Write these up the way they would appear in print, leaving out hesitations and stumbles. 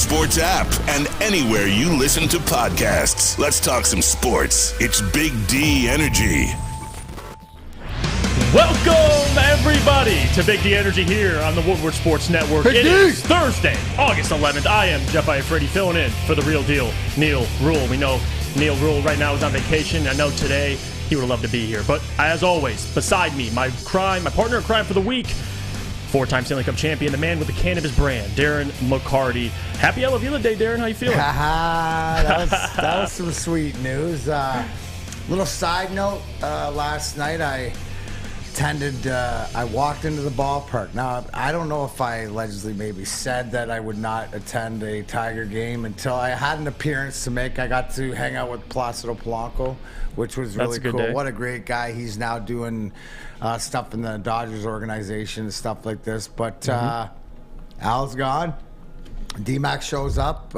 Sports app and anywhere you listen to podcasts. Let's talk some sports. It's Big D Energy. Welcome, everybody, to Big D Energy here on the Woodward Sports Network. It is Thursday, August 11th. I am Jeff Iafrate, filling in for the real deal, Neil Rule. We know Neil Rule right now is on vacation. I know today he would have loved to be here. But as always, beside me, my partner in crime for the week, four-time Stanley Cup champion, the man with the cannabis brand, Darren McCarty. Happy Avila Day, Darren. How you feeling? that was some sweet news. Little side note, last night I walked into the ballpark. Now, I don't know if I allegedly maybe said that I would not attend a Tiger game until I had an appearance to make. I got to hang out with Placido Polanco, which was really cool. Day. What a great guy. He's now doing stuff in the Dodgers organization and stuff like this. But Al's gone. D-Mac shows up.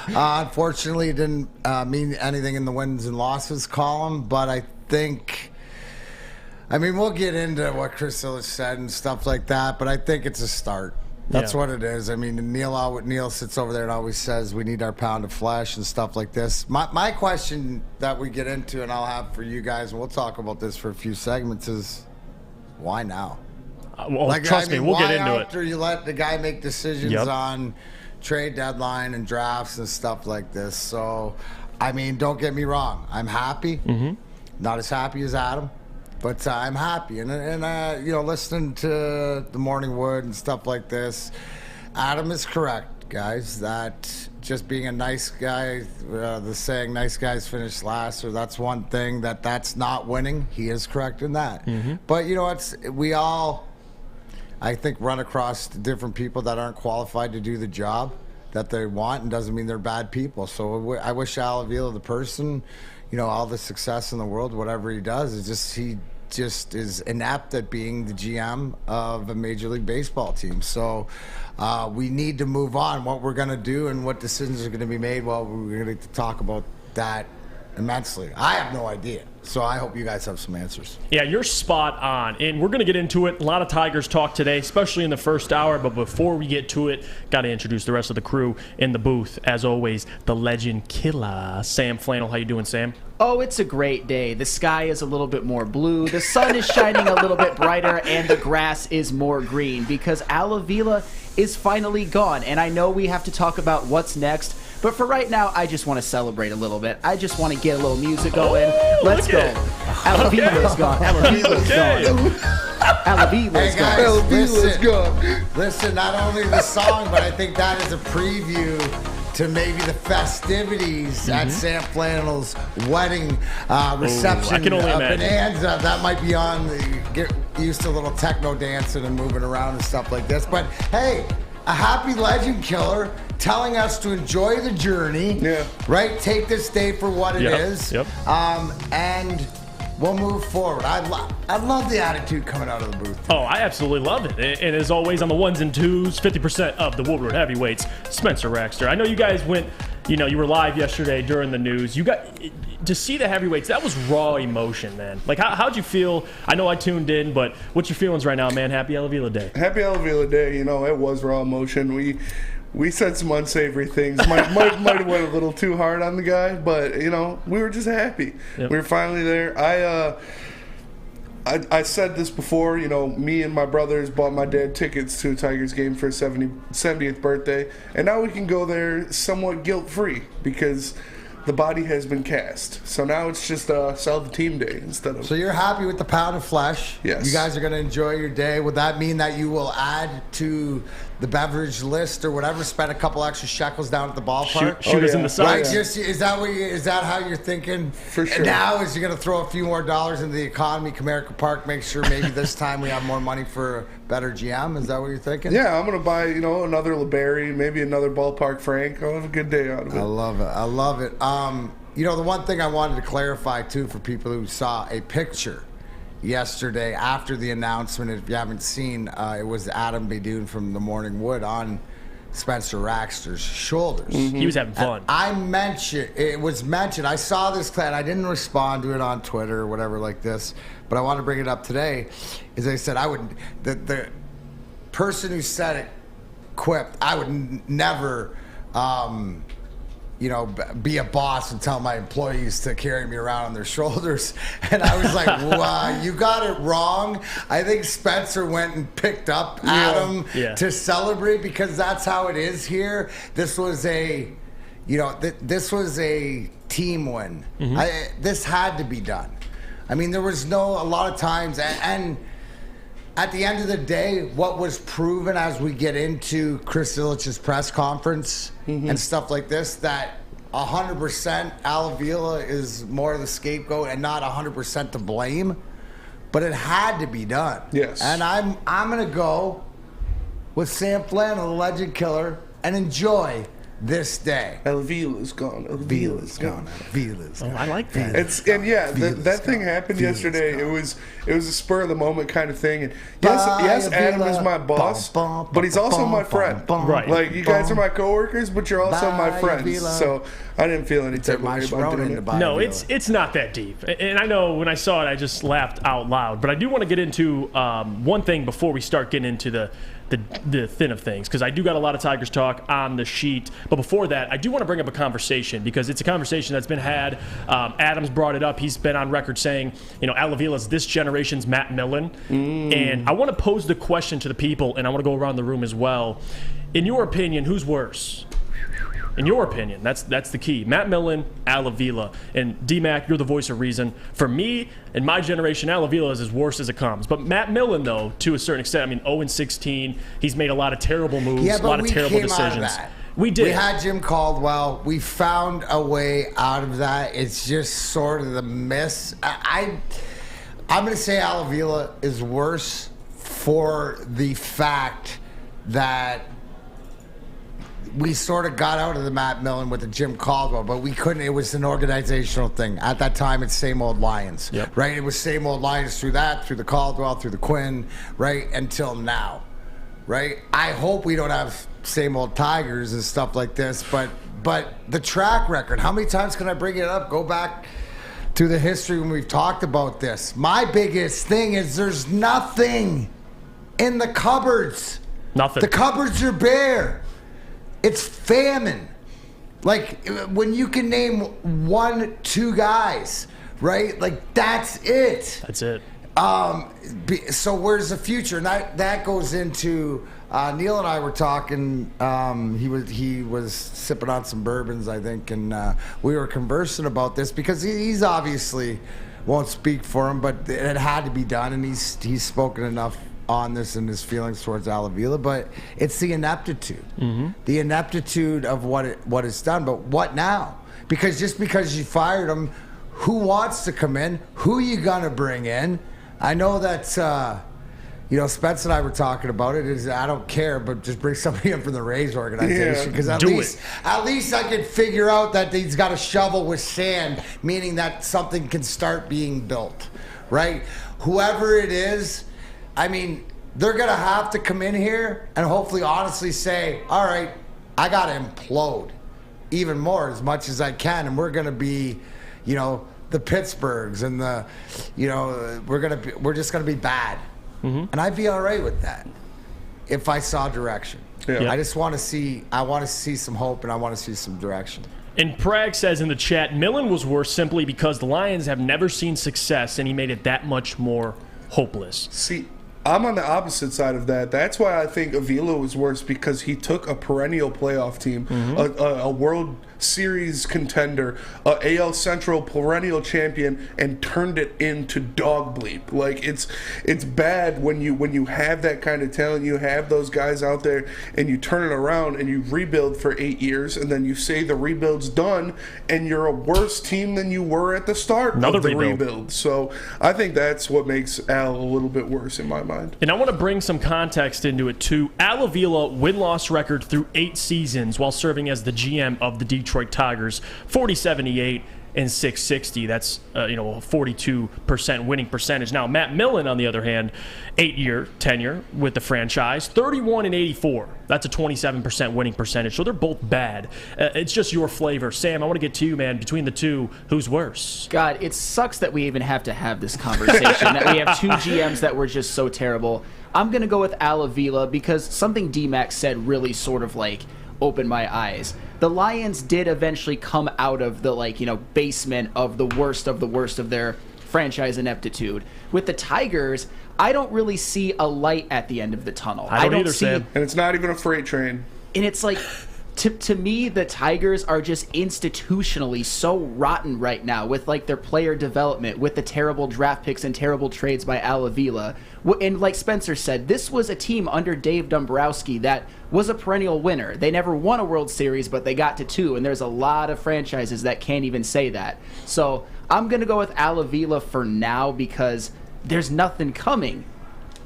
Unfortunately, it didn't mean anything in the wins and losses column. But I think... we'll get into what Chris Illitch said and stuff like that, but I think it's a start. That's what it is. Neil sits over there and always says we need our pound of flesh and stuff like this. My question that we get into, and I'll have for you guys, and we'll talk about this for a few segments, is why now? Trust me, we'll get into it. After you let the guy make decisions on trade deadline and drafts and stuff like this. So, don't get me wrong. I'm happy. Not as happy as Adam. But I'm happy, and listening to the Morning Wood and stuff like this, Adam is correct, guys, that just being a nice guy, the saying "nice guys finish last," or that's one thing that's not winning. He is correct in that. But we all, I think, run across different people that aren't qualified to do the job that they want, and doesn't mean they're bad people. So I wish Avila, the person, all the success in the world, whatever he does, he just is inept at being the GM of a Major League Baseball team. So we need to move on. What we're going to do and what decisions are going to be made, well, we're going to talk about that immensely. I have no idea. So I hope you guys have some answers. Yeah, you're spot on. And we're going to get into it. A lot of Tigers talk today, especially in the first hour. But before we get to it, got to introduce the rest of the crew in the booth. As always, the legend killer, Sam Flannel. How you doing, Sam? Oh, it's a great day. The sky is a little bit more blue. The sun is shining a little bit brighter. And the grass is more green because Avila is finally gone. And I know we have to talk about what's next. But for right now, I just want to celebrate a little bit. I just want to get a little music going. Let's go. Avila's gone. Avila's gone. Avila's gone. Avila's gone. Listen, not only the song, but I think that is a preview to maybe the festivities at Sam Flannel's wedding reception. I can only imagine. Bonanza. That might be on. Get used to a little techno dancing and moving around and stuff like this. But hey, a happy legend killer telling us to enjoy the journey, right? Take this day for what it is, and we'll move forward. I love the attitude coming out of the booth. Oh, I absolutely love it. And as always, on the ones and twos, 50% of the Woodward heavyweights, Spencer Raxter. I know you guys went, you were live yesterday during the news. You got to see the heavyweights. That was raw emotion, man. Like, how'd you feel? I know I tuned in, but what's your feelings right now, man? Happy Avila Day. Happy Avila Day. It was raw emotion. We said some unsavory things. Might have went a little too hard on the guy, but we were just happy. Yep. We were finally there. I said this before. Me and my brothers bought my dad tickets to a Tigers game for his 70th birthday, and now we can go there somewhat guilt-free because the body has been cast. So now it's just sell the team day instead of... So you're happy with the pound of flesh? Yes. You guys are going to enjoy your day. Would that mean that you will add to the beverage list or whatever, spend a couple extra shekels down at the ballpark? Shoot us in the side. Right? Is that how you're thinking? For sure. And now is you're going to throw a few more dollars into the economy, Comerica Park, make sure maybe this time we have more money for a better GM? Is that what you're thinking? Yeah, I'm going to buy, another LeBerry, maybe another Ballpark Frank. I'll have a good day out of it. I love it. The one thing I wanted to clarify, too, for people who saw a picture yesterday after the announcement, if you haven't seen, it was Adam Beydoun from the Morning Wood on Spencer Raxter's shoulders. Mm-hmm. He was having fun. And it was mentioned, I saw this clip, I didn't respond to it on Twitter or whatever like this, but I want to bring it up today, is I said the person who said it quipped, I would never, be a boss and tell my employees to carry me around on their shoulders. And I was like, wow, you got it wrong. I think Spencer went and picked up Adam to celebrate because that's how it is here. This was a, this was a team win. This had to be done. I mean, there was a lot of times, and at the end of the day, what was proven as we get into Chris Illitch's press conference and stuff like this, that 100% Avila is more the scapegoat and not 100% to blame, but it had to be done. Yes. And I'm going to go with Sam Flannel, the legend killer, and enjoy this day. Avila's gone. Avila's gone. Avila's gone. Oh, I like that. That thing happened yesterday. It was a spur of the moment kind of thing. And yes, Adam is my boss, but he's also my friend. Right. Like, you guys are my coworkers, but you're also my friends. So I didn't feel any type of way about doing it. No, it's not that deep. And I know when I saw it, I just laughed out loud. But I do want to get into one thing before we start getting into the thin of things, because I do got a lot of Tigers talk on the sheet. But before that, I do want to bring up a conversation, because it's a conversation that's been had. Adams brought it up. He's been on record saying, Avila's this generation's Matt Millen. And I want to pose the question to the people, and I want to go around the room as well. In your opinion, who's worse? In your opinion, that's the key. Matt Millen, Avila. And D-Mac, you're the voice of reason. For me, in my generation, Avila is as worst as it comes. But Matt Millen, though, to a certain extent, 0-16, he's made a lot of terrible moves, a lot of terrible decisions. We did. We had Jim Caldwell. We found a way out of that. It's just sort of the miss. I'm going to say Avila is worse for the fact that we sort of got out of the Matt Millen with the Jim Caldwell, but we couldn't. It was an organizational thing. At that time, it's same old Lions, right? It was same old Lions through the Caldwell, through the Quinn, right, until now, right? I hope we don't have same old Tigers and stuff like this, but the track record, how many times can I bring it up? Go back to the history when we've talked about this. My biggest thing is there's nothing in the cupboards. Nothing. The cupboards are bare. It's famine. Like, when you can name 1-2 guys, right? Like, that's it. That's it. So where's the future? And that goes into Neil and I were talking. He was sipping on some bourbons, I think, and we were conversing about this because he's obviously won't speak for him, but it had to be done, and he's spoken enough on this and his feelings towards Avila, but it's the ineptitude. The ineptitude of what it's done. But what now? Because just because you fired him, who wants to come in? Who you gonna bring in? I know that Spence and I were talking about it. Is I don't care, but just bring somebody in from the Rays organization, because at least I could figure out that he's got a shovel with sand, meaning that something can start being built, right? Whoever it is, I mean, they're going to have to come in here and hopefully honestly say, all right, I got to implode even more as much as I can. And we're going to be, the Pittsburghs and we're just going to be bad. And I'd be all right with that if I saw direction. I just want to see some hope, and I want to see some direction. And Prag says in the chat, Millen was worse simply because the Lions have never seen success, and he made it that much more hopeless. See, I'm on the opposite side of that. That's why I think Avila was worse, because he took a perennial playoff team, a World Series contender, a AL Central perennial champion, and turned it into dog bleep. Like, it's bad when you have that kind of talent, you have those guys out there, and you turn it around and you rebuild for 8 years, and then you say the rebuild's done, and you're a worse team than you were at the start of the rebuild. So I think that's what makes Al a little bit worse in my mind. And I want to bring some context into it too. Avila win-loss record through 8 seasons while serving as the GM of the Detroit Tigers, 40-78, and 660. That's a 42% winning percentage. Now Matt Millen, on the other hand, 8-year tenure with the franchise, 31 and 84. That's a 27% winning percentage. So they're both bad. It's just your flavor. Sam, I want to get to you, man. Between the two, who's worse? God, it sucks that we even have to have this conversation, that we have two GMs that were just so terrible. I'm going to go with Avila because something D-Max said really sort of opened my eyes. The Lions did eventually come out of the basement of the worst of their franchise ineptitude. With the Tigers, I don't really see a light at the end of the tunnel. I don't either, see, Sam. And it's not even a freight train. And it's to me, the Tigers are just institutionally so rotten right now with their player development, with the terrible draft picks and terrible trades by Avila. And like Spencer said, this was a team under Dave Dombrowski that was a perennial winner. They never won a World Series, but they got to 2, and there's a lot of franchises that can't even say that. So I'm going to go with Avila for now because there's nothing coming.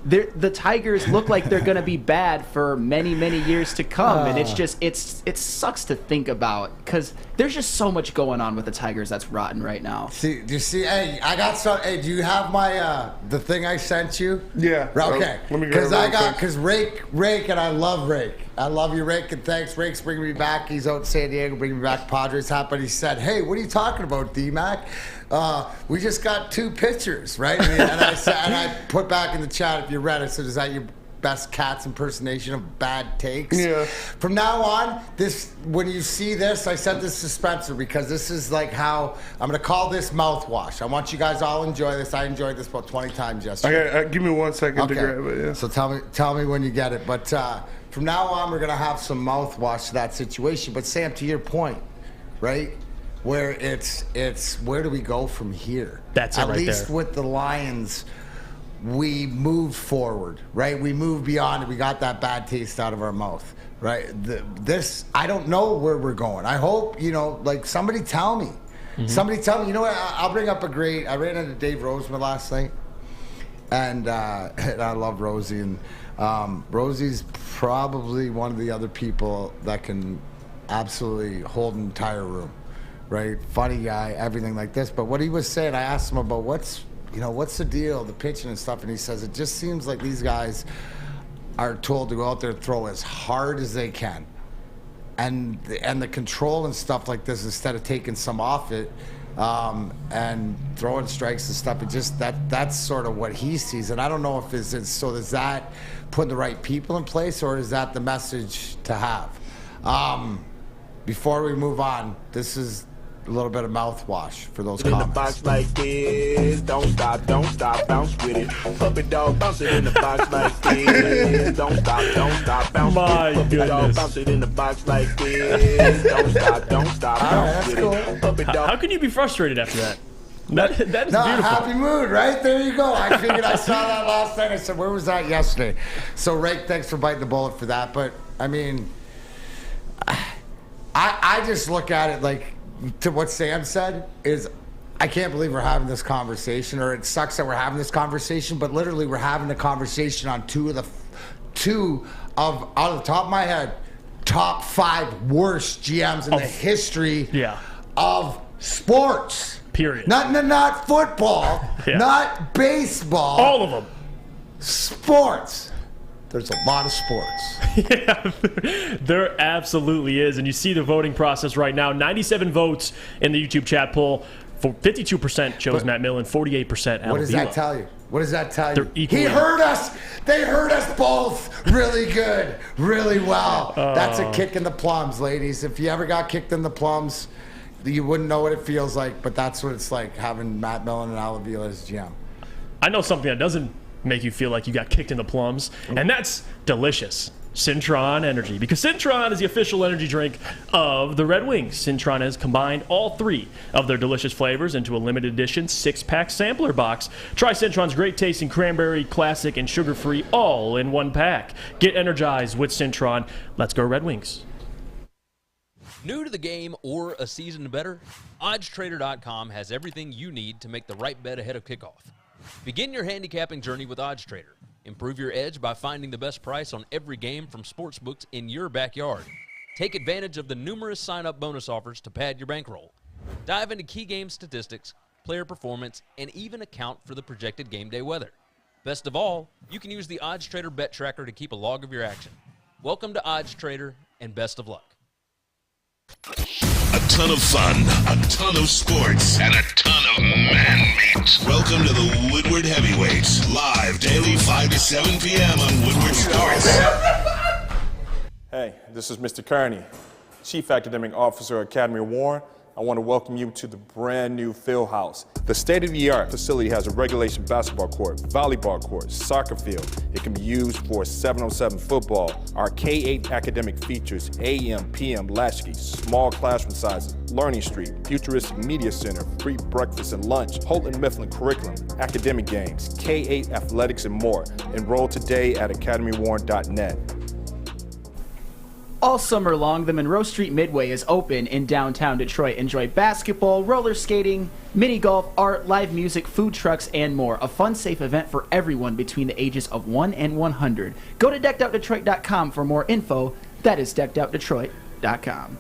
The Tigers look like they're going to be bad for many, many years to come, and it sucks to think about because there's just so much going on with the Tigers that's rotten right now. Do you see? Hey, I got some. Hey, do you have my the thing I sent you? Yeah. Okay. Let me grab it. Because Rake, and I love Rake. I love you, Rake, and thanks. Rake's bringing me back. He's out in San Diego, bringing me back Padres hat. But he said, "Hey, what are you talking about, D-Mac? We just got 2 pitchers, right?" And I put back in the chat, if you read it, so is that your best Cats impersonation of bad takes? Yeah. From now on, when you see this, I sent this to Spencer because this is how I'm going to call this mouthwash. I want you guys all enjoy this. I enjoyed this about 20 times yesterday. Okay, give me 1 second to grab it. Yeah. So tell me when you get it. But from now on, we're going to have some mouthwash to that situation. But Sam, to your point, right? Where it's where do we go from here? That's it right there. At least with the Lions, we moved forward, right? We moved beyond it. We got that bad taste out of our mouth, right? I don't know where we're going. I hope, somebody tell me. Mm-hmm. Somebody tell me. You know what? I'll bring up I ran into Dave Roseman last night, and I love Rosie, and Rosie's probably one of the other people that can absolutely hold an entire room. Right, funny guy, everything like this. But what he was saying, I asked him about what's the deal, the pitching and stuff, and he says it just seems like these guys are told to go out there and throw as hard as they can, and the control and stuff like this instead of taking some off it and throwing strikes and stuff. It just that's sort of what he sees, and I don't know if it's so. Is that putting the right people in place, or is that the message to have? Before we move on, this is a little bit of mouthwash for those comments. In the box like this, don't stop, bounce with it. Puppy dog, bounce it in the box like this. Don't stop, bounce My with it. Puppy dog, goodness. bounce it in the box like this. Don't stop, bounce with it. Puppy dog. How can you be frustrated after that? That is beautiful. Happy mood, right? There you go. I figured I saw that last night. I said, where was that yesterday? So, Rake, thanks for biting the bullet for that. But, I mean, I just look at it to what Sam said is, I can't believe we're having this conversation, or it sucks that we're having this conversation, but literally we're having a conversation on two of out of the top of my head, top 5 worst GMs in the history of sports. Period. Not football, Yeah. not baseball. All of them. Sports. There's a lot of sports. Yeah, there absolutely is. And you see the voting process right now. 97 votes in the YouTube chat poll. 52% chose Matt Millen, 48% Avila. What does that tell you? What does that tell you? They're equally- He heard us. They heard us both really good, really well. That's a kick in the plums, ladies. If you ever got kicked in the plums, you wouldn't know what it feels like, but that's what it's like having Matt Millen and Avila as GM. I know something that doesn't make you feel like you got kicked in the plums, and that's delicious. Cintron Energy, because Cintron is the official energy drink of the Red Wings. Cintron has combined all 3 of their delicious flavors into a limited edition 6-pack sampler box. Try Cintron's great tasting cranberry, classic, and sugar-free all in one pack. Get energized with Cintron. Let's go Red Wings. New to the game or a season better? OddsTrader.com has everything you need to make the right bet ahead of kickoff. Begin your handicapping journey with OddsTrader. Improve your edge by finding the best price on every game from sportsbooks in your backyard. Take advantage of the numerous sign-up bonus offers to pad your bankroll. dive into key game statistics, player performance, and even account for the projected game day weather. Best of all, you can use the OddsTrader Bet Tracker to keep a log of your action. Welcome to OddsTrader, and best of luck. A ton of fun, a ton of sports, and a ton of man-meat. Welcome to the Woodward Heavyweights, live daily 5 to 7 p.m. on Woodward Sports. Hey, this is Mr. Kearney, Chief Academic Officer, Academy of Warren. I want to welcome you to the brand new field house. The state-of-the-art facility has a regulation basketball court, volleyball court, soccer field. It can be used for 7-on-7 football. Our K-8 academic features AM, PM, latchkey, small classroom sizes, learning street, futuristic media center, free breakfast and lunch, Holton Mifflin curriculum, academic games, K-8 athletics, and more. Enroll today at academywarren.net. All summer long, the Monroe Street Midway is open in downtown Detroit. Enjoy basketball, roller skating, mini golf, art, live music, food trucks, and more. A fun, safe event for everyone between the ages of 1 and 100. Go to deckedoutdetroit.com for more info. That is deckedoutdetroit.com.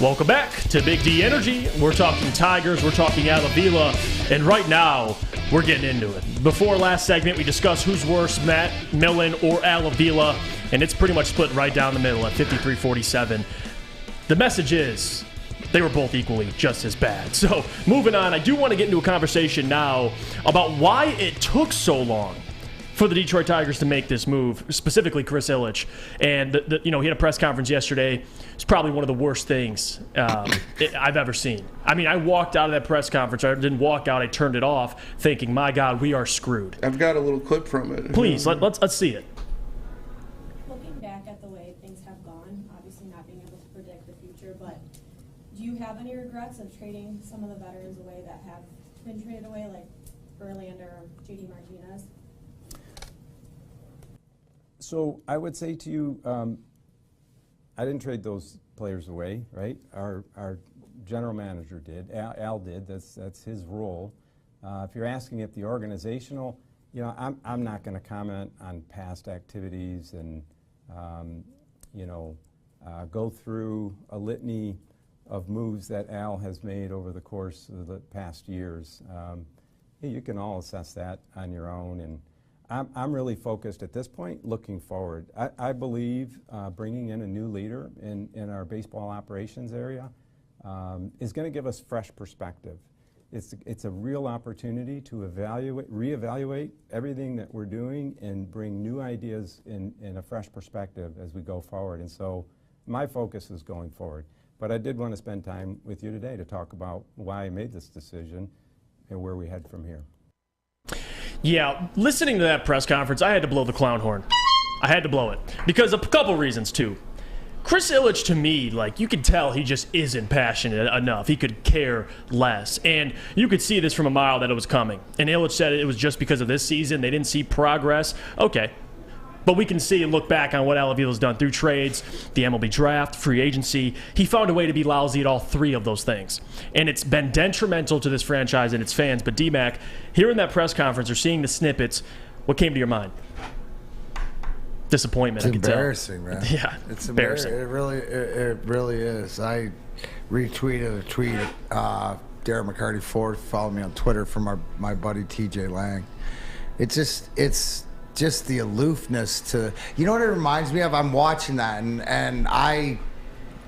Welcome back to Big D Energy. We're talking Tigers, we're talking Avila, and right now, we're getting into it. Before last segment, we discussed who's worse, Matt Millen or Avila, and it's pretty much split right down the middle at 53-47. The message is they were both equally just as bad. So moving on, I do want to get into a conversation now about why it took so long for the Detroit Tigers to make this move, specifically Chris Illitch. And, he had a press conference yesterday. It's probably one of the worst things I've ever seen. I mean, I walked out of that press conference. I didn't walk out. I turned it off thinking, my God, we are screwed. I've got a little clip from it. Please, let's see it. Looking back at the way things have gone, obviously not being able to predict the future, but do you have any regrets of trading some of the veterans away that have been traded away, like Verlander or J.D. Martinez? So I would say to you, I didn't trade those players away, right? Our general manager did. Al did. That's his role. If you're asking if the organizational, I'm not going to comment on past activities and go through a litany of moves that Al has made over the course of the past years. You can all assess that on your own, and I'm really focused at this point looking forward. I believe bringing in a new leader in our baseball operations area is going to give us fresh perspective. It's a real opportunity to reevaluate everything that we're doing and bring new ideas in a fresh perspective as we go forward. And so my focus is going forward. But I did want to spend time with you today to talk about why I made this decision and where we head from here. Yeah, listening to that press conference, I had to blow the clown horn. I had to blow it. Because of a couple reasons, too. Chris Illitch, to me, you could tell he just isn't passionate enough. He could care less. And you could see this from a mile that it was coming. And Ilitch said it was just because of this season. They didn't see progress. Okay. But we can see and look back on what Avila's done through trades, the MLB draft, free agency. He found a way to be lousy at all three of those things. And it's been detrimental to this franchise and its fans. But D-Mac, hearing that press conference or seeing the snippets, what came to your mind? Disappointment, it's embarrassing, man. Yeah, it's embarrassing. It really is. I retweeted a tweet. Darren McCarty followed me on Twitter from my buddy TJ Lang. It's just the aloofness to, you know what it reminds me of? I'm watching that, and I,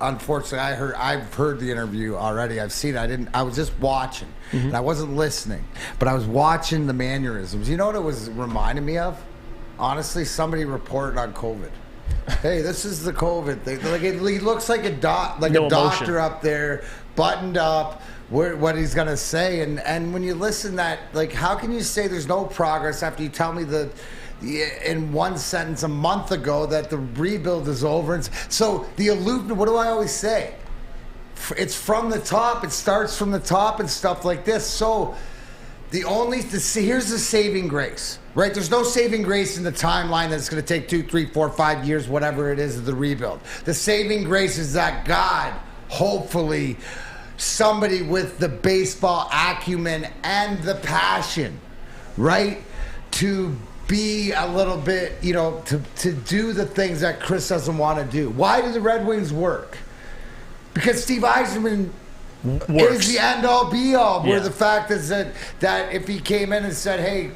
unfortunately, I've heard the interview already. I've seen it. I was just watching, and I wasn't listening, but I was watching the mannerisms. You know what it was reminding me of? Honestly, somebody reported on COVID. Hey, this is the COVID thing. He looks like a doctor up there, buttoned up. What he's gonna say, and when you listen, that how can you say there's no progress after you tell me in one sentence a month ago that the rebuild is over? And so the aloofness. What do I always say? It's from the top. It starts from the top and stuff like this. So here's the saving grace, right? There's no saving grace in the timeline that's going to take 2, 3, 4, 5 years, whatever it is, of the rebuild. The saving grace is that God, hopefully, somebody with the baseball acumen and the passion, right, to be a little bit, to do the things that Chris doesn't want to do. Why do the Red Wings work? Because Steve Yzerman works. Is the end-all, be-all. Where the fact is that if he came in and said, hey,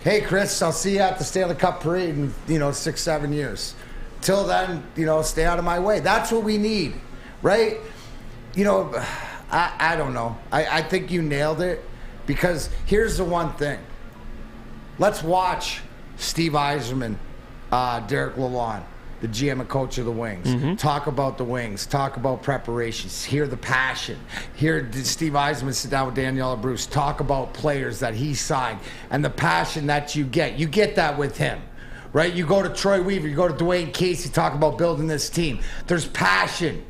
hey, Chris, I'll see you at the Stanley Cup parade in, 6-7 years. Till then, stay out of my way. That's what we need, right? I don't know. I think you nailed it, because here's the one thing. Let's watch Steve Yzerman, Derek Lalonde, the GM and coach of the Wings, talk about the Wings, talk about preparations, hear the passion. Hear Steve Yzerman sit down with Daniela Bruce, talk about players that he signed and the passion that you get. You get that with him, right? You go to Troy Weaver, you go to Dwayne Casey, talk about building this team. There's passion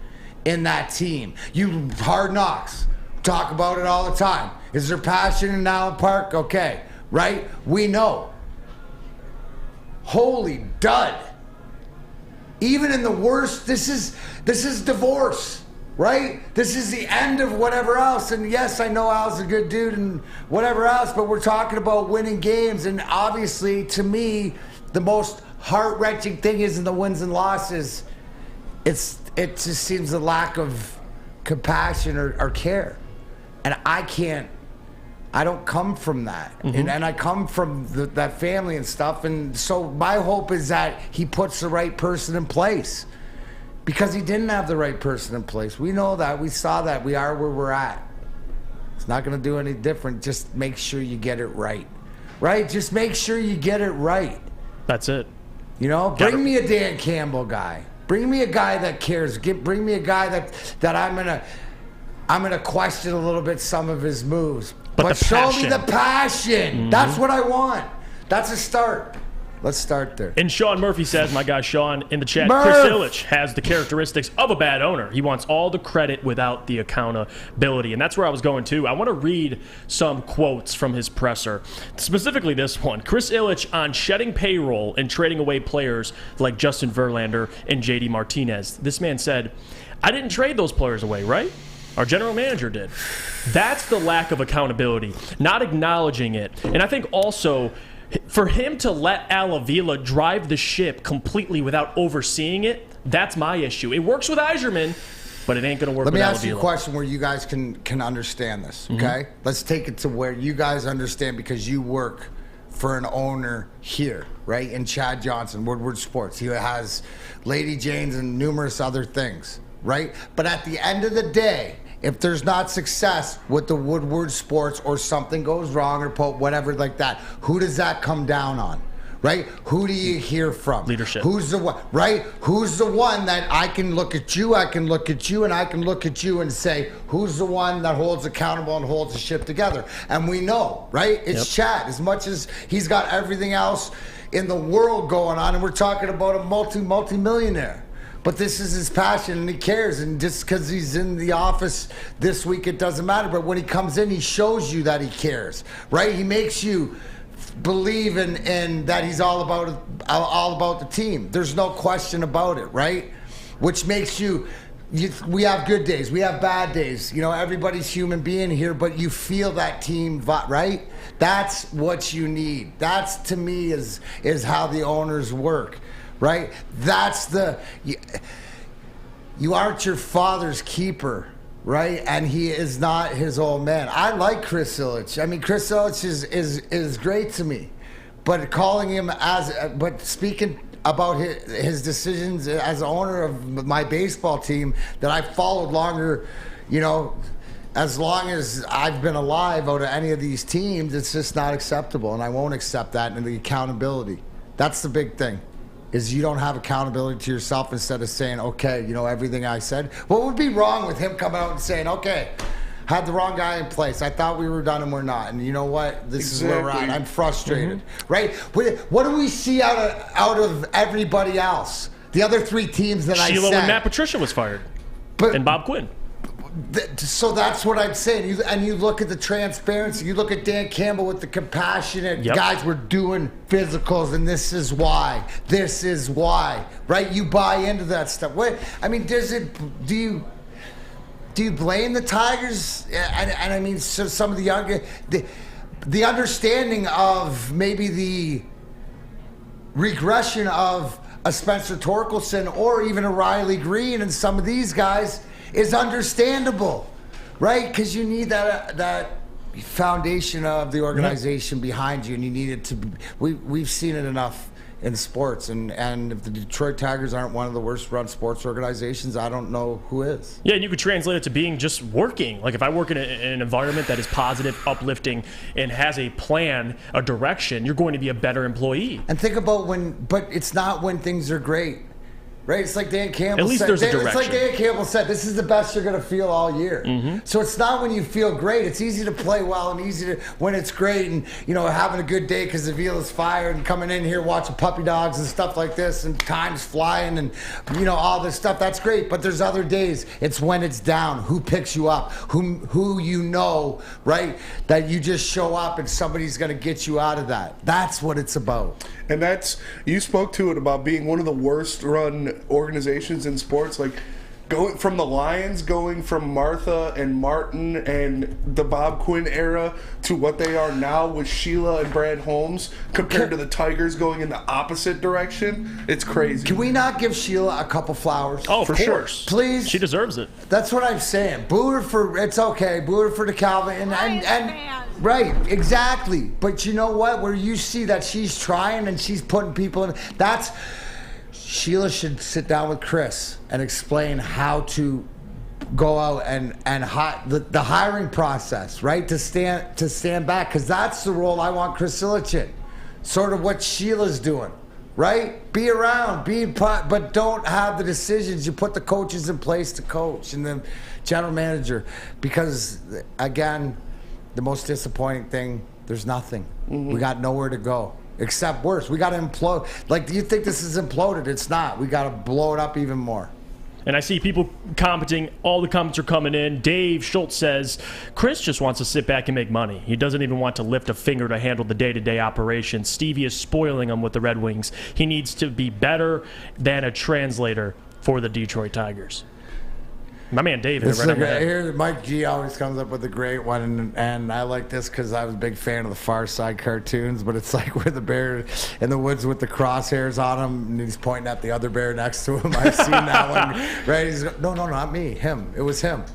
in that team. You Hard Knocks, talk about it all the time. Is there passion in Allen Park? Okay, right? We know. Holy dud. Even in the worst, this is divorce, right? This is the end of whatever else. And yes, I know Al's a good dude and whatever else, but we're talking about winning games. And obviously, to me, the most heart-wrenching thing is in the wins and losses, it just seems a lack of compassion or care. And I don't come from that. And I come from that family and stuff. And so my hope is that he puts the right person in place, because he didn't have the right person in place. We know that. We saw that. We are where we're at. It's not going to do any different. Just make sure you get it right. Right? Just make sure you get it right. That's it. Bring me a Dan Campbell guy. Bring me a guy that cares. Bring me a guy that I'm gonna question a little bit some of his moves. But show me the passion. That's what I want. That's a start. Let's start there. And Sean Murphy says, my guy Sean in the chat, Murph. Chris Illitch has the characteristics of a bad owner. He wants all the credit without the accountability. And that's where I was going to. I want to read some quotes from his presser, specifically this one. Chris Illitch on shedding payroll and trading away players like Justin Verlander and JD Martinez. This man said, I didn't trade those players away, right? Our general manager did. That's the lack of accountability, not acknowledging it. And I think also, for him to let Avila drive the ship completely without overseeing it, that's my issue. It works with Yzerman, but it ain't going to work with Avila. Let me ask you a question where you guys can understand this, okay? Let's take it to where you guys understand, because you work for an owner here, right? In Chad Johnson, Woodward Sports. He has Lady Jane's and numerous other things, right? But at the end of the day, if there's not success with the Woodward Sports, or something goes wrong or whatever like that, who does that come down on, right? Who do you hear from? Leadership. Who's the one, right? Who's the one that I can look at you, and I can look at you and say, who's the one that holds accountable and holds the ship together? And we know, right? It's Chad. As much as he's got everything else in the world going on, and we're talking about a multi-millionaire. But this is his passion, and he cares. And just because he's in the office this week, it doesn't matter. But when he comes in, he shows you that he cares, right? He makes you believe in that he's all about the team. There's no question about it, right? Which makes we have good days, we have bad days. Everybody's human being here, but you feel that team, right? That's what you need. That's, to me, is how the owners work. Right? That's you aren't your father's keeper, right? And he is not his old man. I like Chris Illitch. I mean, Chris Illitch is great to me. But calling him but speaking about his decisions as owner of my baseball team that I followed longer, as long as I've been alive out of any of these teams, it's just not acceptable. And I won't accept that, and the accountability. That's the big thing. Is you don't have accountability to yourself instead of saying, okay, everything I said. What would be wrong with him coming out and saying, okay, had the wrong guy in place. I thought we were done and we're not. And you know what? This is where we're at. I'm frustrated, right? What do we see out of everybody else? The other three teams that I said. When Matt Patricia was fired, and Bob Quinn. So that's what I'm saying. You look at the transparency. You look at Dan Campbell with the compassionate guys. We're doing physicals, and this is why. This is why, right? You buy into that stuff. Do you blame the Tigers? And I mean, so some of the younger, the understanding of maybe the regression of a Spencer Torkelson or even a Riley Green and some of these guys. is understandable, right? Because you need that foundation of the organization behind you, and you need it to be, we've seen it enough in sports, and if the Detroit Tigers aren't one of the worst run sports organizations, I don't know who is. Yeah, and you could translate it to being just working. Like if I work in an environment that is positive, uplifting, and has a plan, a direction, you're going to be a better employee. And think about but it's not when things are great. Right, it's like Dan Campbell said. At least there's a direction. It's like Dan Campbell said, this is the best you're going to feel all year. Mm-hmm. So it's not when you feel great. It's easy to play well and easy to when it's great and, having a good day because Avila's fired and coming in here watching puppy dogs and stuff like this and time's flying and, all this stuff. That's great. But there's other days. It's when it's down. Who picks you up? Who right, that you just show up and somebody's going to get you out of that. That's what it's about. And you spoke to it about being one of the worst run organizations in sports, like going from the Lions, going from Martha and Martin and the Bob Quinn era to what they are now with Sheila and Brad Holmes, compared to the Tigers going in the opposite direction. It's crazy. Can we not give Sheila a couple flowers? Oh, for sure. Please. She deserves it. That's what I'm saying. Boo her for, it's okay. Boo her for the Calvin and right, exactly. But you know what? Where you see that she's trying and she's putting people in, Sheila should sit down with Chris and explain how to go out and the hiring process, right? To stand back, because that's the role I want Chris Illitch in. Sort of what Sheila's doing, right? Be around, but don't have the decisions. You put the coaches in place to coach and the general manager, because again, the most disappointing thing, there's nothing. Mm-hmm. We got nowhere to go. Except worse, we got to implode. Like, do you think this is imploded? It's not. We got to blow it up even more. And I see people commenting. All the comments are coming in. Dave Schultz says, Chris just wants to sit back and make money. He doesn't even want to lift a finger to handle the day-to-day operations. Stevie is spoiling him with the Red Wings. He needs to be better than a translator for the Detroit Tigers. My man Dave. Here, Mike G always comes up with a great one, and I like this because I was a big fan of the Far Side cartoons. But it's like where the bear in the woods with the crosshairs on him, and he's pointing at the other bear next to him. I've seen that one. Right? He's no, not me. Him. It was him.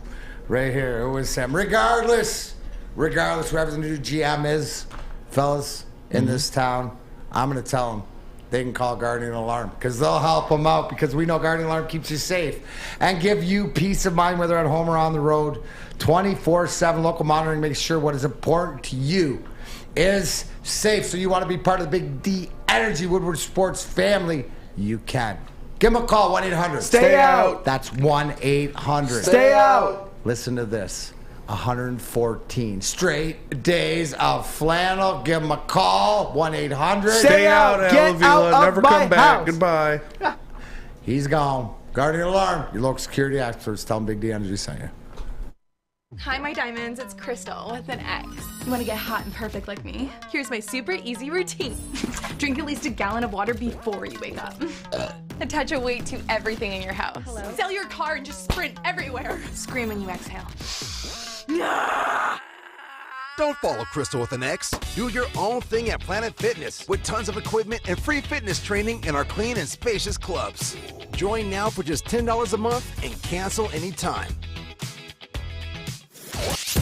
Right here. It was him. Regardless, whoever the new GM is, fellas, in this town, I'm gonna tell him. They can call Guardian Alarm because they'll help them out, because we know Guardian Alarm keeps you safe and give you peace of mind whether at home or on the road. 24/7 local monitoring makes sure what is important to you is safe. So you want to be part of the Big D Energy Woodward Sports family, you can. Give them a call, 1-800. Stay out. That's 1-800. Stay out. Listen to this. 114 straight days of flannel. Give them a call, 1-800. Stay out, Avila. Never come back. Goodbye. He's gone. Guardian Alarm, your local security experts. Tell them Big D Energy sent you. Hi, my diamonds. It's Crystal with an X. You want to get hot and perfect like me? Here's my super easy routine. Drink at least a gallon of water before you wake up. Attach a weight to everything in your house. Hello? Sell your car and just sprint everywhere. Scream when you exhale. Don't follow Crystal with an X. Do your own thing at Planet Fitness with tons of equipment and free fitness training in our clean and spacious clubs. Join now for just $10 a month and cancel anytime.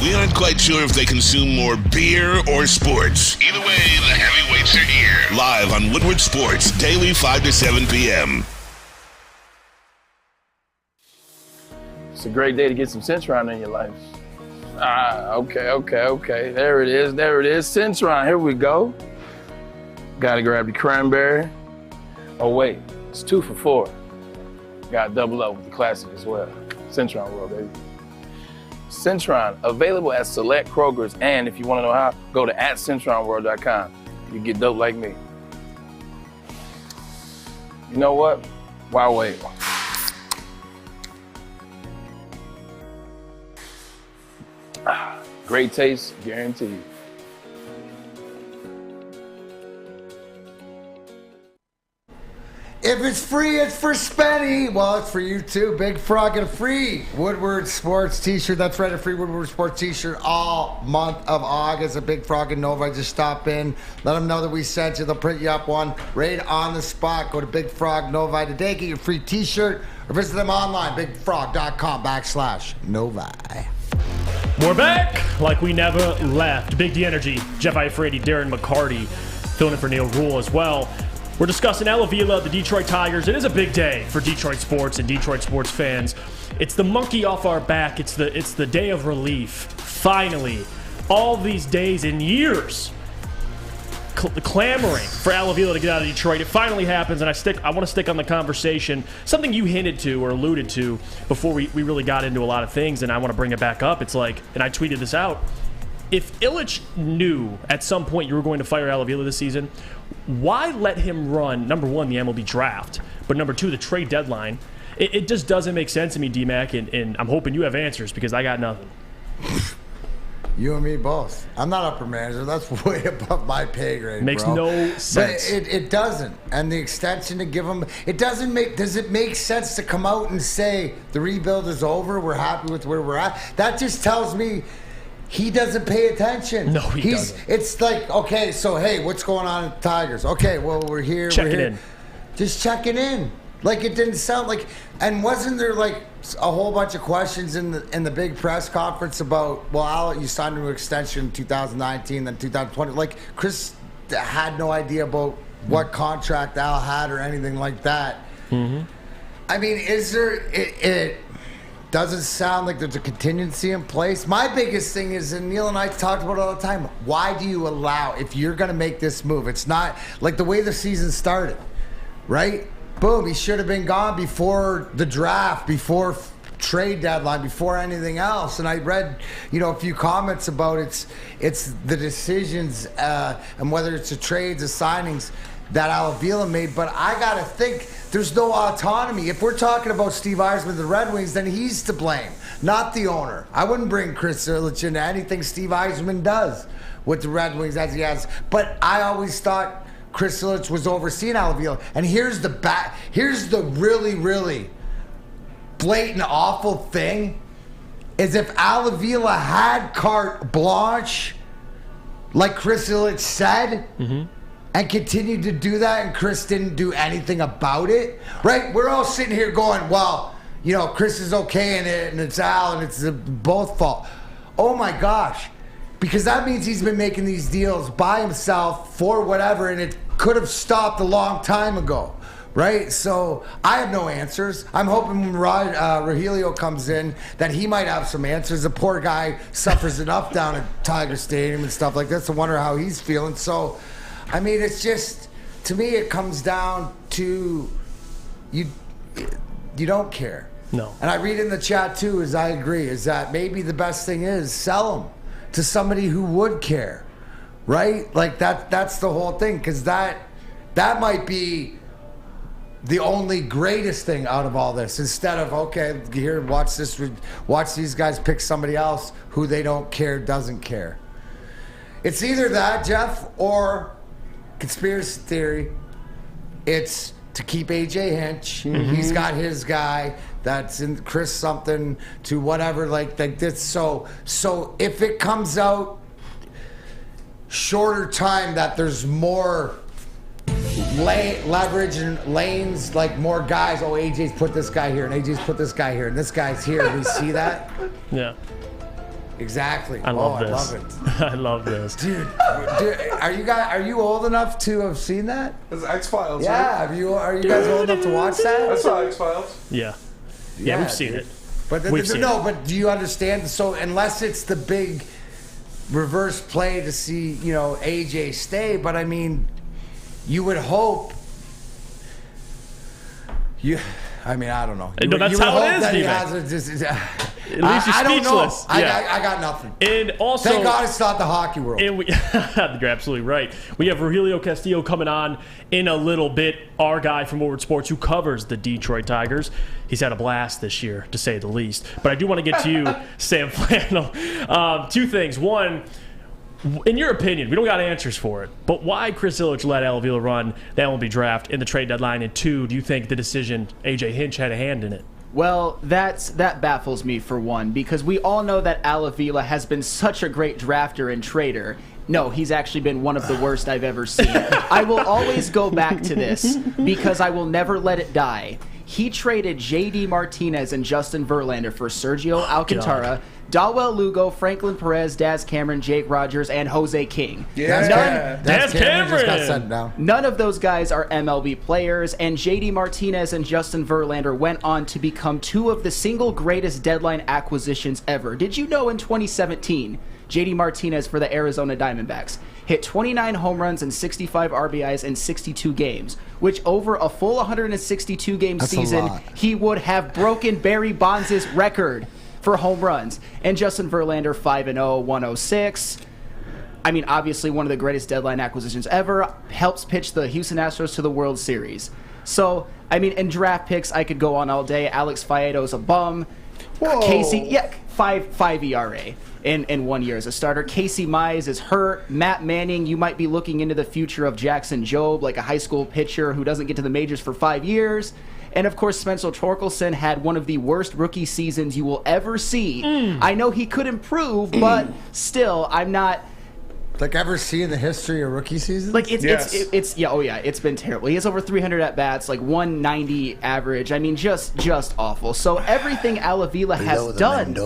We aren't quite sure if they consume more beer or sports. Either way, the heavyweights are here. Live on Woodward Sports, daily 5 to 7 p.m. It's a great day to get some Centron in your life. Okay. There it is. Centron, here we go. Gotta grab the cranberry. Oh wait, it's 2 for $4. Gotta double up with the classic as well. Centron World, baby. Centron, available at select Krogers, and if you want to know how, go to @CentronWorld.com. You get dope like me. You know what? Why wait? Great taste, guaranteed. If it's free, it's for Spenny. Well, it's for you too. Big Frog and a free Woodward Sports t-shirt. That's right, a free Woodward Sports t-shirt all month of August. A Big Frog and Nova. Just stop in. Let them know that we sent you. They'll print you up one right on the spot. Go to Big Frog Novi today. Get your free t-shirt or visit them online, bigfrog.com/Novi. We're back like we never left. Big D Energy, Jeff Iafrate, Darren McCarty, filling in for Neil Rule as well. We're discussing Avila, the Detroit Tigers. It is a big day for Detroit sports and Detroit sports fans. It's the monkey off our back. It's the day of relief. Finally, all these days and years clamoring for Avila to get out of Detroit. It finally happens, and I want to stick on the conversation. Something you hinted to or alluded to before we really got into a lot of things, and I want to bring it back up. It's like, and I tweeted this out, if Ilitch knew at some point you were going to fire Avila this season, why let him run, number one, the MLB draft, but number two, the trade deadline? It just doesn't make sense to me, D-Mac, and I'm hoping you have answers because I got nothing. You and me both. I'm not upper manager. That's way above my pay grade, Makes bro. no sense. But it doesn't. And the extension to give him, does it make sense to come out and say the rebuild is over, we're happy with where we're at? That just tells me he doesn't pay attention. No, he doesn't. It's like, okay, so hey, what's going on at the Tigers? Okay, well, we're here. Checking in. Just checking in. Like, it didn't sound like, and wasn't there like a whole bunch of questions in the big press conference about, well, Al, you signed an extension in 2019, then 2020. Like, Chris had no idea about what contract Al had or anything like that. Mm-hmm. I mean, is there, it doesn't sound like there's a contingency in place. My biggest thing is, and Neil and I talked about it all the time, why do you allow, if you're going to make this move, it's not like the way the season started, right? Boom, he should have been gone before the draft, before trade deadline, before anything else. And I read, a few comments about it's the decisions and whether it's the trades, the signings that Avila made. But I got to think there's no autonomy. If we're talking about Steve Yzerman of the Red Wings, then he's to blame, not the owner. I wouldn't bring Chris Illitch into anything Steve Yzerman does with the Red Wings as he has. But I always thought Chris Illitch was overseeing Avila. And here's the really, really blatant, awful thing, is if Avila had carte blanche, like Chris Illitch said, and continued to do that, and Chris didn't do anything about it, right? We're all sitting here going, well, Chris is okay in it, and it's Al, and it's both fault. Oh my gosh. Because that means he's been making these deals by himself for whatever, and it could have stopped a long time ago, right? So I have no answers. I'm hoping when Rogelio comes in that he might have some answers. The poor guy suffers enough down at Tiger Stadium and stuff like that, so I wonder how he's feeling. So, I mean, it's just, to me, it comes down to you don't care. No. And I read in the chat, too, as I agree, is that maybe the best thing is sell him to somebody who would care, right? Like that's the whole thing, because that might be the only greatest thing out of all this. Instead of, okay, here, watch these guys pick somebody else who they don't care, doesn't care. It's either that, Jeff, or conspiracy theory. It's to keep AJ Hinch. He's got his guy. That's in Chris something to whatever, like this. So if it comes out shorter time that there's more leverage and lanes, like more guys. Oh, AJ's put this guy here, and AJ's put this guy here, and this guy's here. We see that. Yeah. Exactly. I love this. I love it. I love this. Dude, are you old enough to have seen that? It's X-Files. Yeah. Right? Are you guys old enough to watch that? I saw X-Files. Yeah. Yeah, we've seen it. But but do you understand? So unless it's the big reverse play to see, AJ stay, but I mean, you would hope. I don't know. No, that's how it is, at least you're speechless. I got nothing. And also, thank God it's not the hockey world. And you're absolutely right. We have Rogelio Castillo coming on in a little bit. Our guy from Woodward Sports who covers the Detroit Tigers. He's had a blast this year, to say the least. But I do want to get to you, Sam Flannel. Two things. One, in your opinion, we don't got answers for it, but why Chris Illitch let Avila run the MLB draft in the trade deadline? And two, do you think the decision AJ Hinch had a hand in it? Well, that baffles me, for one, because we all know that Avila has been such a great drafter and trader. No, he's actually been one of the worst I've ever seen. I will always go back to this because I will never let it die. He traded J.D. Martinez and Justin Verlander for Sergio Alcantara, Dawel Lugo, Franklin Perez, Daz Cameron, Jake Rogers, and Jose King. Daz Cameron just got sent down. None of those guys are MLB players, and J.D. Martinez and Justin Verlander went on to become two of the single greatest deadline acquisitions ever. Did you know in 2017, J.D. Martinez for the Arizona Diamondbacks hit 29 home runs and 65 RBIs in 62 games, which over a full 162-game season, he would have broken Barry Bonds' record for home runs. And Justin Verlander, 5-0, 106. I mean, obviously one of the greatest deadline acquisitions ever. Helps pitch the Houston Astros to the World Series. So, I mean, in draft picks, I could go on all day. Alex Faedo's a bum. Whoa. Casey, 5 ERA in 1 year as a starter. Casey Mize is hurt. Matt Manning, you might be looking into the future of Jackson Jobe, like a high school pitcher who doesn't get to the majors for 5 years. And, of course, Spencer Torkelson had one of the worst rookie seasons you will ever see. I know he could improve, but still, I'm not... Like, ever see in the history of rookie season? Like, it's been terrible. He has over 300 at-bats, like 190 average. I mean, just awful. So everything Avila has done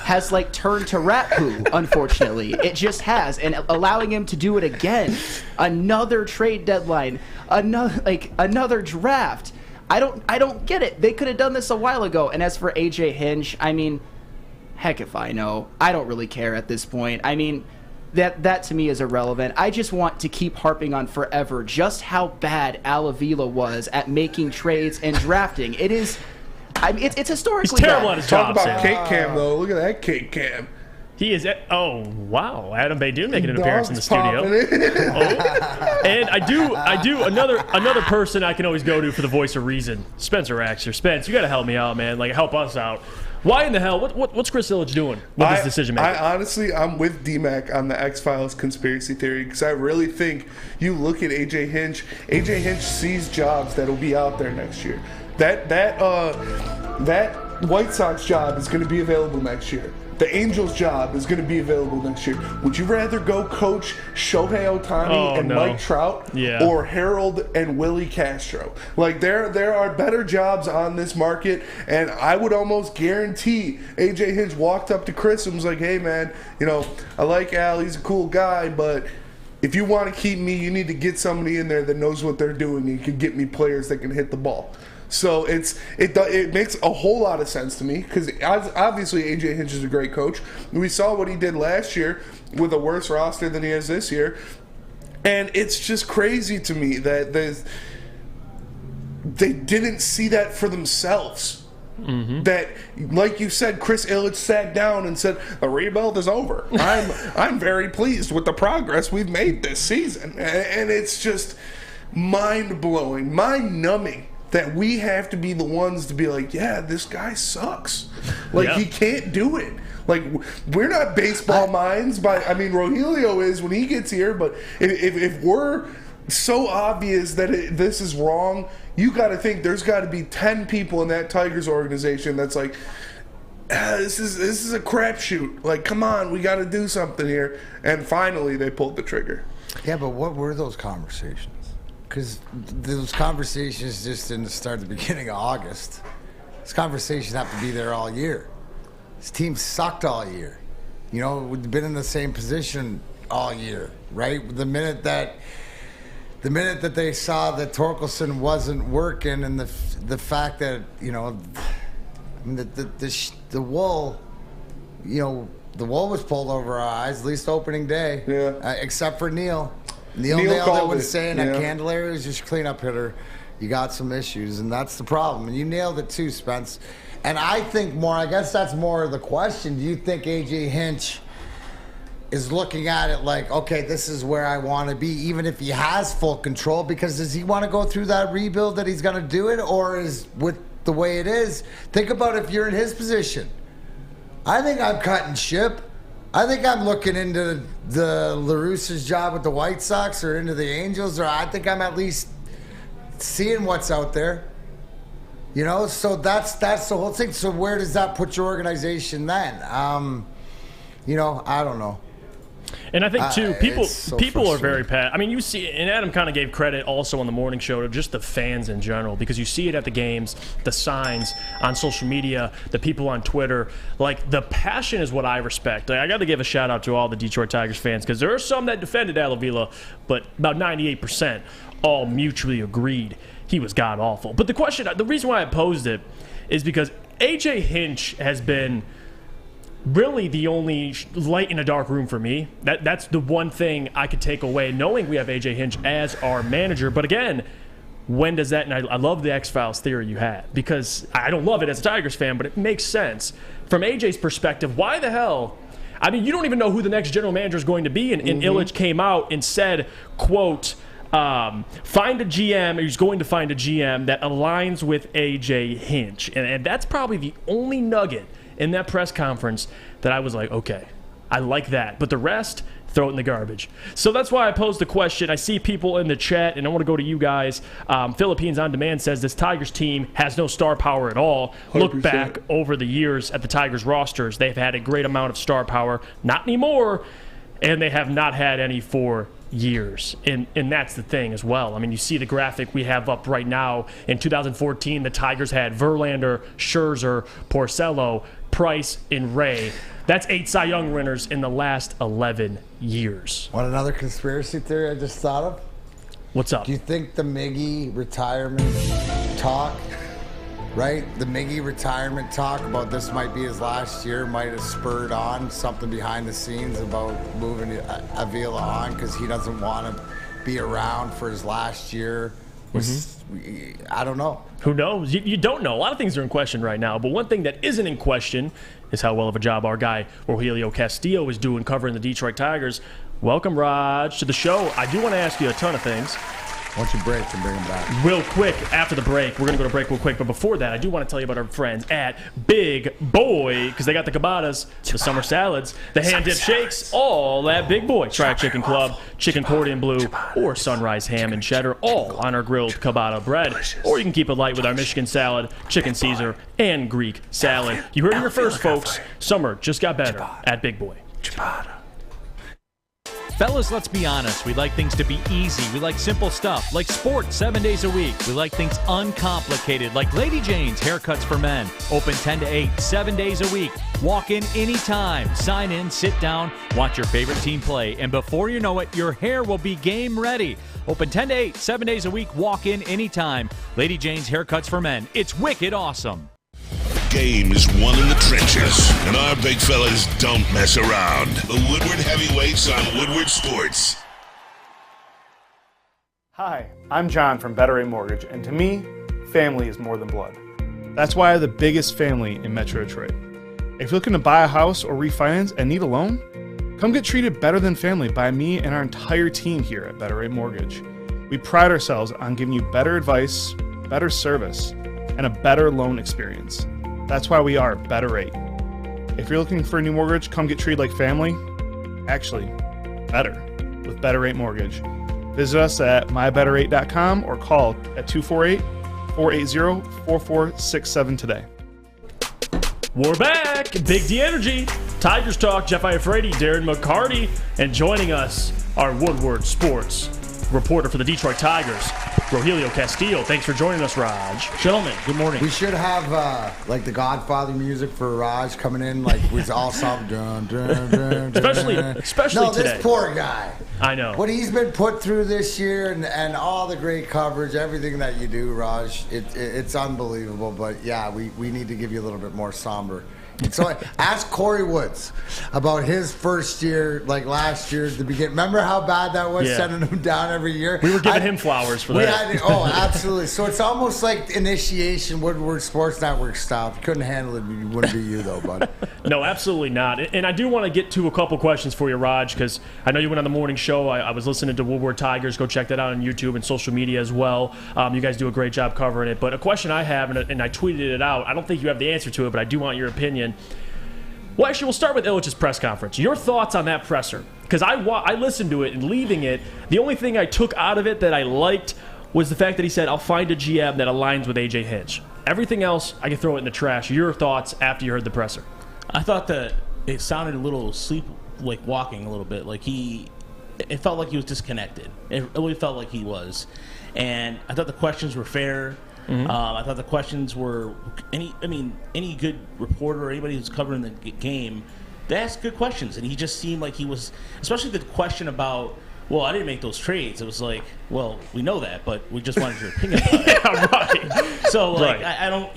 has, like, turned to rat poo, unfortunately. It just has. And allowing him to do it again, another trade deadline, another draft. I don't get it. They could have done this a while ago. And as for AJ Hinch, I mean, heck if I know. I don't really care at this point. I mean, that to me is irrelevant. I just want to keep harping on forever just how bad Avila was at making trades and drafting. It is, I mean, it's historically He's terrible bad. at his job. Talk about cake cam though. Look at that cake cam. He is. Oh wow, Adam Baydoun making an appearance in the studio. And I do another person I can always go to for the voice of reason. Spencer Axer. Spence, you got to help me out, man. Like, help us out. Why in the hell? What's Chris Illitch doing with his decision making? I honestly, I'm with DMAC on the X-Files conspiracy theory because I really think you look at AJ Hinch. AJ Hinch sees jobs that'll be out there next year. That White Sox job is going to be available next year. The Angels job is going to be available next year. Would you rather go coach Shohei Ohtani Mike Trout or Harold and Willie Castro? Like, there are better jobs on this market, and I would almost guarantee AJ Hinch walked up to Chris and was like, hey, man, you know, I like Al. He's a cool guy, but if you want to keep me, you need to get somebody in there that knows what they're doing and can get me players that can hit the ball. So it makes a whole lot of sense to me because obviously AJ Hinch is a great coach. We saw what he did last year with a worse roster than he has this year, and it's just crazy to me that they didn't see that for themselves. Mm-hmm. That, like you said, Chris Illitch sat down and said the rebuild is over. I'm very pleased with the progress we've made this season, and it's just mind-blowing, mind-numbing that we have to be the ones to be like, yeah, this guy sucks. Like, he can't do it. Like, we're not baseball minds. Rogelio is when he gets here, but if we're so obvious that this is wrong, you got to think there's got to be 10 people in that Tigers organization that's like, this is a crapshoot. Like, come on, we got to do something here. And finally, they pulled the trigger. Yeah, but what were those conversations? Because those conversations just didn't start at the beginning of August. These conversations have to be there all year. This team sucked all year. You know, we've been in the same position all year, right? The minute that they saw that Torkelson wasn't working, and the fact that, you know, I mean, the wool, you know, the wool was pulled over our eyes, at least opening day. Yeah. Except for Neil. Neil nailed it when saying that Candelario is just cleanup hitter. You got some issues, and that's the problem. And you nailed it too, Spence. And I think I guess that's more of the question. Do you think AJ Hinch is looking at it like, okay, this is where I want to be, even if he has full control? Because does he want to go through that rebuild that he's going to do it, or is with the way it is? Think about if you're in his position. I think I'm cutting ship. I think I'm looking into the La Russa's job with the White Sox or into the Angels, or I think I'm at least seeing what's out there. You know, so that's the whole thing. So where does that put your organization then? You know, I don't know. And I think, too, people are very frustrating. I mean, you see, and Adam kind of gave credit also on the morning show to just the fans in general, because you see it at the games, the signs on social media, the people on Twitter. Like, the passion is what I respect. I got to give a shout-out to all the Detroit Tigers fans, because there are some that defended Avila, but about 98% all mutually agreed he was god-awful. But the reason why I posed it is because A.J. Hinch has been really the only light in a dark room for me. That's the one thing I could take away, knowing we have A.J. Hinch as our manager. But again, when does that, and I love the X-Files theory you had, because I don't love it as a Tigers fan, but it makes sense. From A.J.'s perspective, why the hell, I mean, you don't even know who the next general manager is going to be, and Ilitch came out and said, quote, find a GM, or he's going to find a GM that aligns with A.J. Hinch. And that's probably the only nugget in that press conference that I was like, okay, I like that. But the rest, throw it in the garbage. So that's why I posed the question. I see people in the chat, and I want to go to you guys. Philippines On Demand says this Tigers team has no star power at all. 100%. Look back over the years at the Tigers rosters. They've had a great amount of star power. Not anymore, and they have not had any for years. And that's the thing as well. I mean, you see the graphic we have up right now. In 2014, the Tigers had Verlander, Scherzer, Porcello, Price, and Ray. That's 8 Cy Young winners in the last 11 years. Want another conspiracy theory I just thought of? What's up? Do you think the Miggy retirement talk, right? The Miggy retirement talk about this might be his last year might have spurred on something behind the scenes about moving Avila on because he doesn't want to be around for his last year? I don't know. Who knows? You don't know. A lot of things are in question right now, but one thing that isn't in question is how well of a job our guy Rogelio Castillo is doing covering the Detroit Tigers. Welcome, Raj, to the show. I do want to ask you a ton of things. Why don't you break and bring him back? Real quick, after the break, we're going to go to break real quick. But before that, I do want to tell you about our friends at Big Boy, because they got the cabanas, the summer salads, the hand-dipped shakes, all at Big Boy. Try a chicken club, chicken accordion blue, or sunrise ham and cheddar, all on our grilled cabana bread. Or you can keep it light with our Michigan salad, chicken Caesar, and Greek salad. You heard it here first, folks. Summer just got better at Big Boy. Fellas, let's be honest. We like things to be easy. We like simple stuff, like sports 7 days a week. We like things uncomplicated, like Lady Jane's Haircuts for Men. Open 10 to 8, 7 days a week. Walk in anytime. Sign in, sit down, watch your favorite team play, and before you know it, your hair will be game ready. Open 10 to 8, 7 days a week. Walk in anytime. Lady Jane's Haircuts for Men. It's wicked awesome. Game is won in the trenches, and our big fellas don't mess around. The Woodward Heavyweights on Woodward Sports. Hi, I'm John from Better Rate Mortgage, and to me, family is more than blood. That's why I have the biggest family in Metro Detroit. If you're looking to buy a house or refinance and need a loan, come get treated better than family by me and our entire team here at Better Rate Mortgage. We pride ourselves on giving you better advice, better service, and a better loan experience. That's why we are Better Rate. If you're looking for a new mortgage, come get treated like family. Actually, better with Better Rate Mortgage. Visit us at mybetterrate.com or call at 248-480-4467 today. We're back. Big D Energy. Tigers Talk. Jeff Iafrate, Darren McCarty, and joining us, our Woodward Sports reporter for the Detroit Tigers, Rogelio Castillo. Thanks for joining us, Raj. Gentlemen, good morning. We should have like the Godfather music for Raj coming in, like with all some especially no, today. This poor guy. I know what he's been put through this year, and all the great coverage, everything that you do, Raj. It's unbelievable. But yeah, we need to give you a little bit more somber. So ask Corey Woods about his first year, like last year at the beginning. Remember how bad that was, sending him down every year? We were giving him flowers for that. Oh, absolutely. So it's almost like initiation Woodward Sports Network style. If you couldn't handle it, it wouldn't be you, though, bud. No, absolutely not. And I do want to get to a couple questions for you, Raj, because I know you went on the morning show. I was listening to Woodward Tigers. Go check that out on YouTube and social media as well. You guys do a great job covering it. But a question I have, and I tweeted it out, I don't think you have the answer to it, but I do want your opinion. Well, actually, we'll start with Ilitch's press conference. Your thoughts on that presser? Because I listened to it, and leaving it, the only thing I took out of it that I liked was the fact that he said, I'll find a GM that aligns with A.J. Hinch. Everything else, I can throw it in the trash. Your thoughts after you heard the presser? I thought that it sounded a little walking a little bit. Like it felt like he was disconnected. It really felt like he was. And I thought the questions were fair. Mm-hmm. I thought the questions were any good reporter or anybody who's covering the game, they asked good questions, and he just seemed like he was, especially the question about, well, I didn't make those trades. It was like, well, we know that, but we just wanted your opinion about it. Yeah, right. So, like, Right. I don't,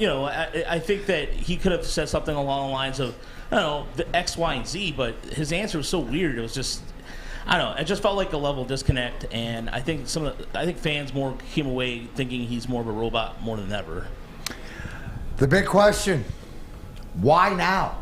I think that he could have said something along the lines of, I don't know, the X, Y, and Z, but his answer was so weird. It was just, I don't know. It just felt like a level of disconnect, and I think fans more came away thinking he's more of a robot more than ever. The big question: why now?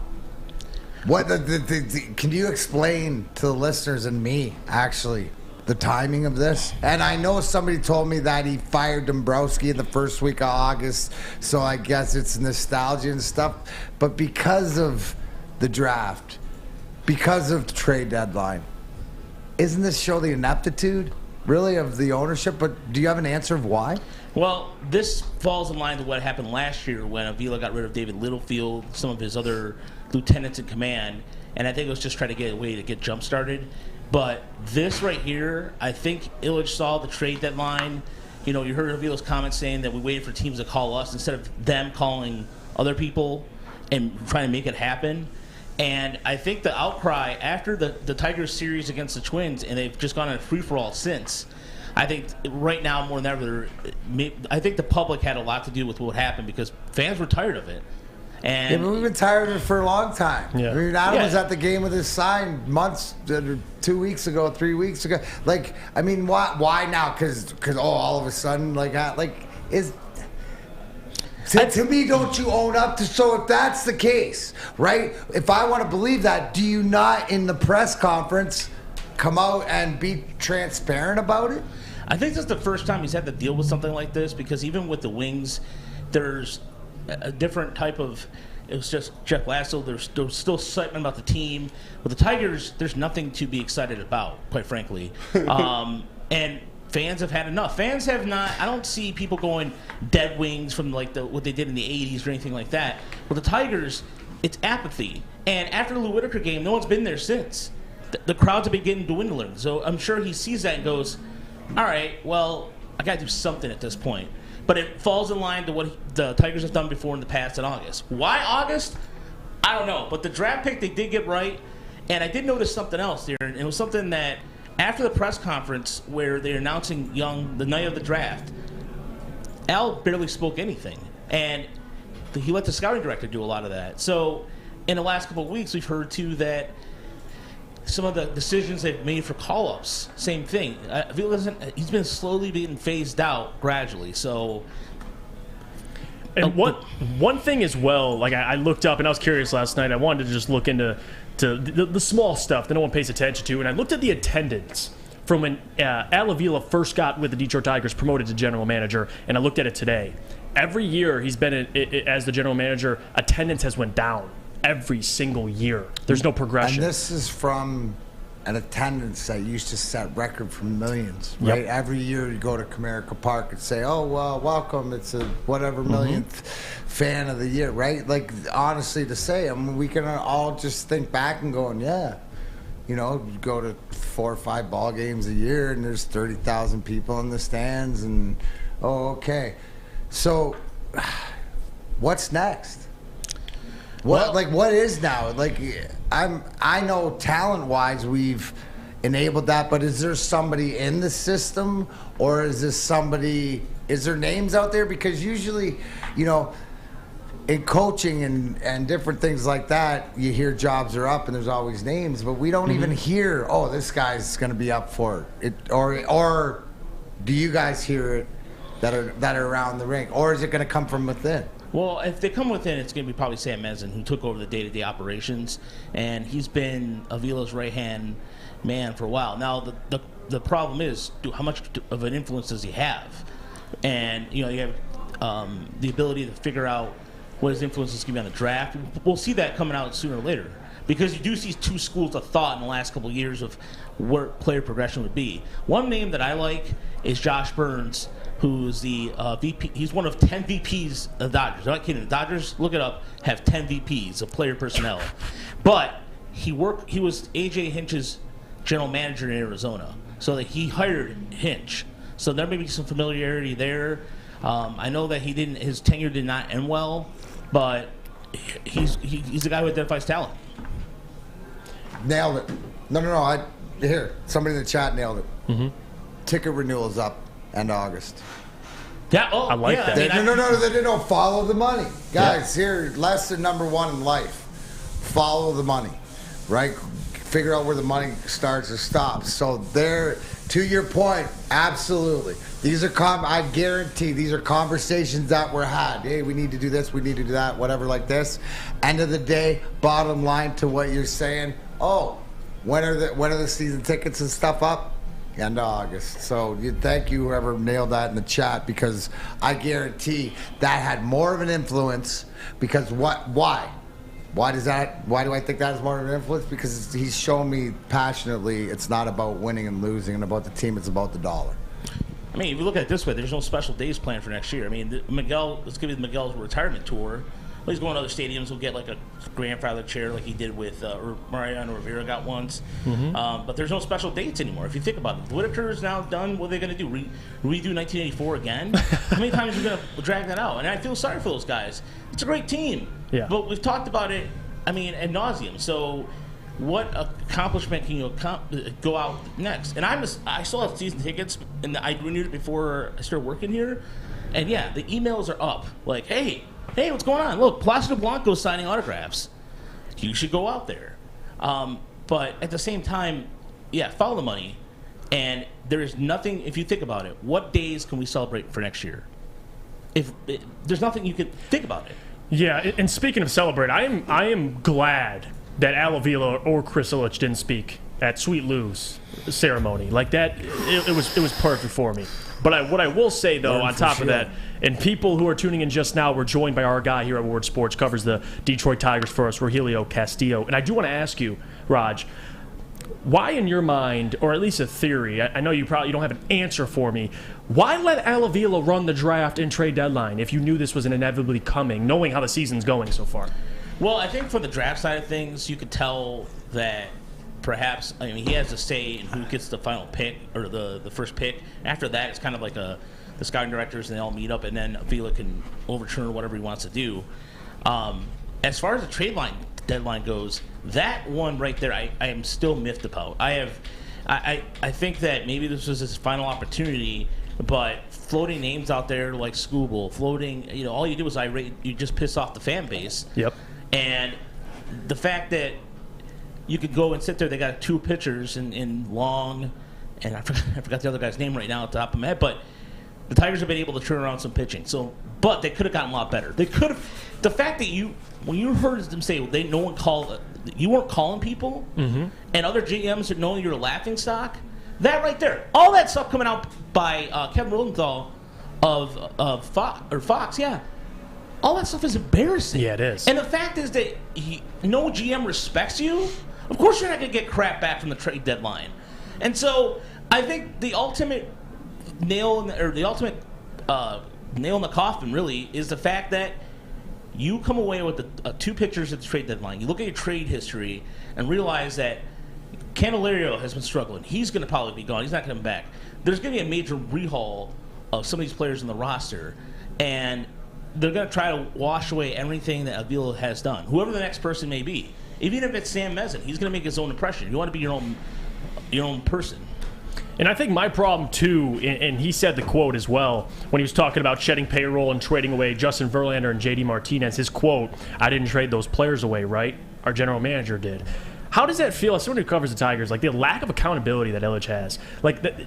What can you explain to the listeners and me actually the timing of this? And I know somebody told me that he fired Dombrowski in the first week of August, so I guess it's nostalgia and stuff. But because of the draft, because of the trade deadline, isn't this show the ineptitude, really, of the ownership? But do you have an answer of why? Well, this falls in line with what happened last year when Avila got rid of David Littlefield, some of his other lieutenants in command, and I think it was just trying to get a way to get jump-started. But this right here, I think Ilitch saw the trade deadline. You heard Avila's comments saying that we waited for teams to call us instead of them calling other people and trying to make it happen. And I think the outcry after the Tigers series against the Twins, and they've just gone on a free-for-all since, I think right now more than ever, I think the public had a lot to do with what happened because fans were tired of it. And we've been tired of it for a long time. Yeah. I mean, Adam was at the game with his sign months, 2 weeks ago, 3 weeks ago. Like, I mean, why now? Because all of a sudden, to me, don't you own up to? So if that's the case, right? If I want to believe that, do you not in the press conference come out and be transparent about it? I think this is the first time he's had to deal with something like this because even with the Wings, there's a different type of. It was just Jeff Lasso. There's still excitement about the team. With the Tigers, there's nothing to be excited about, quite frankly. And fans have had enough. Fans have not. I don't see people going dead wings from what they did in the '80s or anything like that. With the Tigers, it's apathy. And after the Lou Whitaker game, no one's been there since. The crowds have been getting dwindling. So I'm sure he sees that and goes, "All right, well, I got to do something at this point." But it falls in line to what the Tigers have done before in the past in August. Why August? I don't know. But the draft pick they did get right. And I did notice something else there. And it was something that after the press conference where they're announcing Young the night of the draft, Al barely spoke anything. And he let the scouting director do a lot of that. So in the last couple of weeks, we've heard, too, that some of the decisions they've made for call-ups, same thing. He's been slowly being phased out gradually. So, and one thing as well, like I looked up and I was curious last night. I wanted to just look into the small stuff that no one pays attention to, and I looked at the attendance from when Al Avila first got with the Detroit Tigers, promoted to general manager, and I looked at it today. Every year he's been as the general manager, attendance has went down. Every single year. There's no progression. And this is from an attendance that used to set record for millions, right? Yep. Every year you go to Comerica Park and say, oh, well, welcome. It's a whatever millionth fan of the year, right? Like, honestly to say, I mean, we can all just think back and go, yeah, go to 4 or 5 ball games a year and there's 30,000 people in the stands and, okay. So what's next? What is now? I know talent-wise we've enabled that, but is there somebody in the system, or is there names out there? Because usually, in coaching and different things like that, you hear jobs are up and there's always names, but we don't even hear, oh, this guy's going to be up for it. Or do you guys hear it that are around the ring, or is it going to come from within? Well, if they come within, it's going to be probably Sam Mezen, who took over the day-to-day operations, and he's been Avila's right-hand man for a while. Now, the problem is, how much of an influence does he have? And, you have the ability to figure out what his influence is going to be on the draft. We'll see that coming out sooner or later, because you do see 2 schools of thought in the last couple of years of where player progression would be. One name that I like is Josh Burns, who's the VP. He's one of 10 VPs of the Dodgers. I'm not kidding. The Dodgers, look it up, have 10 VPs of player personnel. But he was A.J. Hinch's general manager in Arizona, so that he hired Hinch. So there may be some familiarity there. I know that his tenure did not end well, but he's the guy who identifies talent. Nailed it. No. Somebody in the chat nailed it. Mm-hmm. Ticket renewal's up end of August. Yeah, I like that. They don't follow the money. Guys, here, lesson number one in life. Follow the money, right? Figure out where the money starts or stops. So there, to your point, absolutely. These are I guarantee these are conversations that were had. Hey, we need to do this, we need to do that, whatever like this. End of the day, bottom line to what you're saying, when are the season tickets and stuff up? End of August. So thank you whoever nailed that in the chat, because I guarantee that had more of an influence. Because why? Why do I think that is more of an influence? Because he's shown me passionately it's not about winning and losing and about the team, it's about the dollar. I mean, if you look at it this way, there's no special days planned for next year. I mean, let's give you Miguel's retirement tour. Well, he's going to other stadiums. He'll get like a grandfather chair like he did with Mariano Rivera got once. Mm-hmm. But there's no special dates anymore. If you think about it, Whitaker is now done. What are they going to do? Redo 1984 again? How many times are you going to drag that out? And I feel sorry for those guys. It's a great team. Yeah. But we've talked about it, ad nauseum. So what accomplishment can you go out next? And I still have season tickets, and I renewed it before I started working here. And yeah, the emails are up. Like, hey, what's going on? Look, Placido Blanco's signing autographs. You should go out there. But at the same time, follow the money. And there is nothing, if you think about it, what days can we celebrate for next year? There's nothing you could think about it. Yeah, and speaking of celebrate, I am glad that Avila or Chris Illitch didn't speak at Sweet Lou's ceremony. Like that, it was perfect for me. But what I will say, though, on top of that, and people who are tuning in just now, we're joined by our guy here at Woodward Sports, covers the Detroit Tigers for us, Rogelio Castillo. And I do want to ask you, Raj, why in your mind, or at least a theory, I know you don't have an answer for me, why let Avila run the draft and trade deadline if you knew this was inevitably coming, knowing how the season's going so far? Well, I think for the draft side of things, you could tell that perhaps, he has a say in who gets the final pick or the first pick. After that, it's kind of like the scouting directors, and they all meet up, and then Avila can overturn whatever he wants to do. As far as the trade deadline goes, that one right there, I am still miffed about. I think that maybe this was his final opportunity, but floating names out there like Scooble, floating, all you do is irate, you just piss off the fan base. Yep. And the fact that you could go and sit there, they got two pitchers in Long, and I forgot the other guy's name right now at the top of my head, but the Tigers have been able to turn around some pitching. But they could have gotten a lot better. They could have. The fact that when you heard them say you weren't calling people, mm-hmm. and other GMs are knowing you're a laughing stock, that right there, all that stuff coming out by Kevin Rosenthal of Fox, yeah. All that stuff is embarrassing. Yeah, it is. And the fact is that no GM respects you. Of course you're not going to get crap back from the trade deadline. And so I think the ultimate nail in the coffin really is the fact that you come away with the two pitchers at the trade deadline. You look at your trade history and realize that Candelario has been struggling. He's going to probably be gone. He's not coming back. There's going to be a major rehaul of some of these players in the roster, and they're going to try to wash away everything that Avila has done, whoever the next person may be. Even if it's Sam Mezen, he's going to make his own impression. You want to be your own person. And I think my problem, too, and he said the quote as well, when he was talking about shedding payroll and trading away Justin Verlander and J.D. Martinez, his quote, "I didn't trade those players away, right? Our general manager did." How does that feel as someone who covers the Tigers? Like the lack of accountability that Ilitch has,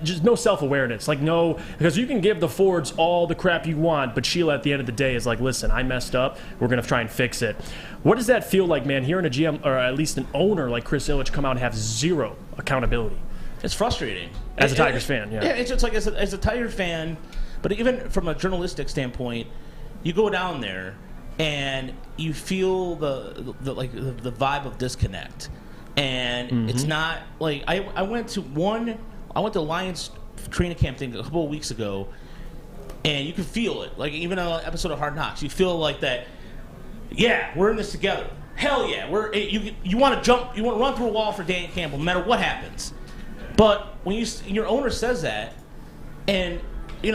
just no self-awareness. Because you can give the forwards all the crap you want, but Sheila at the end of the day is like, listen, I messed up. We're gonna try and fix it. What does that feel like, man? Hearing a GM or at least an owner like Chris Illitch come out and have zero accountability. It's frustrating as a Tigers fan. Yeah, it's just like as a Tiger fan, but even from a journalistic standpoint, you go down there and you feel the vibe of disconnect. And mm-hmm. It's not like I went to Lions training camp thing a couple of weeks ago, and you can feel it. Like even on an episode of Hard Knocks, you feel like that. Yeah, we're in this together. hell yeah, you want to jump, you want to run through a wall for Dan Campbell, no matter what happens. But when your owner says that, and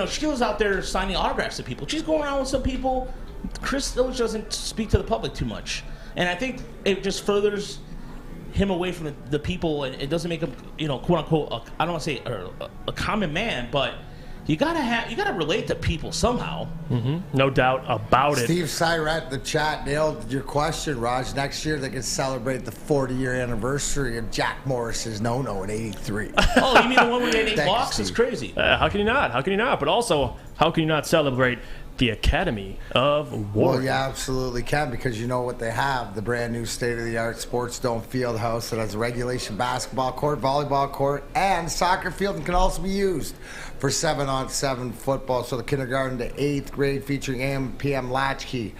she was out there signing autographs to people, she's going around with some people. Chris Illitch doesn't speak to the public too much, and I think it just furthers him away from the people, and it doesn't make him, quote unquote, I don't want to say a common man, but you gotta relate to people somehow. No doubt about it. Steve Syret, the chat, nailed your question, Raj. Next year they can celebrate the 40-year anniversary of Jack Morris's no-no in '83. Oh, you mean the one where they ate blocks? It's crazy. How can you not? How can you not? But also, how can you not celebrate the Academy of War? Well, you absolutely can, because you know what they have. The brand new state-of-the-art Sports Dome field house that has a regulation basketball court, volleyball court, and soccer field, and can also be used for 7-on-7 football. So the kindergarten to 8th grade, featuring AM and PM latchkey.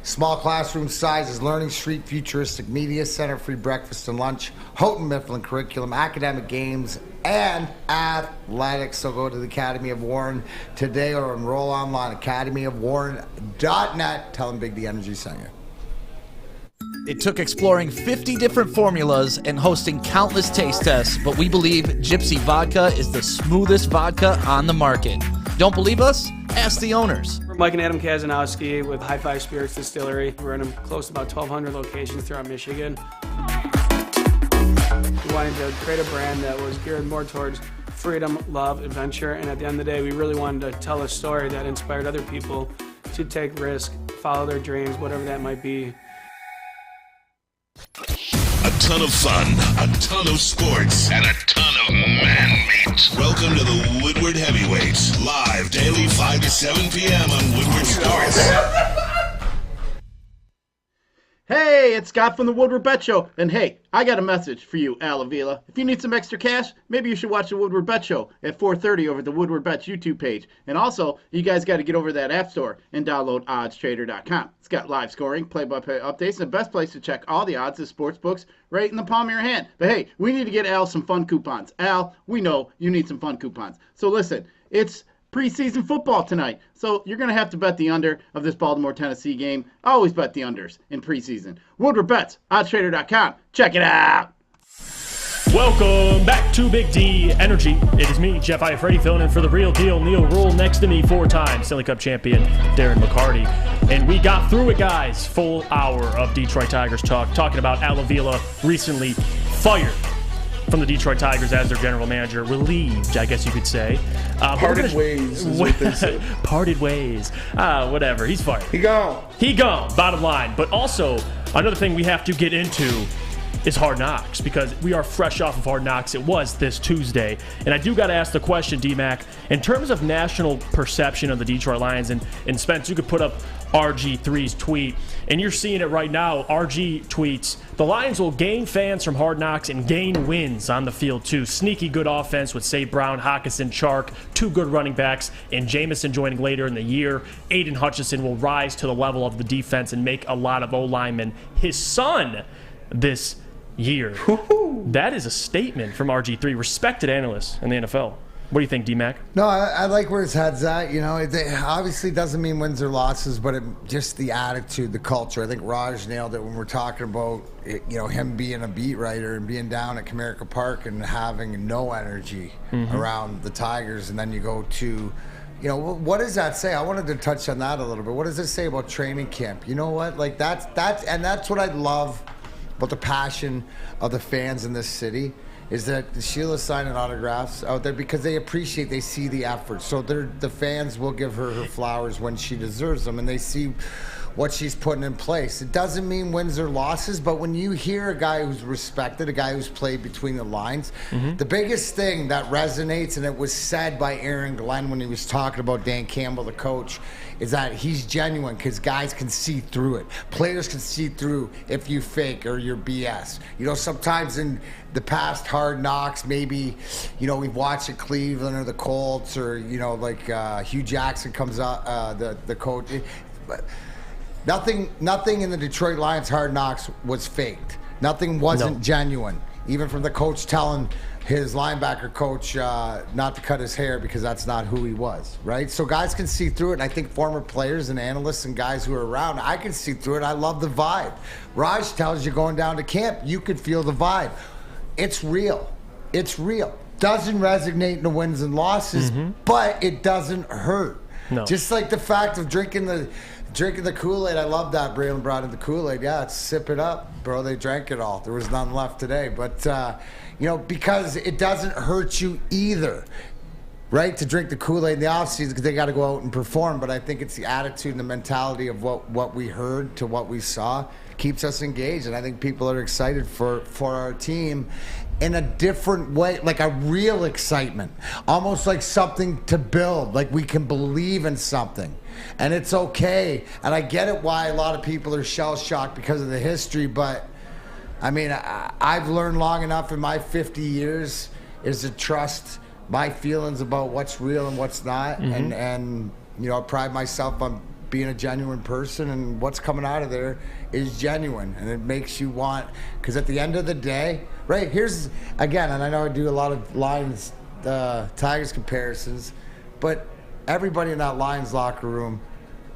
Small classroom sizes, Learning Street, futuristic media center, free breakfast and lunch, Houghton Mifflin curriculum, academic games, and athletics. So go to the Academy of Warren today or enroll online, academyofwarren.net. Tell them Big D Energy sent you. It took exploring 50 different formulas and hosting countless taste tests, but we believe Gypsy Vodka is the smoothest vodka on the market. Don't believe us? Ask the owners. We're Mike and Adam Kazanowski with High Five Spirits Distillery. We're in close to about 1,200 locations throughout Michigan. We wanted to create a brand that was geared more towards freedom, love, adventure, and at the end of the day, we really wanted to tell a story that inspired other people to take risks, follow their dreams, whatever that might be. A ton of fun, a ton of sports, and a ton of man-meat. Welcome to the Woodward Heavyweights, live daily 5 to 7 p.m. on Woodward Sports. Hey, it's Scott from the Woodward Bet Show, and hey, I got a message for you, Avila. If you need some extra cash, maybe you should watch the Woodward Bet Show at 4:30 over at the Woodward Bets YouTube page. And also, you guys got to get over to that App Store and download oddstrader.com. It's got live scoring, play-by-play updates, and the best place to check all the odds is sports books right in the palm of your hand. But hey, we need to get Al some fun coupons. Al, we know you need some fun coupons. So listen, it's preseason football tonight. So you're going to have to bet the under of this Baltimore-Tennessee game. Always bet the unders in preseason. Woodward Bets, oddstrader.com. Check it out. Welcome back to Big D Energy. It is me, Jeff Iafrate, filling in for the real deal. Neil Rule next to me, 4-time Stanley Cup champion Darren McCarty. And we got through it, guys. Full hour of Detroit Tigers talk, talking about Avila recently fired from the Detroit Tigers as their general manager, relieved, I guess you could say. Parted ways is what they say. Parted ways. Whatever. He's fired. He gone. He gone, bottom line. But also, another thing we have to get into is Hard Knocks, because we are fresh off of Hard Knocks. It was this Tuesday. And I do got to ask the question, D-Mac, in terms of national perception of the Detroit Lions, and Spence, you could put up RG3's tweet, and you're seeing it right now. RG tweets, the Lions will gain fans from Hard Knocks and gain wins on the field too. Sneaky good offense with St. Brown, Hockenson, Chark, 2 good running backs, and Jameson joining later in the year. Aiden Hutchinson will rise to the level of the defense and make a lot of O-linemen his son this year. That is a statement from RG3, respected analyst in the NFL. What do you think, D-Mac? No, I like where his head's at. It obviously doesn't mean wins or losses, but just the attitude, the culture. I think Raj nailed it when we're talking about him being a beat writer and being down at Comerica Park and having no energy around the Tigers, and then you go to, what does that say? I wanted to touch on that a little bit. What does it say about training camp? You know what? Like that's what I love about the passion of the fans in this city. Is that Sheila's signing autographs out there because they see the effort. So the fans will give her flowers when she deserves them, and they see what she's putting in place. It doesn't mean wins or losses, but when you hear a guy who's respected, a guy who's played between the lines, the biggest thing that resonates, and it was said by Aaron Glenn when he was talking about Dan Campbell, the coach, is that he's genuine because guys can see through it. Players can see through if you fake or you're BS. Sometimes in the past Hard Knocks, maybe, we've watched at Cleveland or the Colts or, Hugh Jackson comes up, the coach. But nothing in the Detroit Lions Hard Knocks was faked. Nothing wasn't genuine. even from the coach telling his linebacker coach not to cut his hair because that's not who he was, right? So guys can see through it, and I think former players and analysts and guys who are around, I can see through it. I love the vibe. Raj tells you going down to camp, you could feel the vibe. It's real. It's real. Doesn't resonate in the wins and losses, but it doesn't hurt. No. Just like the fact of drinking the Kool-Aid. I love that Braylon brought in the Kool-Aid. Yeah, sip it up, bro. They drank it all. There was none left today. But, because it doesn't hurt you either, right, to drink the Kool-Aid in the offseason because they got to go out and perform. But I think it's the attitude and the mentality of what we heard to what we saw keeps us engaged. And I think people are excited for our team in a different way, like a real excitement, almost like something to build, like we can believe in something. And it's okay. And I get it why a lot of people are shell-shocked because of the history, but I mean, I've learned long enough in my 50 years is to trust my feelings about what's real and what's not. And I pride myself on being a genuine person, and what's coming out of there is genuine. And it makes you want, because at the end of the day, right, here's, again, and I know I do a lot of Lions, Tigers comparisons, but everybody in that Lions locker room,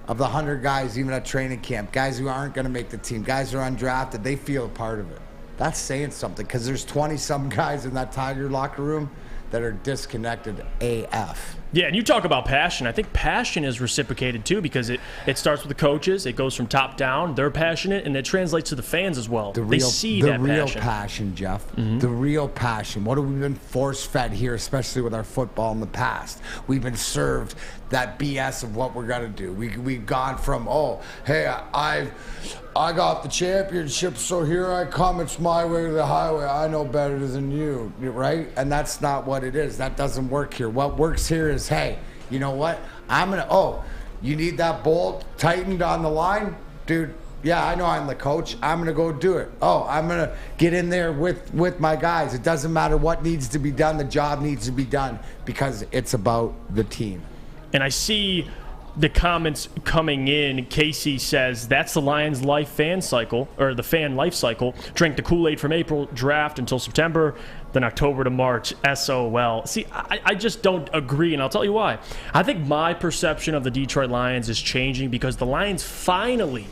of the 100 guys, even at training camp, guys who aren't going to make the team, guys who are undrafted, they feel a part of it. That's saying something, because there's 20-some guys in that Tiger locker room that are disconnected AF. Yeah, and you talk about passion. I think passion is reciprocated too, because it starts with the coaches. It goes from top down. They're passionate, and it translates to the fans as well. They see that passion. The real passion, Jeff. The real passion. What have we been force-fed here, especially with our football in the past? We've been served that BS of what we're going to do. We've gone from, hey, I got the championship, so here I come. It's my way to the highway. I know better than you, right? And that's not what it is. That doesn't work here. What works here is, hey, you know what? You need that bolt tightened on the line? Dude, yeah, I know I'm the coach. I'm going to go do it. I'm going to get in there with my guys. It doesn't matter what needs to be done. The job needs to be done because it's about the team. And I see the comments coming in. Casey says that's the Lions' life fan cycle, or the fan life cycle. Drink the Kool-Aid from April, draft until September, then October to March, SOL. See, I just don't agree, and I'll tell you why. I think my perception of the Detroit Lions is changing because the Lions finally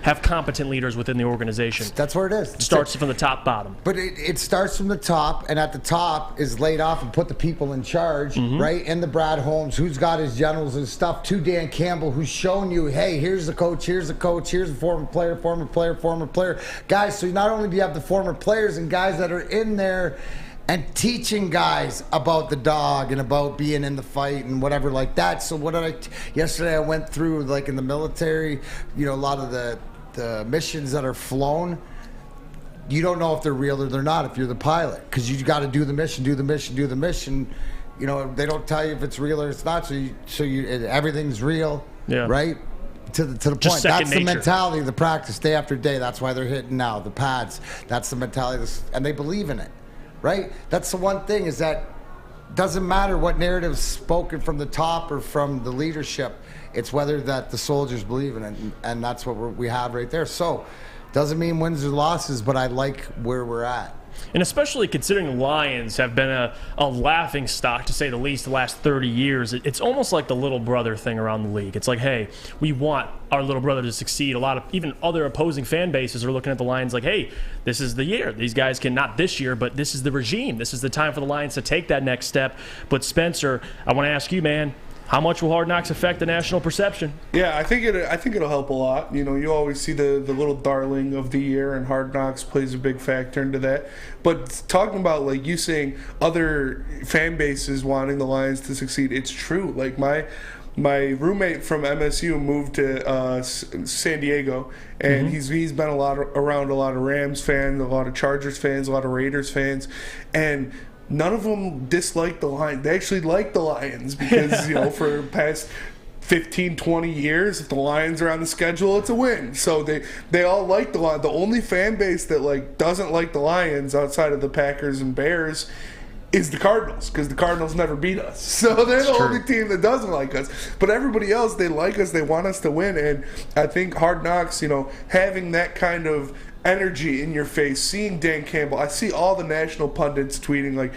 have competent leaders within the organization. That's where it is. It starts from the top, bottom. But it starts from the top, and at the top is laid off and put the people in charge, right? And the Brad Holmes, who's got his generals and stuff, to Dan Campbell, who's shown you, hey, here's the coach, here's the former player. Guys, so not only do you have the former players and guys that are in there and teaching guys about the dog and about being in the fight and whatever like that. So yesterday I went through, like in the military, a lot of the missions that are flown, you don't know if they're real or they're not if you're the pilot, because you got to do the mission. They don't tell you if it's real or it's not, so everything's real, right? To the point. That's the mentality of the practice day after day. That's why they're hitting now, the pads. That's the mentality, and they believe in it. Right? That's the one thing, is that doesn't matter what narrative's spoken from the top or from the leadership. It's whether that the soldiers believe in it, and that's what we have right there. So, doesn't mean wins or losses, but I like where we're at. And especially considering the Lions have been a laughing stock, to say the least, the last 30 years. It's almost like the little brother thing around the league. It's like, hey, we want our little brother to succeed. A lot of even other opposing fan bases are looking at the Lions like, hey, this is the year. These guys can, not this year, but this is the regime. This is the time for the Lions to take that next step. But Spencer, I want to ask you, man, how much will Hard Knocks affect the national perception? Yeah, I think it'll help a lot. You always see the little darling of the year, and Hard Knocks plays a big factor into that. But talking about, like you saying, other fan bases wanting the Lions to succeed, it's true. Like my roommate from MSU moved to San Diego, and he's been around a lot of Rams fans, a lot of Chargers fans, a lot of Raiders fans, and none of them dislike the Lions. They actually like the Lions because, for the past 15, 20 years, if the Lions are on the schedule, it's a win. So they all like the Lions. The only fan base that doesn't like the Lions outside of the Packers and Bears is the Cardinals, because the Cardinals never beat us. So they're the only team that doesn't like us. But everybody else, they like us. They want us to win. And I think Hard Knocks, having that kind of energy in your face, seeing Dan Campbell. I see all the national pundits tweeting like,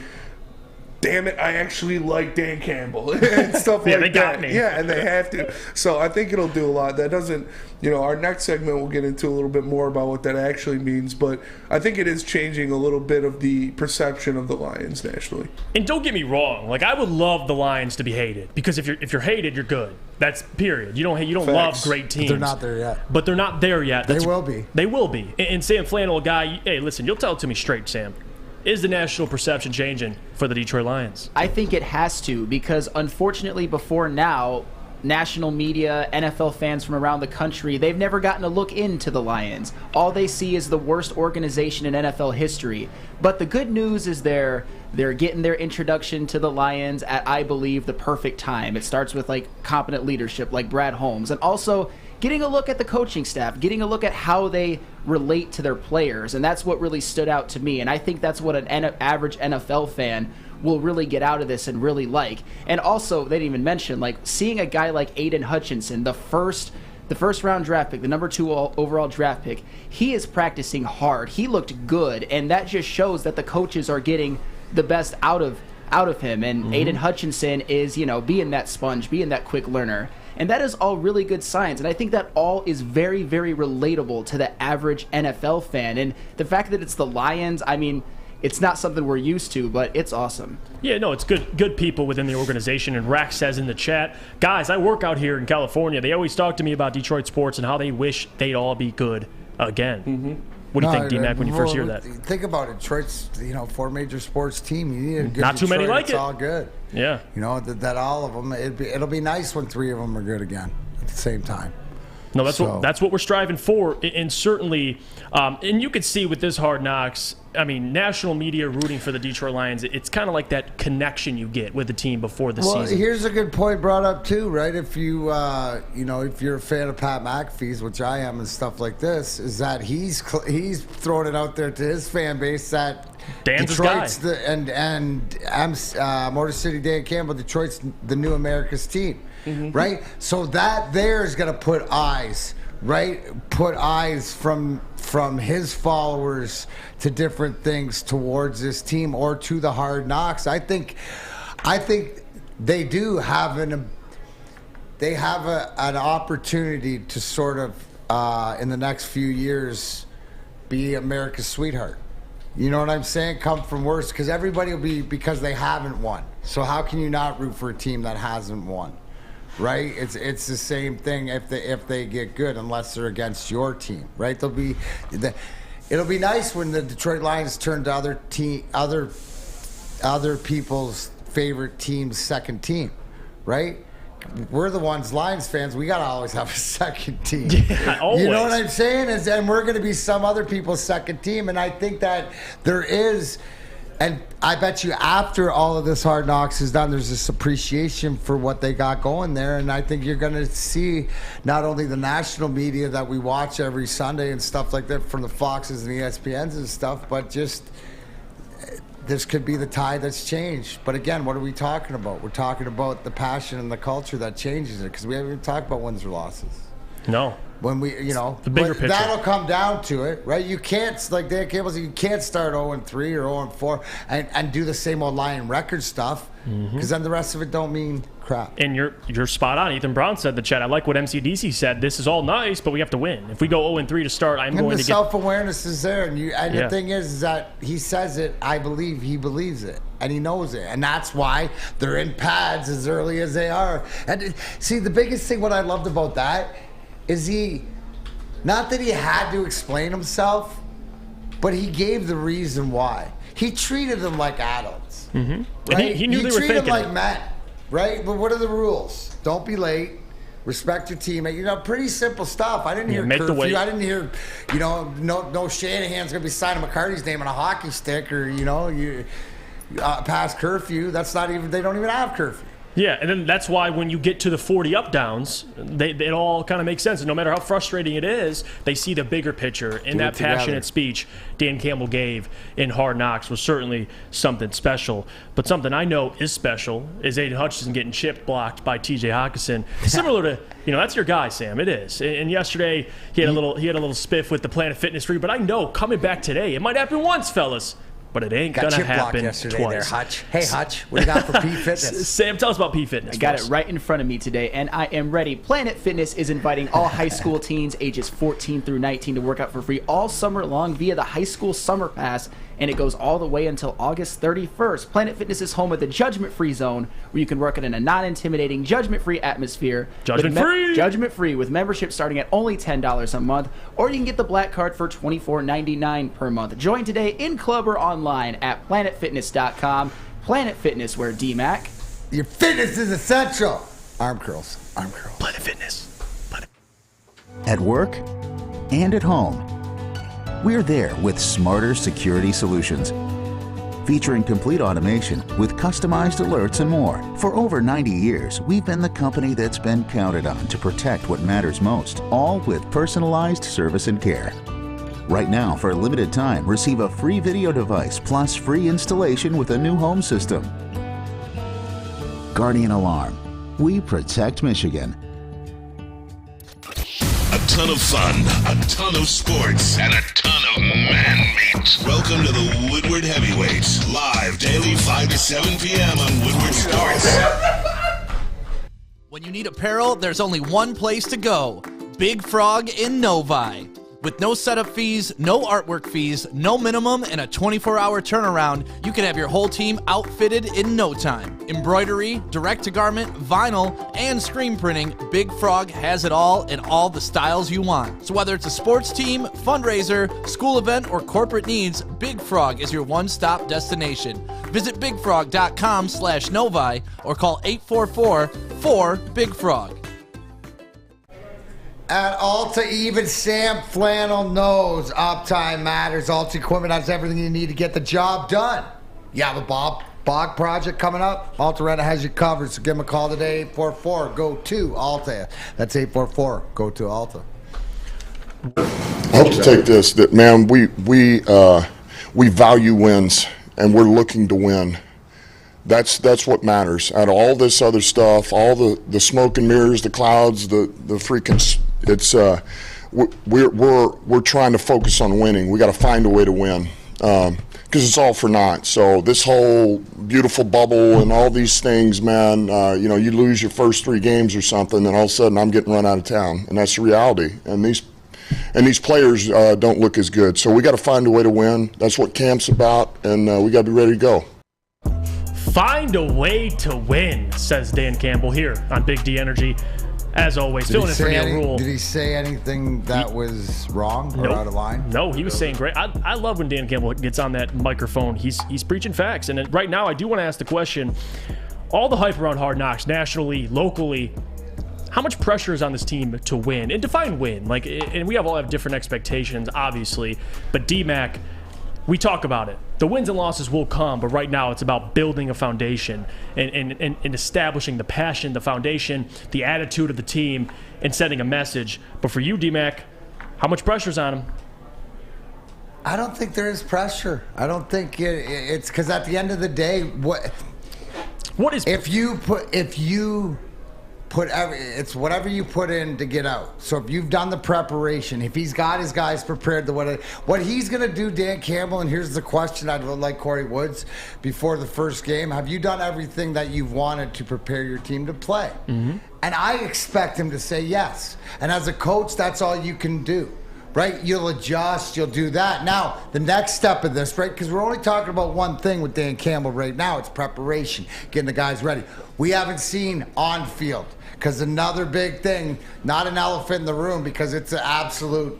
damn it, I actually like Dan Campbell and stuff Yeah, like they got that. me. Yeah, and they have to. So I think it'll do a lot. That doesn't, our next segment we'll get into a little bit more about what that actually means, but I think it is changing a little bit of the perception of the Lions nationally. And don't get me wrong, like I would love the Lions to be hated, because if you're hated, you're good. That's period. You don't love great teams. They're not there yet. But they're not there yet. They will be. They will be. And Sam Flannel, guy, hey, listen, you'll tell it to me straight, Sam. Is the national perception changing for the Detroit Lions? I think it has to, because unfortunately before now, national media, NFL fans from around the country, they've never gotten a look into the Lions. All they see is the worst organization in NFL history. But the good news is they're getting their introduction to the Lions at, I believe, the perfect time. It starts with competent leadership like Brad Holmes, and also getting a look at the coaching staff, getting a look at how they relate to their players, and that's what really stood out to me. And I think that's what an average NFL fan will really get out of this and really like. And also, they didn't even mention, seeing a guy like Aiden Hutchinson, the first round draft pick, the number 2 overall draft pick, he is practicing hard. He looked good, and that just shows that the coaches are getting the best out of him. And Aiden Hutchinson is, being that sponge, being that quick learner. And that is all really good signs. And I think that all is very, very relatable to the average NFL fan. And the fact that it's the Lions, I mean, it's not something we're used to, but it's awesome. Yeah, no, it's good people within the organization. And Rack says in the chat, guys, I work out here in California. They always talk to me about Detroit sports and how they wish they'd all be good again. What do you think, D-Mac, when you first hear that? Think about it. Detroit's, 4 major sports team. You need a good Not too many Detroit, like it's it. all good. Yeah. That all of them. It'll be nice when 3 of them are good again at the same time. No, that's what we're striving for, and certainly, and you could see with this Hard Knocks, I mean, national media rooting for the Detroit Lions, it's kind of like that connection you get with the team before the season. Well, here's a good point brought up too, right? If you, if you're a fan of Pat McAfee's, which I am, and stuff like this, is that he's throwing it out there to his fan base that Dan's Detroit's guy. Motor City Dan Campbell, Detroit's the new America's team. Right? So that there is going to put eyes, right? Put eyes from his followers to different things towards this team or to the Hard Knocks. I think they do have an opportunity to sort of in the next few years be America's sweetheart. You know what I'm saying? Come from worse, because everybody will be, because they haven't won. So how can you not root for a team that hasn't won? Right? It's the same thing if they get good, unless they're against your team, right? It'll be nice when the Detroit Lions turn to other people's favorite team's second team, right? We're the ones, Lions fans, we gotta always have a second team. Yeah, always. You know what I'm saying? And we're gonna be some other people's second team, and I think that there is. And I bet you after all of this Hard Knocks is done, there's this appreciation for what they got going there. And I think you're going to see not only the national media that we watch every Sunday and stuff like that from the Foxes and the ESPNs and stuff, but just this could be the tide that's changed. But again, what are we talking about? We're talking about the passion and the culture that changes it, because we haven't even talked about wins or losses. No. When we, the bigger picture. That'll come down to it, right? You can't, like Dan Campbell said, you can't start 0-3 or 0-4 and do the same old Lion record stuff, because then the rest of it don't mean crap. And you're spot on. Ethan Brown said in the chat, I like what MCDC said. This is all nice, but we have to win. If we go 0-3 to start, The self-awareness is there, and the thing is that he says it. I believe he believes it, and he knows it, and that's why they're in pads as early as they are. And see, the biggest thing what I loved about that is not that he had to explain himself, but he gave the reason why. He treated them like adults. Right? And he knew they were treated them thinking like men, right? But what are the rules? Don't be late. Respect your teammate. Pretty simple stuff. I didn't hear curfew. I didn't hear, no Shanahan's going to be signing McCarty's name on a hockey stick or, past curfew. That's not even, they don't even have curfew. Yeah, and then that's why when you get to the 40 up downs, it all kind of makes sense. And no matter how frustrating it is, they see the bigger picture. And that passionate speech Dan Campbell gave in Hard Knocks was certainly something special. But something I know is special is Aiden Hutchinson getting chip blocked by TJ Hawkinson. Similar to, that's your guy, Sam. It is. And yesterday he had a little spiff with the Planet Fitness free. But I know coming back today, it might happen once, fellas. But it ain't going to happen yesterday twice. There, Hutch. Hey, Hutch, what do you got for P Fitness? Sam, tell us about P Fitness. I got it right in front of me today, and I am ready. Planet Fitness is inviting all high school teens ages 14 through 19 to work out for free all summer long via the High School Summer Pass, and it goes all the way until August 31st. Planet Fitness is home of the Judgment-Free Zone, where you can work in a non-intimidating, judgment-free atmosphere. Judgment-free! Judgment-free, with membership starting at only $10 a month, or you can get the Black Card for $24.99 per month. Join today in club or online at planetfitness.com. Planet Fitness, where D-Mac. Your fitness is essential. Arm curls. Arm curls. Planet Fitness. At work and at home, we're there with smarter security solutions. Featuring complete automation with customized alerts and more. For over 90 years, we've been the company that's been counted on to protect what matters most, all with personalized service and care. Right now, for a limited time, receive a free video device plus free installation with a new home system. Guardian Alarm. We protect Michigan. A ton of fun, a ton of sports, and a ton of man-meat. Welcome to the Woodward Heavyweights, live daily 5 to 7 p.m. on Woodward Sports. When you need apparel, there's only one place to go. Big Frog in Novi. With no setup fees, no artwork fees, no minimum, and a 24-hour turnaround, you can have your whole team outfitted in no time. Embroidery, direct-to-garment, vinyl, and screen printing, Big Frog has it all in all the styles you want. So whether it's a sports team, fundraiser, school event, or corporate needs, Big Frog is your one-stop destination. Visit bigfrog.com/Novi or call 844-4-BIG-FROG. At Alta, even Sam Flannel knows uptime matters. Alta Equipment has everything you need to get the job done. You have a bog project coming up? Alta Renta has you covered, so give them a call today, 844-GO-TO-ALTA. That's 844-GO-TO-ALTA. I hope to take this, that, man, we value wins, and we're looking to win. That's what matters. Out of all this other stuff, all the smoke and mirrors, the clouds, the freaking... It's we're trying to focus on winning. We got to find a way to win because it's all for naught. So this whole beautiful bubble and all these things, man. You lose your first 3 games or something, and all of a sudden I'm getting run out of town, and that's the reality. And these players don't look as good. So we got to find a way to win. That's what camp's about, and we got to be ready to go. Find a way to win, says Dan Campbell here on Big D Energy. As always, filling in for Neil Rule. Did he say anything that was wrong or out of line? No, he was saying great. I love when Dan Campbell gets on that microphone. He's preaching facts. And right now, I do want to ask the question, all the hype around Hard Knocks, nationally, locally, how much pressure is on this team to win? And define win. And we all have different expectations, obviously. But D-Mac, we talk about it. The wins and losses will come, but right now it's about building a foundation and establishing the passion, the foundation, the attitude of the team, and setting a message. But for you, D-Mac, how much pressure's on him? I don't think there is pressure. I don't think it's because at the end of the day, what is if you put it's whatever you put in to get out. So if you've done the preparation, if he's got his guys prepared to what he's going to do, Dan Campbell, and here's the question I'd like Corey Woods before the first game, have you done everything that you've wanted to prepare your team to play? Mm-hmm. And I expect him to say yes. And as a coach, that's all you can do. Right? You'll adjust, you'll do that. Now, the next step of this, right? Because we're only talking about one thing with Dan Campbell right now. It's preparation, getting the guys ready. We haven't seen on field. Because another big thing, not an elephant in the room, because it's an absolute,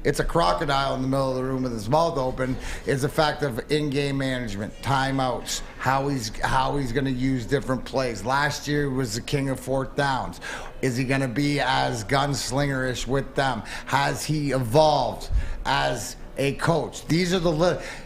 it's a crocodile in the middle of the room with his mouth open, is the fact of in-game management, timeouts, how he's going to use different plays. Last year was the king of 4th downs. Is he going to be as gunslingerish with them? Has he evolved as a coach? These are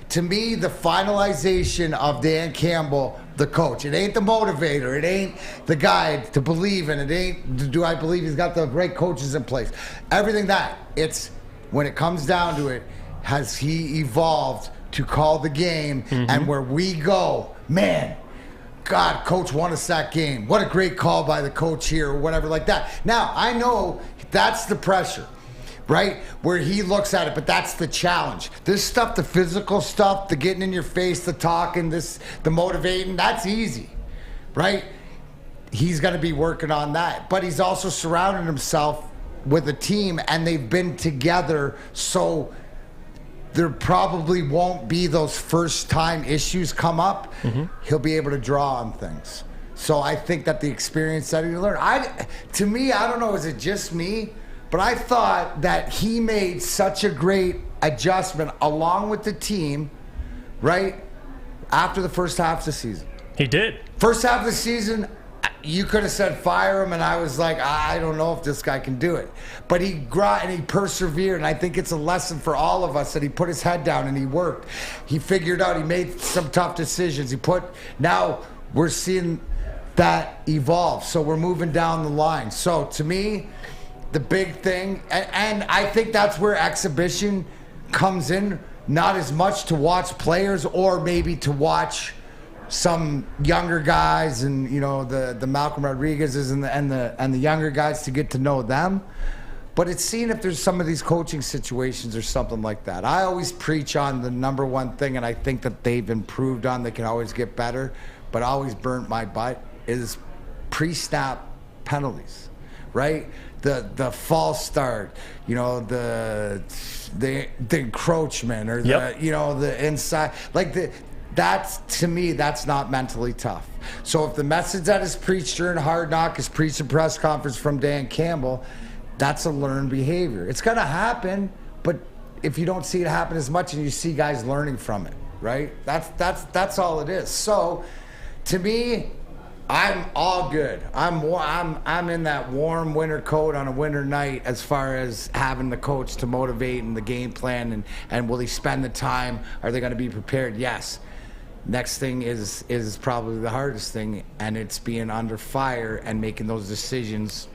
to me, the finalization of Dan Campbell the coach. It ain't the motivator. It ain't the guy to believe in. It ain't, do I believe he's got the right coaches in place? Everything that. It's, when it comes down to it, has he evolved to call the game? And where we go, man, God, coach won us that game. What a great call by the coach here, or whatever like that. Now, I know that's the pressure, right? Where he looks at it, but that's the challenge. This stuff, the physical stuff, the getting in your face, the talking, the motivating, that's easy, right? He's going to be working on that. But he's also surrounded himself with a team, and they've been together, so there probably won't be those first-time issues come up. He'll be able to draw on things. So I think that the experience that he learned, to me, I don't know, is it just me? But I thought that he made such a great adjustment along with the team, right, after the first half of the season. He did. First half of the season, you could have said fire him, and I was like, I don't know if this guy can do it. But he persevered, and I think it's a lesson for all of us that he put his head down and he worked. He figured out, he made some tough decisions. Now we're seeing that evolve, so we're moving down the line. So to me, the big thing, and I think that's where exhibition comes in, not as much to watch players or maybe to watch some younger guys and, you know, the Malcolm Rodriguez's and the younger guys, to get to know them. But it's seeing if there's some of these coaching situations or something like that. I always preach on the number one thing, and I think that they've improved on, they can always get better, but always burnt my butt, is pre-snap penalties, right? The false start, you know, the encroachment, or you know, the inside, like that's, to me, that's not mentally tough. So if the message that is preached during Hard Knock is preached in press conference from Dan Campbell, that's a learned behavior. It's going to happen, but if you don't see it happen as much and you see guys learning from it, right? That's all it is. So to me, I'm all good. I'm in that warm winter coat on a winter night as far as having the coach to motivate and the game plan, and will he spend the time? Are they going to be prepared? Yes. Next thing is probably the hardest thing, and it's being under fire and making those decisions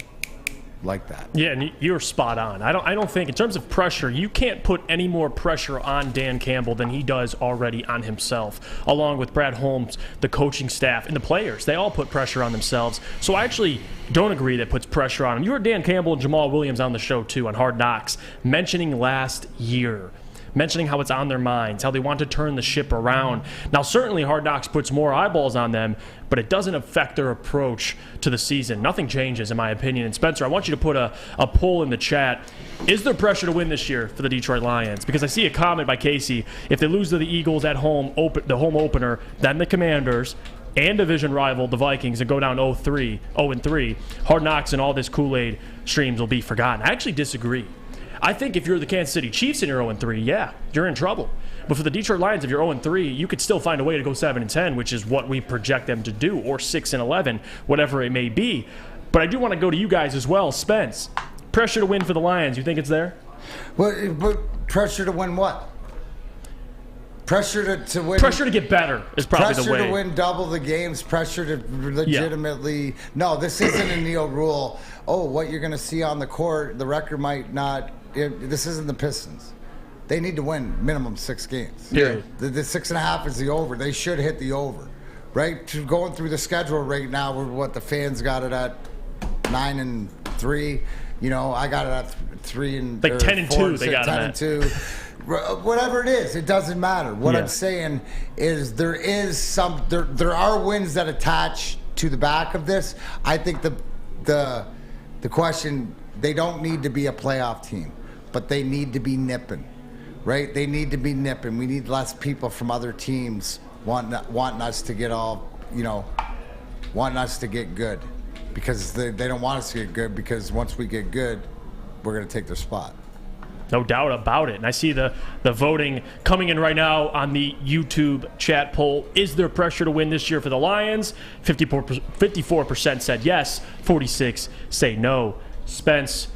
like that. Yeah, and you're spot on. I don't think, in terms of pressure, you can't put any more pressure on Dan Campbell than he does already on himself, along with Brad Holmes, the coaching staff, and the players. They all put pressure on themselves. So I actually don't agree that puts pressure on him. You heard Dan Campbell and Jamal Williams on the show, too, on Hard Knocks, mentioning last year, mentioning how it's on their minds, how they want to turn the ship around. Now, certainly Hard Knocks puts more eyeballs on them, but it doesn't affect their approach to the season. Nothing changes, in my opinion. And Spencer, I want you to put a poll in the chat. Is there pressure to win this year for the Detroit Lions? Because I see a comment by Casey. If they lose to the Eagles at home, the home opener, then the Commanders, and division rival, the Vikings, and go down 0-3, Hard Knocks and all this Kool-Aid streams will be forgotten. I actually disagree. I think if you're the Kansas City Chiefs and you're 0-3, yeah, you're in trouble. But for the Detroit Lions, if you're 0-3, you could still find a way to go 7-10, which is what we project them to do, or 6-11, whatever it may be. But I do want to go to you guys as well. Spence, pressure to win for the Lions, you think it's there? Well, but pressure to win what? Pressure to win. Pressure to get better is probably the way. Pressure to win double the games. Pressure to legitimately. Yeah. No, this isn't a Neil Rule. Oh, what you're going to see on the court, the record might not. This isn't the Pistons. They need to win minimum 6 games. Yeah. The 6.5 is the over. They should hit the over, right? Going through the schedule right now, what the fans got it at 9-3. You know, I got it at 3 and like 10-2. They got 10-2. Whatever it is, it doesn't matter. What I'm saying is there are wins that attach to the back of this. I think the question, they don't need to be a playoff team, but they need to be nipping, right? They need to be nipping. We need less people from other teams wanting us to get wanting us to get good, because they don't want us to get good, because once we get good, we're going to take their spot. No doubt about it. And I see the voting coming in right now on the YouTube chat poll. Is there pressure to win this year for the Lions? 54% said yes. 46% say no. Spence,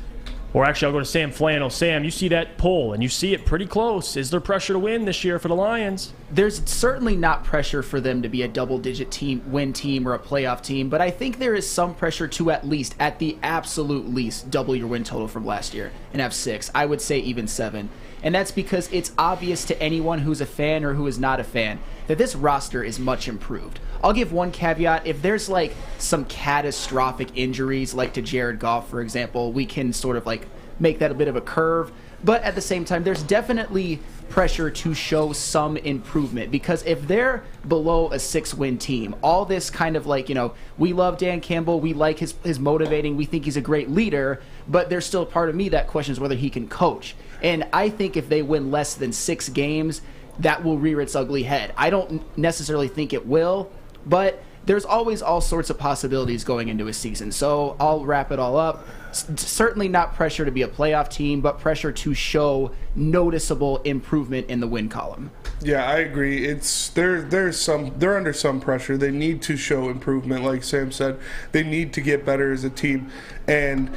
Or actually, I'll go to Sam Flannel. Sam, you see that poll, and you see it pretty close. Is there pressure to win this year for the Lions? There's certainly not pressure for them to be a double-digit win team or a playoff team, but I think there is some pressure to at the absolute least, double your win total from last year and have 6. I would say even 7. And that's because it's obvious to anyone who's a fan or who is not a fan that this roster is much improved. I'll give one caveat. If there's like some catastrophic injuries, like to Jared Goff, for example, we can sort of like make that a bit of a curve. But at the same time, there's definitely pressure to show some improvement, because if they're below a 6-win team, all this kind of like, we love Dan Campbell, we like his motivating, we think he's a great leader, but there's still a part of me that questions whether he can coach. And I think if they win less than 6 games, that will rear its ugly head. I don't necessarily think it will, but there's always all sorts of possibilities going into a season. So I'll wrap it all up. Certainly not pressure to be a playoff team, but pressure to show noticeable improvement in the win column. Yeah, I agree. They're under some pressure. They need to show improvement, like Sam said. They need to get better as a team. And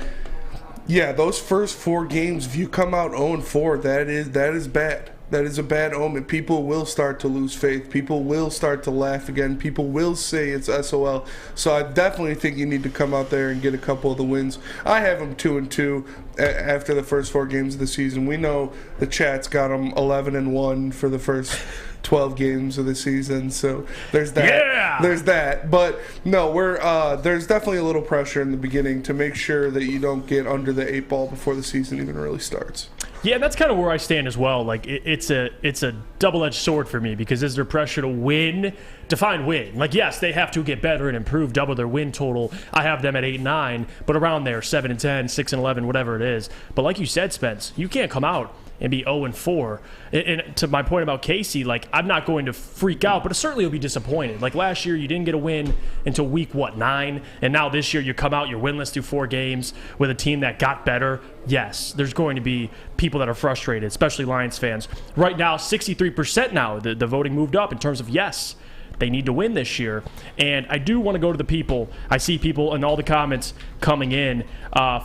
yeah, those first 4 games, if you come out 0-4, that is bad. That is a bad omen. People will start to lose faith. People will start to laugh again. People will say it's SOL. So I definitely think you need to come out there and get a couple of the wins. I have them 2-2 after the first 4 games of the season. We know the chat's got them 11-1 for the first 12 games of the season. So there's that. Yeah! There's that. But no, there's definitely a little pressure in the beginning to make sure that you don't get under the 8 ball before the season even really starts. Yeah, that's kind of where I stand as well. Like it's a double-edged sword for me, because is there pressure to win? Define win. Like, yes, they have to get better and improve, double their win total. I have them at 8-9, but around there, 7-10, 6-11, whatever it is. But like you said, Spence, you can't come out and be 0-4. And to my point about Casey, like, I'm not going to freak out, but certainly will be disappointed. Like last year, you didn't get a win until week 9, and now this year you come out, you're winless through 4 games with a team that got better. Yes, there's going to be people that are frustrated, especially Lions fans. Right now, 63% now, the voting moved up in terms of yes, they need to win this year. And I do want to go to the people. I see people in all the comments coming in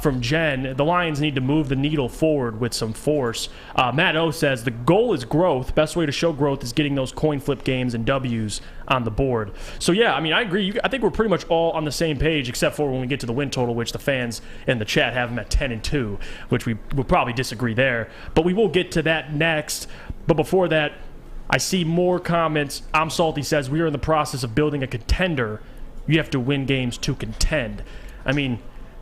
from Jen. The Lions need to move the needle forward with some force. Matt O says the goal is growth. Best way to show growth is getting those coin flip games and W's on the board. So yeah, I mean, I agree. I think we're pretty much all on the same page, except for when we get to the win total, which the fans in the chat have them at 10-2, which we will probably disagree there. But we will get to that next. But before that, I see more comments. I'm Salty says, we are in the process of building a contender. You have to win games to contend. I mean,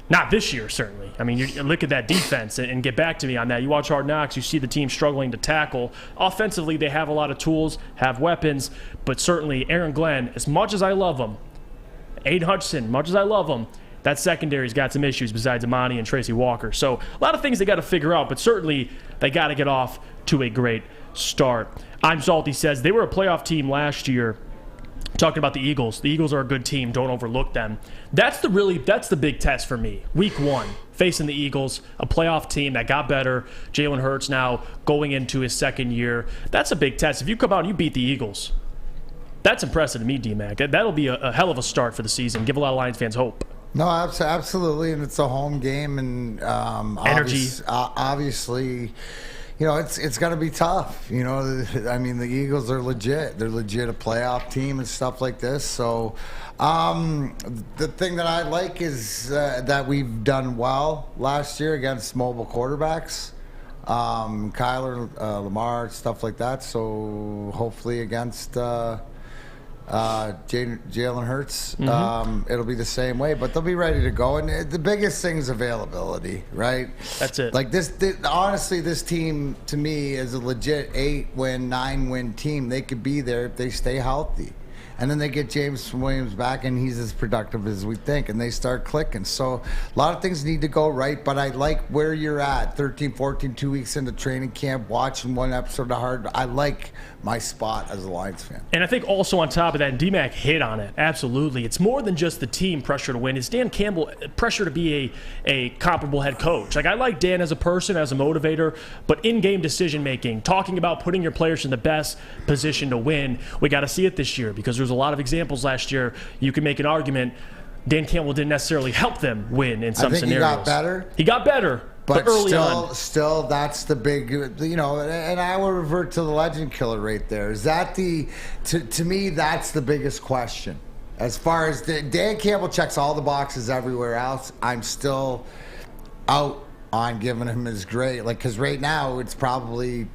not this year, certainly. I mean, you look at that defense and get back to me on that. You watch Hard Knocks, you see the team struggling to tackle. Offensively, they have a lot of tools, have weapons, but certainly Aaron Glenn, as much as I love him, Aiden Hutchinson, much as I love him, that secondary's got some issues besides Amani and Tracy Walker. So a lot of things they got to figure out, but certainly they got to get off to a great start. I'm Salty says they were a playoff team last year. Talking about the Eagles. The Eagles are a good team. Don't overlook them. That's the big test for me. Week 1, facing the Eagles, a playoff team that got better. Jalen Hurts now going into his 2nd year. That's a big test. If you come out and you beat the Eagles, that's impressive to me, D-Mac. That'll be a hell of a start for the season. Give a lot of Lions fans hope. No, absolutely, and it's a home game, and energy. Obviously, it's going to be tough. I mean, the Eagles are legit. They're legit a playoff team and stuff like this. So the thing that I like is that we've done well last year against mobile quarterbacks. Kyler, Lamar, stuff like that. So hopefully against Jalen Hurts, it'll be the same way, but they'll be ready to go. And the biggest thing is availability, right? That's it. Like honestly, this team to me is a legit 8-win, 9-win team. They could be there if they stay healthy. And then they get James Williams back, and he's as productive as we think, and they start clicking. So a lot of things need to go right, but I like where you're at, 13, 14, 2 weeks into training camp, watching one episode of Hard. I like my spot as a Lions fan. And I think also on top of that, and D-Mac hit on it, absolutely. It's more than just the team pressure to win. It's Dan Campbell pressure to be a comparable head coach. Like, I like Dan as a person, as a motivator, but in-game decision-making, talking about putting your players in the best position to win, we got to see it this year, because there's a lot of examples last year. You can make an argument Dan Campbell didn't necessarily help them win in some scenarios. He got better. He got better, But early on. Still, that's the big, and I will revert to the legend killer right there. Is that to me, that's the biggest question. As far as Dan Campbell checks all the boxes everywhere else, I'm still out on giving him his grade. Because right now it's probably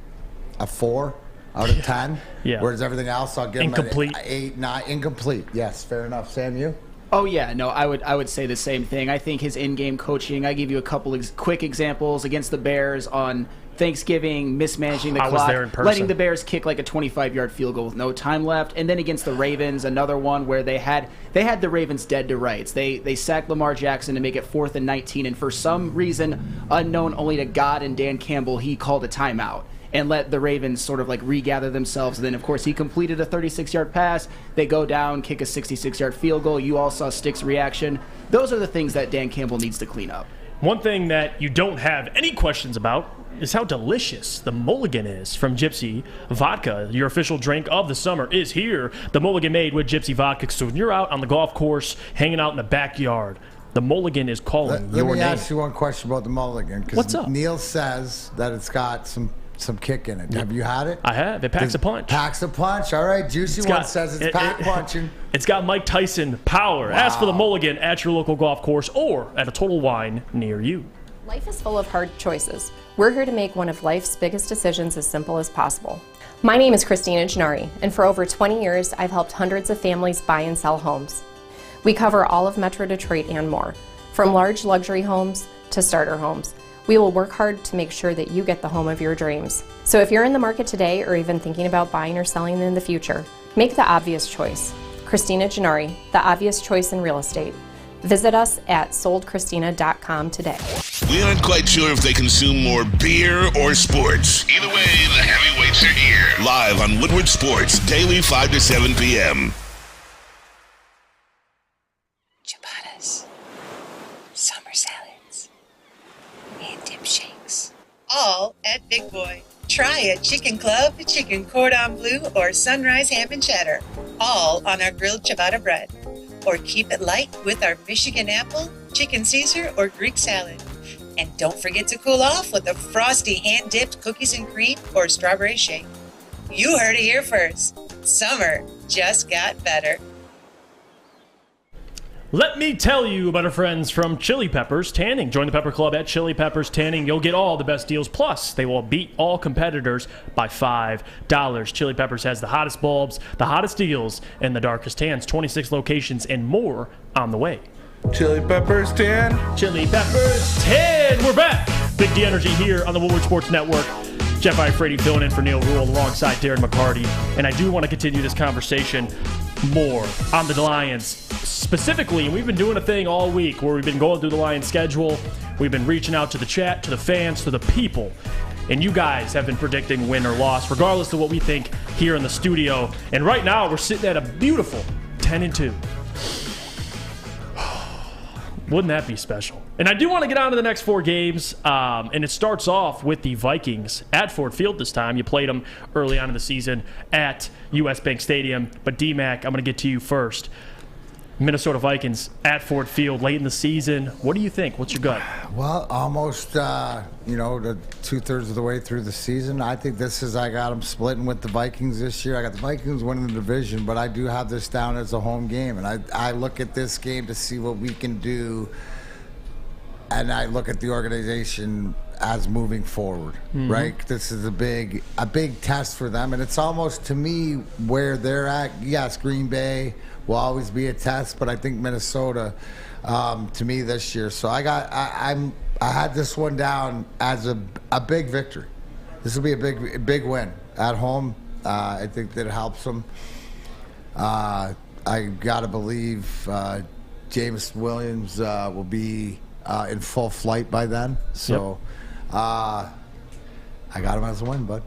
a 4 out of 10. Yeah. Whereas everything else, I'll give Incomplete. him an 8, 9. Incomplete. Yes, fair enough. Sam, you? Oh yeah, no, I would say the same thing. I think his in-game coaching. I give you a couple quick examples against the Bears on Thanksgiving, mismanaging the I was there in clock, person. letting the Bears kick like a 25-yard field goal with no time left, and then against the Ravens, another one where they had the Ravens dead to rights. They sacked Lamar Jackson to make it 4th and 19, and for some reason unknown only to God and Dan Campbell, he called a timeout and let the Ravens sort of regather themselves. And then, of course, he completed a 36-yard pass. They go down, kick a 66-yard field goal. You all saw Stick's reaction. Those are the things that Dan Campbell needs to clean up. One thing that you don't have any questions about is how delicious the Mulligan is from Gypsy Vodka. Your official drink of the summer is here. The Mulligan made with Gypsy Vodka. So when you're out on the golf course, hanging out in the backyard, the Mulligan is calling your name. Let me ask you one question about the Mulligan. What's up? Neil says that it's got some kick in it. Have you had it? I have. It packs a punch. Packs a punch. All right. Juicy One says it's pack punching. It's got Mike Tyson power. Wow. Ask for the Mulligan at your local golf course or at a Total Wine near you. Life is full of hard choices. We're here to make one of life's biggest decisions as simple as possible. My name is Christina Gennari, and for over 20 years, I've helped hundreds of families buy and sell homes. We cover all of Metro Detroit and more, from large luxury homes to starter homes. We will work hard to make sure that you get the home of your dreams. So if you're in the market today or even thinking about buying or selling in the future, make the obvious choice. Christina Gennari, the obvious choice in real estate. Visit us at soldchristina.com today. We aren't quite sure if they consume more beer or sports. Either way, the heavyweights are here. Live on Woodward Sports, daily 5 to 7 p.m. Ciabattas, summer salads, and dip shakes. All at Big Boy. Try a chicken club, chicken cordon bleu, or sunrise ham and cheddar. All on our grilled ciabatta bread. Or keep it light with our Michigan apple, chicken Caesar, or Greek salad. And don't forget to cool off with a frosty hand-dipped cookies and cream or strawberry shake. You heard it here first. Summer just got better. Let me tell you about our friends from Chili Peppers Tanning. Join the Pepper Club at Chili Peppers Tanning. You'll get all the best deals. Plus, they will beat all competitors by $5. Chili Peppers has the hottest bulbs, the hottest deals, and the darkest tans. 26 locations and more on the way. Chili Peppers Tan. Chili Peppers Tan. We're back. Big D Energy here on the Woodward Sports Network. Jeff Iafrate filling in for Neil Rule alongside Darren McCarty. And I do want to continue this conversation more on the Lions specifically. And we've been doing a thing all week where we've been going through the Lions schedule. We've been reaching out to the chat, to the fans, to the people. And you guys have been predicting win or loss, regardless of what we think here in the studio. And right now, we're sitting at a beautiful 10-2. Wouldn't that be special? And I do want to get on to the next 4 games, and it starts off with the Vikings at Ford Field this time. You played them early on in the season at U.S. Bank Stadium. But D-Mac, I'm going to get to you first. Minnesota Vikings at Ford Field late in the season. What do you think? What's your gut? Well, almost, the 2/3 of the way through the season. I think I got them splitting with the Vikings this year. I got the Vikings winning the division, but I do have this down as a home game. And I look at this game to see what we can do, and I look at the organization as moving forward, right? This is a big test for them, and it's almost, to me, where they're at. Yes, Green Bay will always be a test, but I think Minnesota, to me, this year. So I had this one down as a big victory. This will be a big win at home. I think that helps them. I gotta believe James Williams will be in full flight by then. So I got him as a win, bud.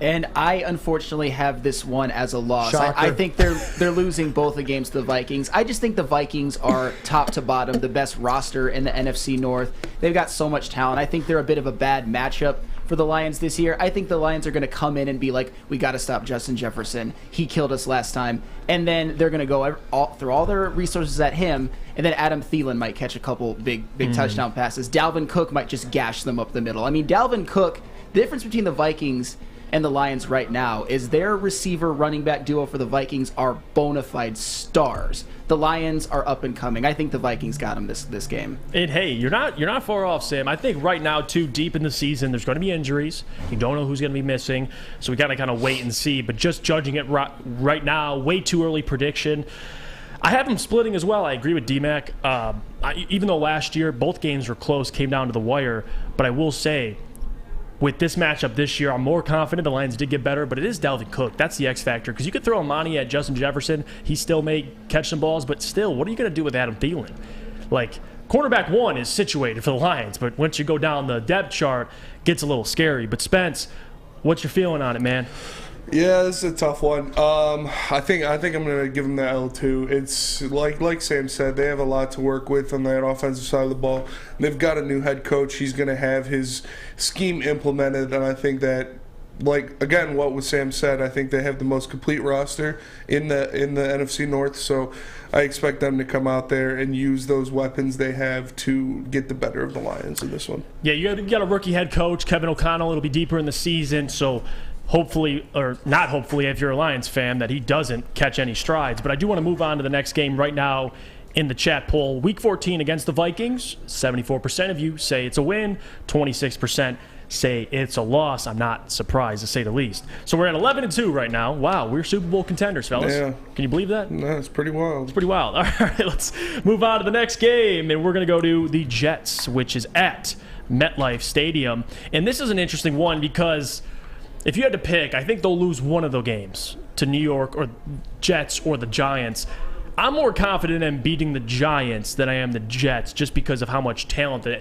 And I unfortunately have this one as a loss. I think they're losing both the games to the Vikings. I just think the Vikings are top to bottom the best roster in the NFC North. They've got so much talent. I think they're a bit of a bad matchup for the Lions this year. I think the Lions are going to come in and be like, we got to stop Justin Jefferson. He killed us last time. And then they're going to go through all their resources at him, and then Adam Thielen might catch a couple big touchdown passes. Dalvin Cook might just gash them up the middle. I mean, Dalvin Cook, the difference between the Vikings and the Lions right now is their receiver running back duo for the Vikings are bona fide stars. The Lions are up and coming. I think the Vikings got them this game. And hey, you're not far off, Sam. I think right now, too deep in the season, there's going to be injuries. You don't know who's going to be missing, so we got to kind of wait and see. But just judging it right now, way too early prediction. I have them splitting as well. I agree with D-Mac. Even though last year both games were close, came down to the wire, but I will say, with this matchup this year, I'm more confident the Lions did get better, but it is Dalvin Cook. That's the X factor, because you could throw Amani at Justin Jefferson. He still may catch some balls, but still, what are you going to do with Adam Thielen? Like, cornerback 1 is situated for the Lions, but once you go down the depth chart, it gets a little scary. But Spence, what's your feeling on it, man? Yeah, this is a tough one. I think I'm going to give them the L2. It's like Sam said, they have a lot to work with on that offensive side of the ball. They've got a new head coach. He's going to have his scheme implemented, and I think that, like, again, what was Sam said, I think they have the most complete roster in the NFC North, so I expect them to come out there and use those weapons they have to get the better of the Lions in this one. Yeah, you got a rookie head coach, Kevin O'Connell. It'll be deeper in the season, so hopefully, or not hopefully if you're a Lions fan, that he doesn't catch any strides. But I do want to move on to the next game right now in the chat poll. Week 14 against the Vikings, 74% of you say it's a win, 26% say it's a loss. I'm not surprised, to say the least. So we're at 11-2 right now. Wow, we're Super Bowl contenders, fellas. Yeah. Can you believe that? No, it's pretty wild. It's pretty wild. All right, let's move on to the next game, and we're going to go to the Jets, which is at MetLife Stadium. And this is an interesting one because if you had to pick, I think they'll lose one of the games to New York or Jets or the Giants. I'm more confident in beating the Giants than I am the Jets, just because of how much talent the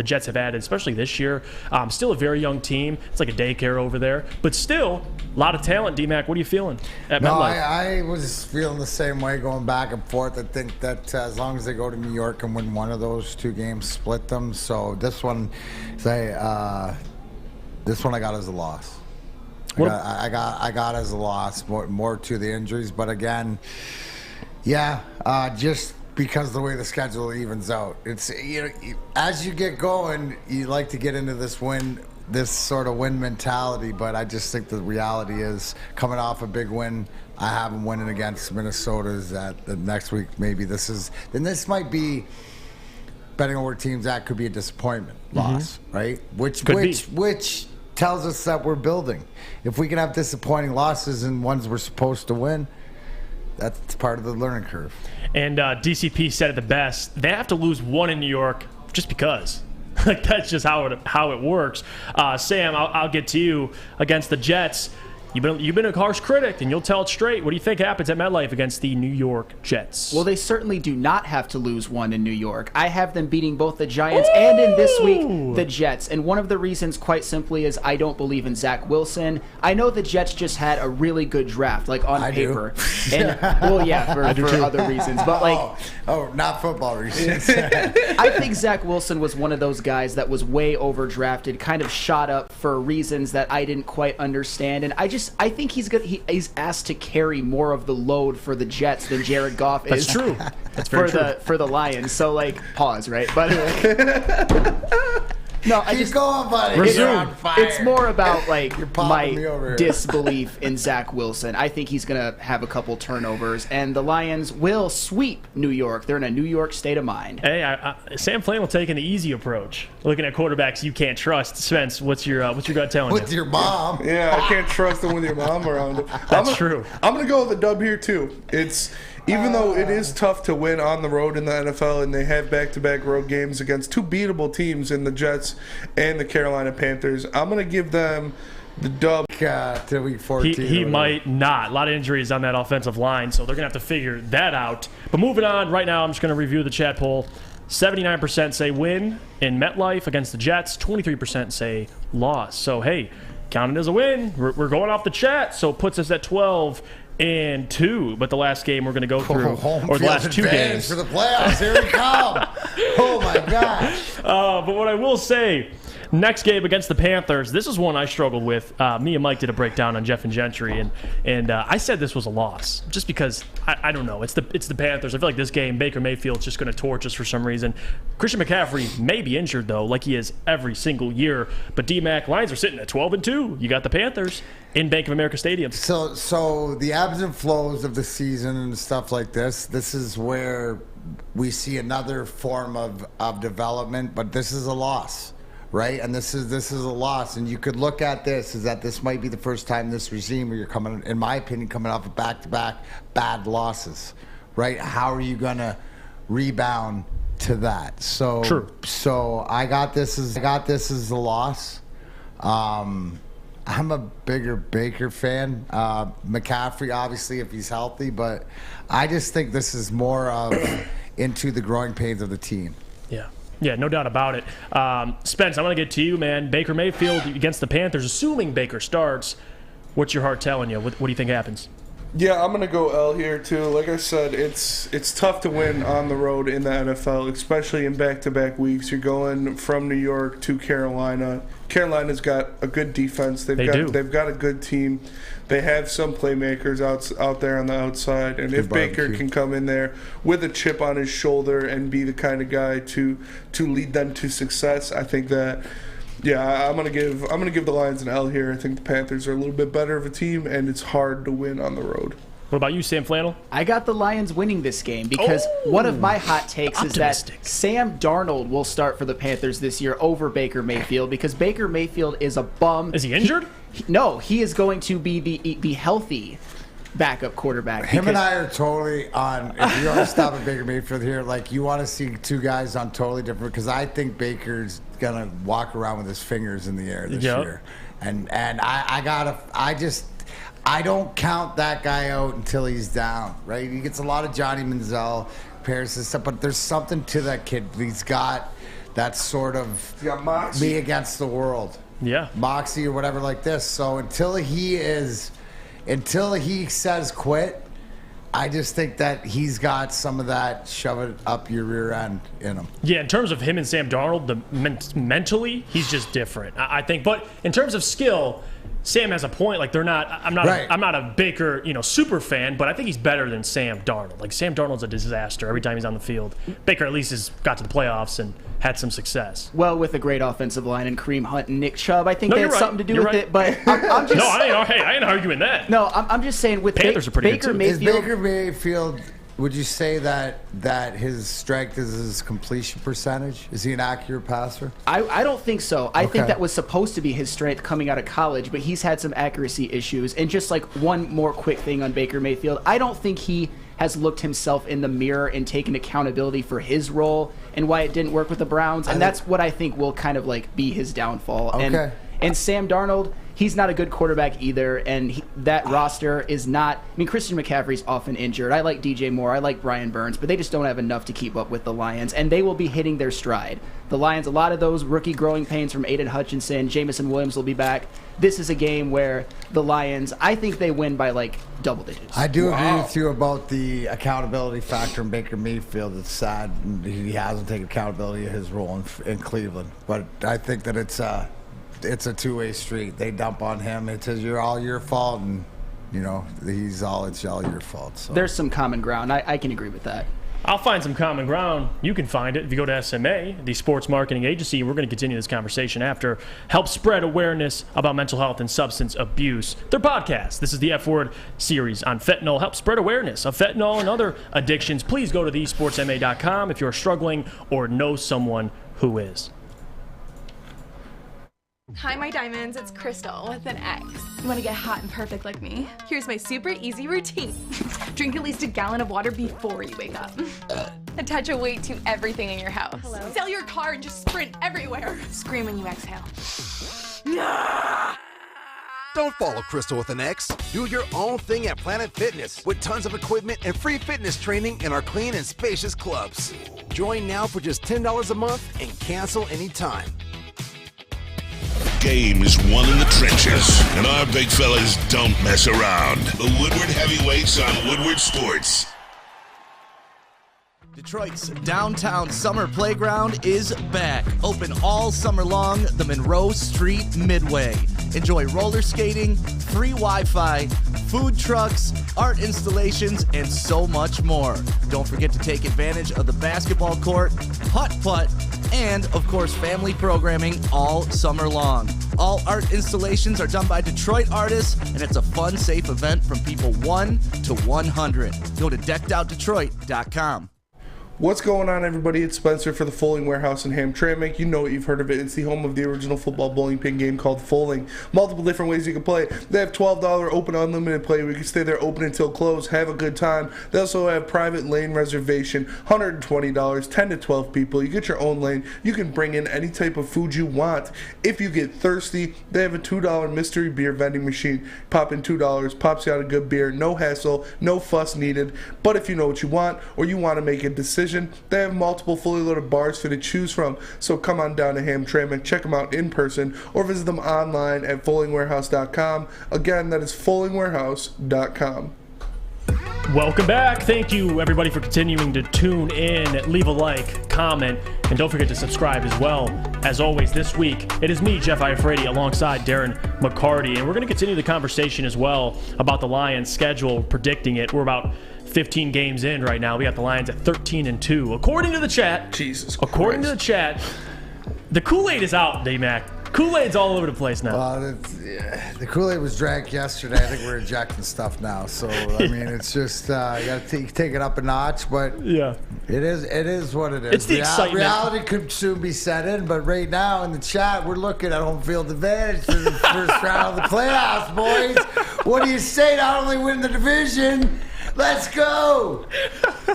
Jets have added, especially this year. Still a very young team. It's like a daycare over there. But still, a lot of talent. D-Mac, what are you feeling at MetLife? I was feeling the same way, going back and forth. I think that as long as they go to New York and win one of those two games, split them. So this one, I got as a loss. I got as a loss, more to the injuries. But again, just because the way the schedule evens out, it's as you get going, you like to get into this sort of win mentality. But I just think the reality is, coming off a big win, I have them winning against Minnesota's that the next week. Maybe this might be, betting on where teams at, could be a disappointment loss, right? Which tells us that we're building. If we can have disappointing losses and ones we're supposed to win, that's part of the learning curve. And DCP said it the best. They have to lose one in New York just because. Like, that's just how it works. Sam, I'll get to you against the Jets. You've been a harsh critic, and you'll tell it straight. What do you think happens at MetLife against the New York Jets? Well, they certainly do not have to lose one in New York. I have them beating both the Giants and, in this week, the Jets. And one of the reasons, quite simply, is I don't believe in Zach Wilson. I know the Jets just had a really good draft, like on paper. And well, yeah, for other reasons. But not football reasons. I think Zach Wilson was one of those guys that was way overdrafted, kind of shot up for reasons that I didn't quite understand. And I think he's asked to carry more of the load for the Jets than Jared Goff is. That's true. That's very true. For the Lions. So, pause, right? But no, Keep going, buddy. It's more about my disbelief in Zach Wilson. I think he's going to have a couple turnovers, and the Lions will sweep New York. They're in a New York state of mind. Hey, Sam Flannel taking the easy approach, looking at quarterbacks you can't trust. Spence, what's your gut telling you? With your mom. Yeah, I can't trust them with your mom around. That's true. I'm going to go with a dub here too. Even though it is tough to win on the road in the NFL, and they have back-to-back road games against two beatable teams in the Jets and the Carolina Panthers, I'm going to give them the dub. To week 14. He might not. A lot of injuries on that offensive line, so they're going to have to figure that out. But moving on, right now I'm just going to review the chat poll. 79% say win in MetLife against the Jets. 23% say loss. So, hey, count it as a win. We're going off the chat, so it puts us at 12-2. But the last game we're going to go through, or the last two games for the playoffs. Here we come. Oh my gosh. But what I will say, Next game against the Panthers. This is one I struggled with. Me and Mike did a breakdown on Jeff and Gentry, and I said this was a loss just because I don't know. It's the Panthers. I feel like this game, Baker Mayfield's just going to torch us for some reason. Christian McCaffrey may be injured though, like he is every single year. But D-Mac, Lions are sitting at 12-2. You got the Panthers in Bank of America Stadium. So the ebbs and flows of the season and stuff like this is where we see another form of development, but this is a loss, right? And this is a loss. And you could look at this as that this might be the first time this regime where you're coming, in my opinion, coming off of back-to-back bad losses, right? How are you going to rebound to that? So true. So I got this as a loss. I'm a bigger Baker fan. McCaffrey, obviously, if he's healthy, but I just think this is more of into the growing pains of the team. Yeah, no doubt about it. Spence, I'm going to get to you, man. Baker Mayfield against the Panthers, assuming Baker starts. What's your heart telling you? What do you think happens? Yeah, I'm going to go L here, too. Like I said, it's tough to win on the road in the NFL, especially in back-to-back weeks. You're going from New York to Carolina. Carolina's got a good defense. They've got a good team. They have some playmakers out there on the outside. And if Baker can come in there with a chip on his shoulder and be the kind of guy to lead them to success, I think that I'm gonna give the Lions an L here. I think the Panthers are a little bit better of a team, and it's hard to win on the road. What about you, Sam Flannel? I got the Lions winning this game because one of my hot takes is that Sam Darnold will start for the Panthers this year over Baker Mayfield because Baker Mayfield is a bum. Is he injured? No, he is going to be the healthy backup quarterback. Him and I are totally on. If you want to stop at Baker Mayfield here, like you want to see two guys on totally different. Because I think Baker's gonna walk around with his fingers in the air this year, and I don't count that guy out until he's down. Right? He gets a lot of Johnny Manziel comparisons and stuff, but there's something to that kid. He's got that sort of me against the world. Yeah, moxie or whatever like this. So until he says quit, I just think that he's got some of that shove it up your rear end in him. Yeah, in terms of him and Sam Darnold, mentally, he's just different, I think. But in terms of skill, Sam has a point. Like I'm not a Baker, super fan, but I think he's better than Sam Darnold. Like Sam Darnold's a disaster every time he's on the field. Baker at least has got to the playoffs and had some success. Well, with a great offensive line and Kareem Hunt and Nick Chubb, I think they had something to do with it. But I'm just I ain't arguing that. No, I'm just saying with Panthers are pretty Baker good too. Mayfield. Is Baker Mayfield? Would you say that his strength is his completion percentage? Is he an accurate passer? I don't think so. I think that was supposed to be his strength coming out of college, but he's had some accuracy issues. And just like one more quick thing on Baker Mayfield, I don't think he has looked himself in the mirror and taken accountability for his role and why it didn't work with the Browns. And that's what I think will kind of like be his downfall. Okay. And Sam Darnold, he's not a good quarterback either, and that roster is not. I mean, Christian McCaffrey's often injured. I like DJ Moore, I like Brian Burns, but they just don't have enough to keep up with the Lions, and they will be hitting their stride. The Lions, a lot of those rookie growing pains from Aiden Hutchinson, Jamison Williams will be back. This is a game where the Lions, I think they win by like double digits. I do agree with you about the accountability factor in Baker Mayfield. It's sad he hasn't taken accountability of his role in Cleveland, but I think that it's a two-way street. They dump on him. It says you're all your fault, and it's all your fault. So there's some common ground. I can agree with that. I'll find some common ground. You can find it if you go to SMA, the sports marketing agency. We're going to continue this conversation after. Help spread awareness about mental health and substance abuse. Their podcast. This is the F Word series on fentanyl. Help spread awareness of fentanyl and other addictions. Please go to thesportsma.com if you're struggling or know someone who is. Hi, my diamonds. It's Crystal with an X. You want to get hot and perfect like me? Here's my super easy routine. Drink at least a gallon of water before you wake up. Attach a weight to everything in your house. Hello? Sell your car and just sprint everywhere. Scream when you exhale. Don't follow Crystal with an X. Do your own thing at Planet Fitness with tons of equipment and free fitness training in our clean and spacious clubs. Join now for just $10 a month and cancel anytime. Game is won in the trenches, and our big fellas don't mess around. The Woodward Heavyweights on Woodward Sports. Detroit's downtown summer playground is back. Open all summer long, the Monroe Street Midway. Enjoy roller skating, free Wi-Fi, food trucks, art installations, and so much more. Don't forget to take advantage of the basketball court, putt-putt, and, of course, family programming all summer long. All art installations are done by Detroit artists, and it's a fun, safe event from people 1 to 100. Go to deckedoutdetroit.com. What's going on, everybody? It's Spencer for the Foaling Warehouse in Hamtramck. You know it, you've heard of it. It's the home of the original football bowling pin game called Foaling. Multiple different ways you can play. They have $12 open unlimited play where you can stay there open until close, have a good time. They also have private lane reservation, $120, 10 to 12 people. You get your own lane. You can bring in any type of food you want. If you get thirsty, they have a $2 mystery beer vending machine. Pop in $2, pops you out a good beer. No hassle, no fuss needed. But if you know what you want or you want to make a decision, they have multiple fully loaded bars for you to choose from. So come on down to Hamtramck, check them out in person, or visit them online at foalingwarehouse.com. Again, that is foalingwarehouse.com. Welcome back. Thank you, everybody, for continuing to tune in. Leave a like, comment, and don't forget to subscribe as well. As always, this week, it is me, Jeff Iafrate, alongside Darren McCarty, and we're going to continue the conversation as well about the Lions' schedule, predicting it. We're about 15 games in right now. We got the Lions at 13-2. According to the chat, according to the chat, the Kool-Aid is out, D-Mac. Kool-Aid's all over the place now. The Kool-Aid was drank yesterday. I think we're injecting stuff now. So, I mean, it's just, you got to take it up a notch. But yeah, it is what it is. It's the excitement. Reality could soon be set in. But right now in the chat, we're looking at home field advantage for the first round of the playoffs, boys. What do you say? Not only win the division, let's go.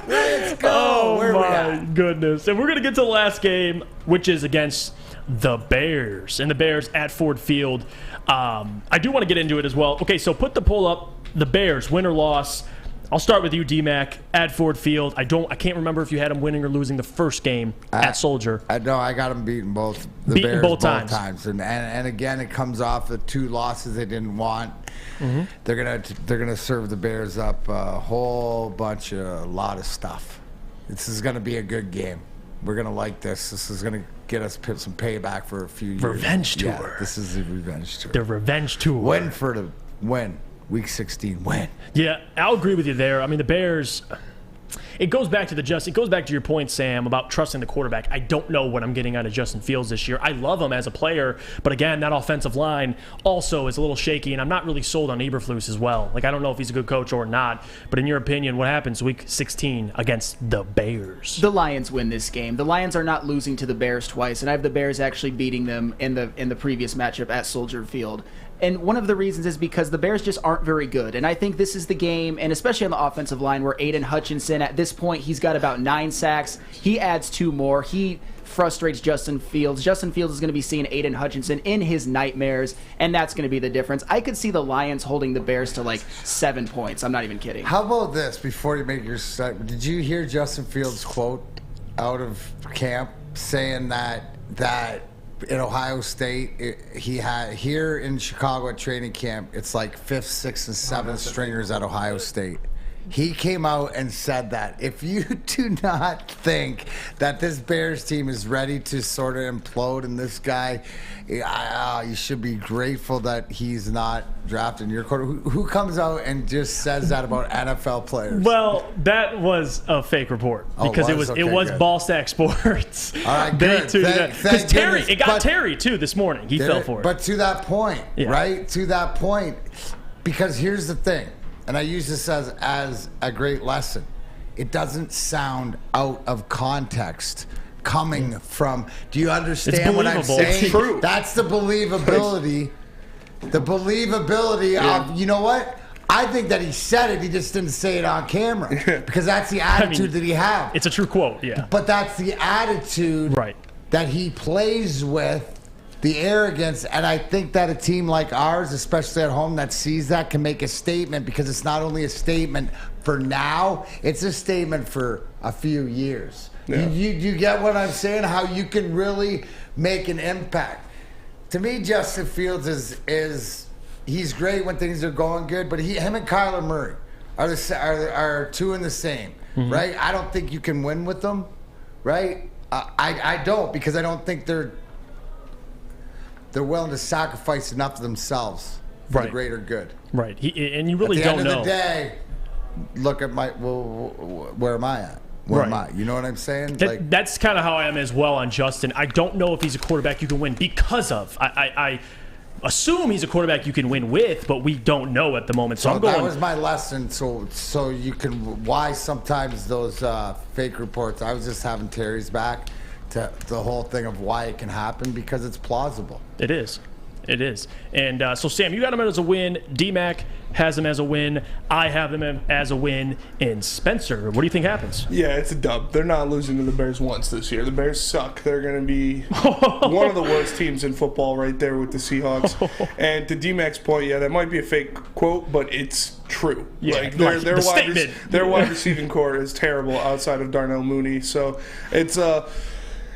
Let's go. Oh, Where my goodness. And we're going to get to the last game, which is against the Bears, and the Bears at Ford Field. I do want to get into it as well. Okay, so put the poll up. The Bears, win or loss. I'll start with you, D-Mac, at Ford Field. I can't remember if you had them winning or losing the first game at Soldier. No, I got them beating both. Beaten Bears both times. And again, it comes off the 2 losses they didn't want. Mm-hmm. They're gonna serve the Bears up a lot of stuff. This is gonna be a good game. We're gonna like this. This is gonna get us some payback for a few years. Revenge tour. Yeah, this is the revenge tour. The revenge tour. Win. Week 16. Win. Yeah, I'll agree with you there. I mean, the Bears. It goes back to your point, Sam, about trusting the quarterback. I don't know what I'm getting out of Justin Fields this year. I love him as a player, but again, that offensive line also is a little shaky, and I'm not really sold on Eberflus as well. Like, I don't know if he's a good coach or not, but in your opinion, what happens week 16 against the Bears? The Lions win this game. The Lions are not losing to the Bears twice, and I have the Bears actually beating them in the previous matchup at Soldier Field. And one of the reasons is because the Bears just aren't very good. And I think this is the game, and especially on the offensive line, where Aiden Hutchinson, at this point, he's got about 9 sacks. He adds 2 more. He frustrates Justin Fields. Justin Fields is going to be seeing Aiden Hutchinson in his nightmares, and that's going to be the difference. I could see the Lions holding the Bears to like 7 points. I'm not even kidding. How about this, before you make your set, did you hear Justin Fields' quote out of camp saying that in Ohio State, he had here in Chicago at training camp, it's like 5th, 6th, and 7th stringers at Ohio State. He came out and said that if you do not think that this Bears team is ready to sort of implode and this guy, you should be grateful that he's not drafted in your quarter. Who comes out and just says that about NFL players? Well, that was a fake report because it was Ballstack Sports. All right, good. Because Terry, Terry too this morning. He fell for it. But to that point, right? To that point, because here's the thing. And I use this as a great lesson. It doesn't sound out of context coming from, do you understand what I'm saying? It's true. That's the believability. The believability of, you know what? I think that he said it, he just didn't say it on camera. Because that's the attitude that he has. It's a true quote, yeah. But that's the attitude that he plays with. The arrogance, and I think that a team like ours, especially at home, that sees that can make a statement, because it's not only a statement for now, it's a statement for a few years. Yeah. You get what I'm saying? How you can really make an impact. To me, Justin Fields is he's great when things are going good, but him and Kyler Murray are two in the same, right? I don't think you can win with them, right? I don't, because I don't think they're willing to sacrifice enough of themselves for the greater good. Right. And you really don't know. At the end of the day, look at where am I at? Where am I? You know what I'm saying? That's kind of how I am as well on Justin. I don't know if he's a quarterback you can win because of. I assume he's a quarterback you can win with, but we don't know at the moment. So I'm going. That was my lesson. So you can. Why sometimes those fake reports? I was just having Terry's back to the whole thing of why it can happen, because it's plausible. It is. It is. And so, Sam, you got him as a win. D-Mac has him as a win. I have him as a win. And Spencer, what do you think happens? Yeah, it's a dub. They're not losing to the Bears once this year. The Bears suck. They're going to be one of the worst teams in football right there with the Seahawks. And to D-Mac's point, yeah, that might be a fake quote, but it's true. Yeah, their wide receiving core is terrible outside of Darnell Mooney. So it's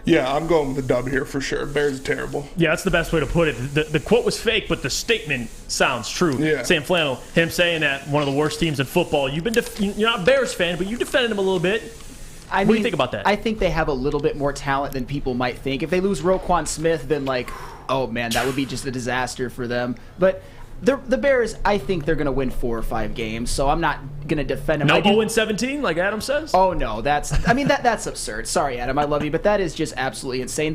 yeah, I'm going with the dub here for sure. Bears are terrible. Yeah, that's the best way to put it. The quote was fake, but the statement sounds true. Yeah. Sam Flannel, him saying that one of the worst teams in football. You're not a Bears fan, but you defended him a little bit. What do you think about that? I think they have a little bit more talent than people might think. If they lose Roquan Smith, then oh man, that would be just a disaster for them. But the Bears, I think they're going to win 4 or 5 games, so I'm not going to defend them. No 0-17, like Adam says? Oh, no, that's absurd. Sorry, Adam, I love you, but that is just absolutely insane.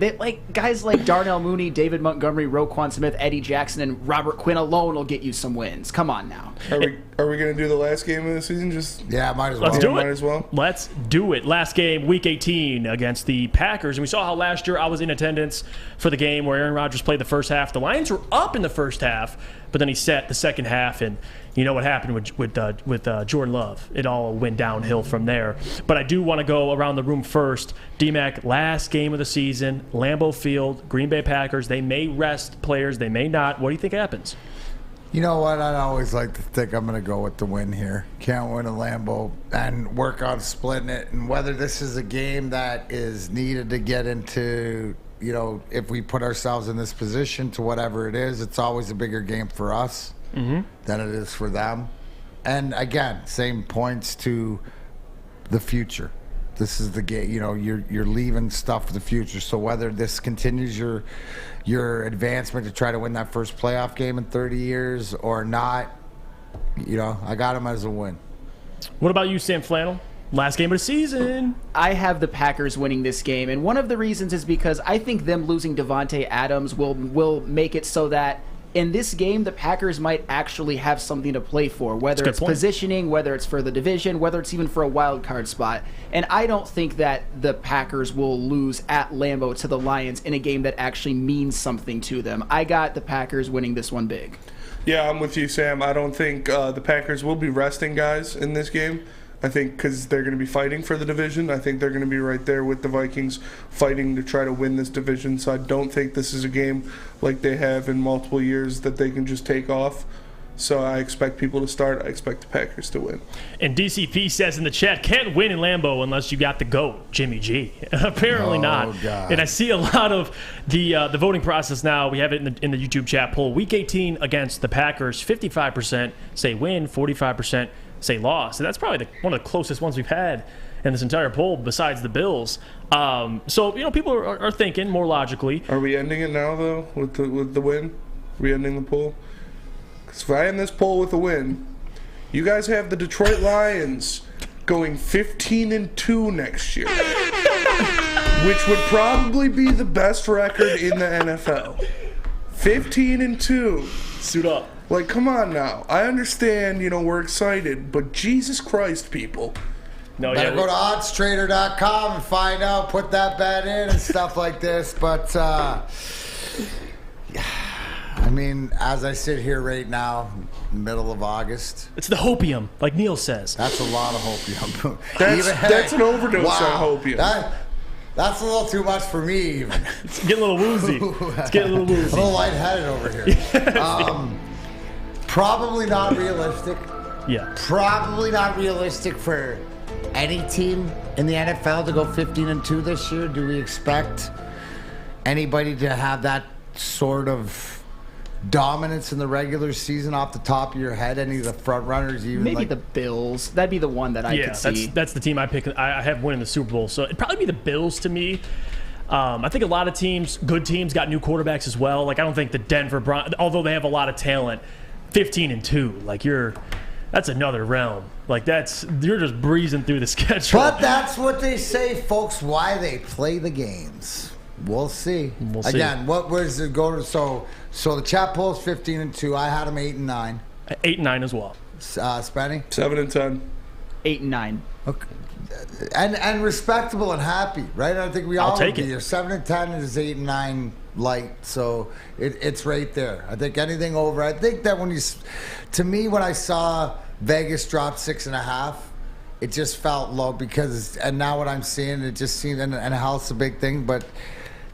Guys like Darnell Mooney, David Montgomery, Roquan Smith, Eddie Jackson, and Robert Quinn alone will get you some wins. Come on now. Are we going to do the last game of the season? Might as well. Let's do it. Might as well. Let's do it. Last game, Week 18 against the Packers. And we saw how last year I was in attendance for the game where Aaron Rodgers played the first half. The Lions were up in the first half, but then he set the second half, and you know what happened with Jordan Love. It all went downhill from there. But I do want to go around the room first. D-Mac, last game of the season, Lambeau Field, Green Bay Packers. They may rest players. They may not. What do you think happens? You know what? I always like to think I'm going to go with the win here. Can't win a Lambeau and work on splitting it. And whether this is a game that is needed to get into, if we put ourselves in this position to whatever it is, it's always a bigger game for us than it is for them. And again, same points to the future. This is the game. You're leaving stuff for the future. So whether this continues your advancement to try to win that first playoff game in 30 years or not, I got him as a win. What about you, Sam Flannel? Last game of the season. I have the Packers winning this game, and one of the reasons is because I think them losing Devontae Adams will make it so that in this game, the Packers might actually have something to play for, whether it's positioning, whether it's for the division, whether it's even for a wild card spot. And I don't think that the Packers will lose at Lambeau to the Lions in a game that actually means something to them. I got the Packers winning this one big. Yeah, I'm with you, Sam. I don't think the Packers will be resting guys in this game. I think because they're going to be fighting for the division. I think they're going to be right there with the Vikings fighting to try to win this division. So I don't think this is a game like they have in multiple years that they can just take off. So I expect people to start. I expect the Packers to win. And DCP says in the chat, can't win in Lambeau unless you got the GOAT, Jimmy G. Apparently not. God. And I see a lot of the voting process now. We have it in the YouTube chat poll. Week 18 against the Packers, 55% say win, 45% say loss. So that's probably one of the closest ones we've had in this entire poll besides the Bills. So, people are thinking more logically. Are we ending it now, though, with the win? Are we ending the poll? Because if I end this poll with a win, you guys have the Detroit Lions going 15-2 next year, which would probably be the best record in the NFL. 15-2. Suit up. Come on now. I understand, we're excited, but Jesus Christ, people. Better go to oddstrader.com and find out, put that bet in and stuff like this. But, as I sit here right now, middle of August. It's the hopium, like Neil says. That's a lot of hopium. That's an overdose on hopium. That's a little too much for me, even. It's getting a little woozy. It's getting a little woozy. A little lightheaded over here. Probably not realistic. Yeah. Probably not realistic for any team in the NFL to go 15-2 this year. Do we expect anybody to have that sort of dominance in the regular season off the top of your head? Any of the front runners? Even maybe the Bills. That'd be the one that I could see. That's the team I pick. I have winning the Super Bowl, so it'd probably be the Bills to me. I think a lot of teams, good teams, got new quarterbacks as well. Like I don't think the Denver Broncos, although they have a lot of talent, 15-2. Like that's another realm. Like you're just breezing through the schedule. But that's what they say, folks. Why they play the games. We'll see. Again, what was it go to? So the chat poll is 15-2. I had them 8-9. 8-9 as well. Spenny? 7-10. 8-9. Okay. And respectable and happy, right? I think we all take it. 7-10 is 8-9 light, so it's right there. I think anything over. I think that when I saw Vegas drop 6.5. It just felt low and now what I'm seeing, it just seemed, and how's a big thing, but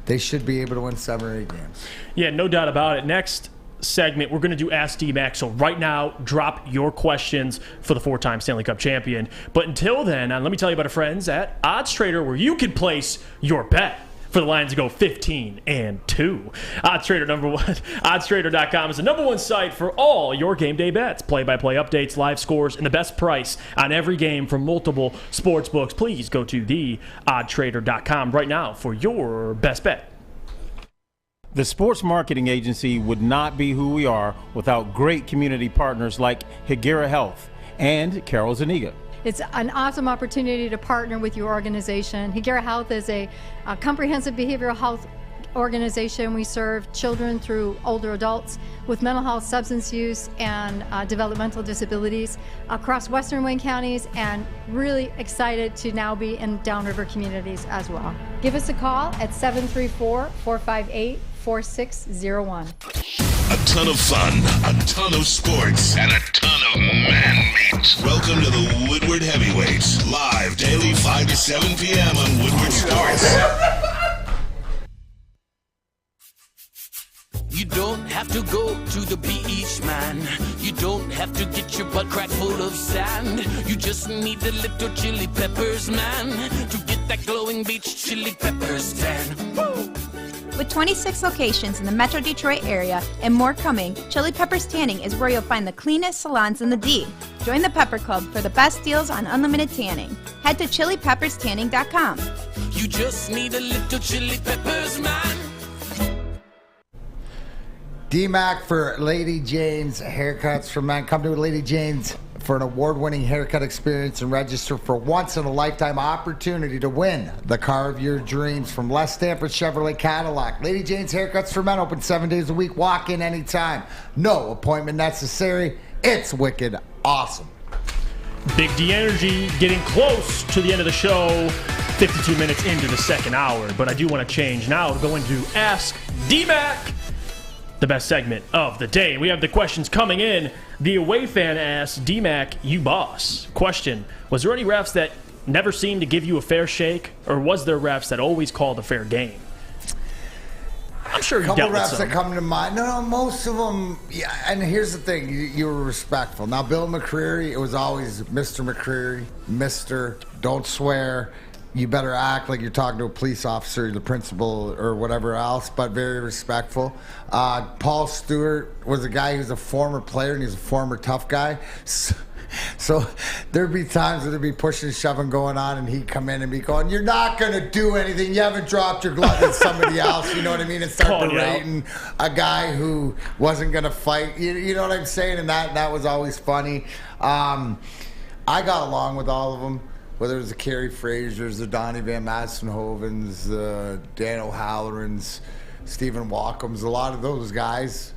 they should be able to win 7 or 8 games. Yeah, no doubt about it. Next segment, we're going to do Ask D-Mac. So right now, drop your questions for the 4-time Stanley Cup champion. But until then, let me tell you about our friends at Odds Trader, where you can place your bet for the Lions to go 15-2. OddsTrader number one. OddsTrader.com is the number one site for all your game day bets. Play-by-play updates, live scores, and the best price on every game from multiple sports books. Please go to the OddsTrader.com right now for your best bet. The Sports Marketing Agency would not be who we are without great community partners like Higuera Health and Carol Zuniga. It's an awesome opportunity to partner with your organization. Higuera Health is a comprehensive behavioral health organization. We serve children through older adults with mental health, substance use, and developmental disabilities across Western Wayne counties, and really excited to now be in downriver communities as well. Give us a call at 734-458-4601. A ton of fun, a ton of sports, and a ton of man-meat. Welcome to the Woodward Heavyweights, live daily 5 to 7 p.m. on Woodward Sports. You don't have to go to the beach, man. You don't have to get your butt crack full of sand. You just need a little chili peppers, man, to get that glowing beach chili peppers tan. Woo! With 26 locations in the Metro Detroit area and more coming, Chili Peppers Tanning is where you'll find the cleanest salons in the D. Join the Pepper Club for the best deals on unlimited tanning. Head to chilipepperstanning.com. You just need a little chili peppers, man. D-Mac for Lady Jane's Haircuts for Men. Come to Lady Jane's for an award-winning haircut experience and register for once-in-a-lifetime opportunity to win the car of your dreams from Les Stanford Chevrolet Cadillac. Lady Jane's Haircuts for Men, open 7 days a week. Walk in anytime. No appointment necessary. It's wicked awesome. Big D Energy getting close to the end of the show. 52 minutes into the second hour. But I do want to change now to go into Ask D-Mac, the best segment of the day. We have the questions coming in. The away fan asks, D-Mac, you boss. Question, was there any refs that never seemed to give you a fair shake, or was there refs that always called a fair game? I'm sure you dealt with some. A couple refs that come to mind. No, most of them, yeah, and here's the thing, you were respectful. Now, Bill McCreary, it was always Mr. McCreary, Mr. Don't swear. You better act like you're talking to a police officer, the principal, or whatever else, but very respectful. Paul Stewart was a guy who's a former player, and he's a former tough guy. So there'd be times where there'd be pushing and shoving going on, and he'd come in and be going, you're not going to do anything. You haven't dropped your glove at somebody else, you know what I mean? And start berating a guy who wasn't going to fight. You know what I'm saying? And that was always funny. I got along with all of them. Whether it was the Kerry Frazier's, the Donnie Van Massenhovens, the Dan O'Halloran's, Stephen Walkham's, a lot of those guys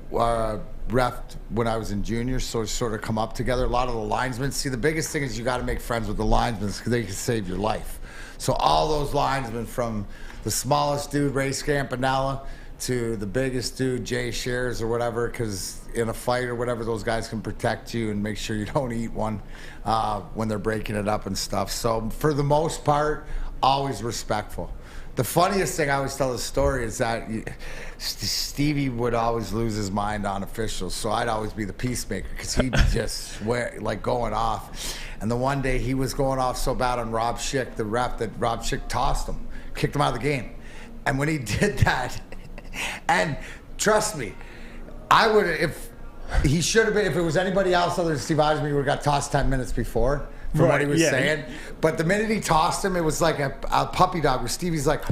reffed when I was in junior, so it sort of come up together. A lot of the linesmen. See, the biggest thing is you got to make friends with the linesmen because they can save your life. So all those linesmen, from the smallest dude, Ray Scampanella, to the biggest dude, Jay Shares or whatever, because in a fight or whatever, those guys can protect you and make sure you don't eat one when they're breaking it up and stuff. So for the most part, always respectful. The funniest thing I always tell the story is that Stevie would always lose his mind on officials, so I'd always be the peacemaker because he'd just swear, like going off. And the one day he was going off so bad on Rob Schick, the ref, that Rob Schick tossed him, kicked him out of the game. And when he did that, and trust me, I would if he should have been. If it was anybody else other than Steve Eisman, he would have got tossed 10 minutes before from what he was saying. But the minute he tossed him, it was like a puppy dog where Stevie's like,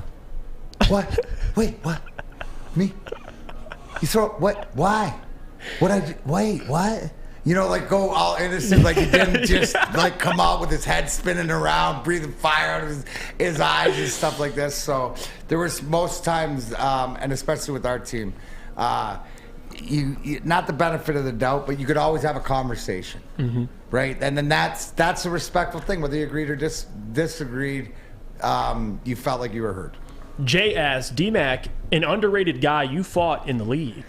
what? Wait, what? Me? You throw what? Why? What I do? Wait, what? You know, like go all innocent, like he didn't just like come out with his head spinning around, breathing fire out of his eyes and stuff like this. So there was most times, and especially with our team, you not the benefit of the doubt, but you could always have a conversation, right? And then that's a respectful thing, whether you agreed or disagreed. You felt like you were heard. Jay asks, D-Mac, an underrated guy you fought in the league.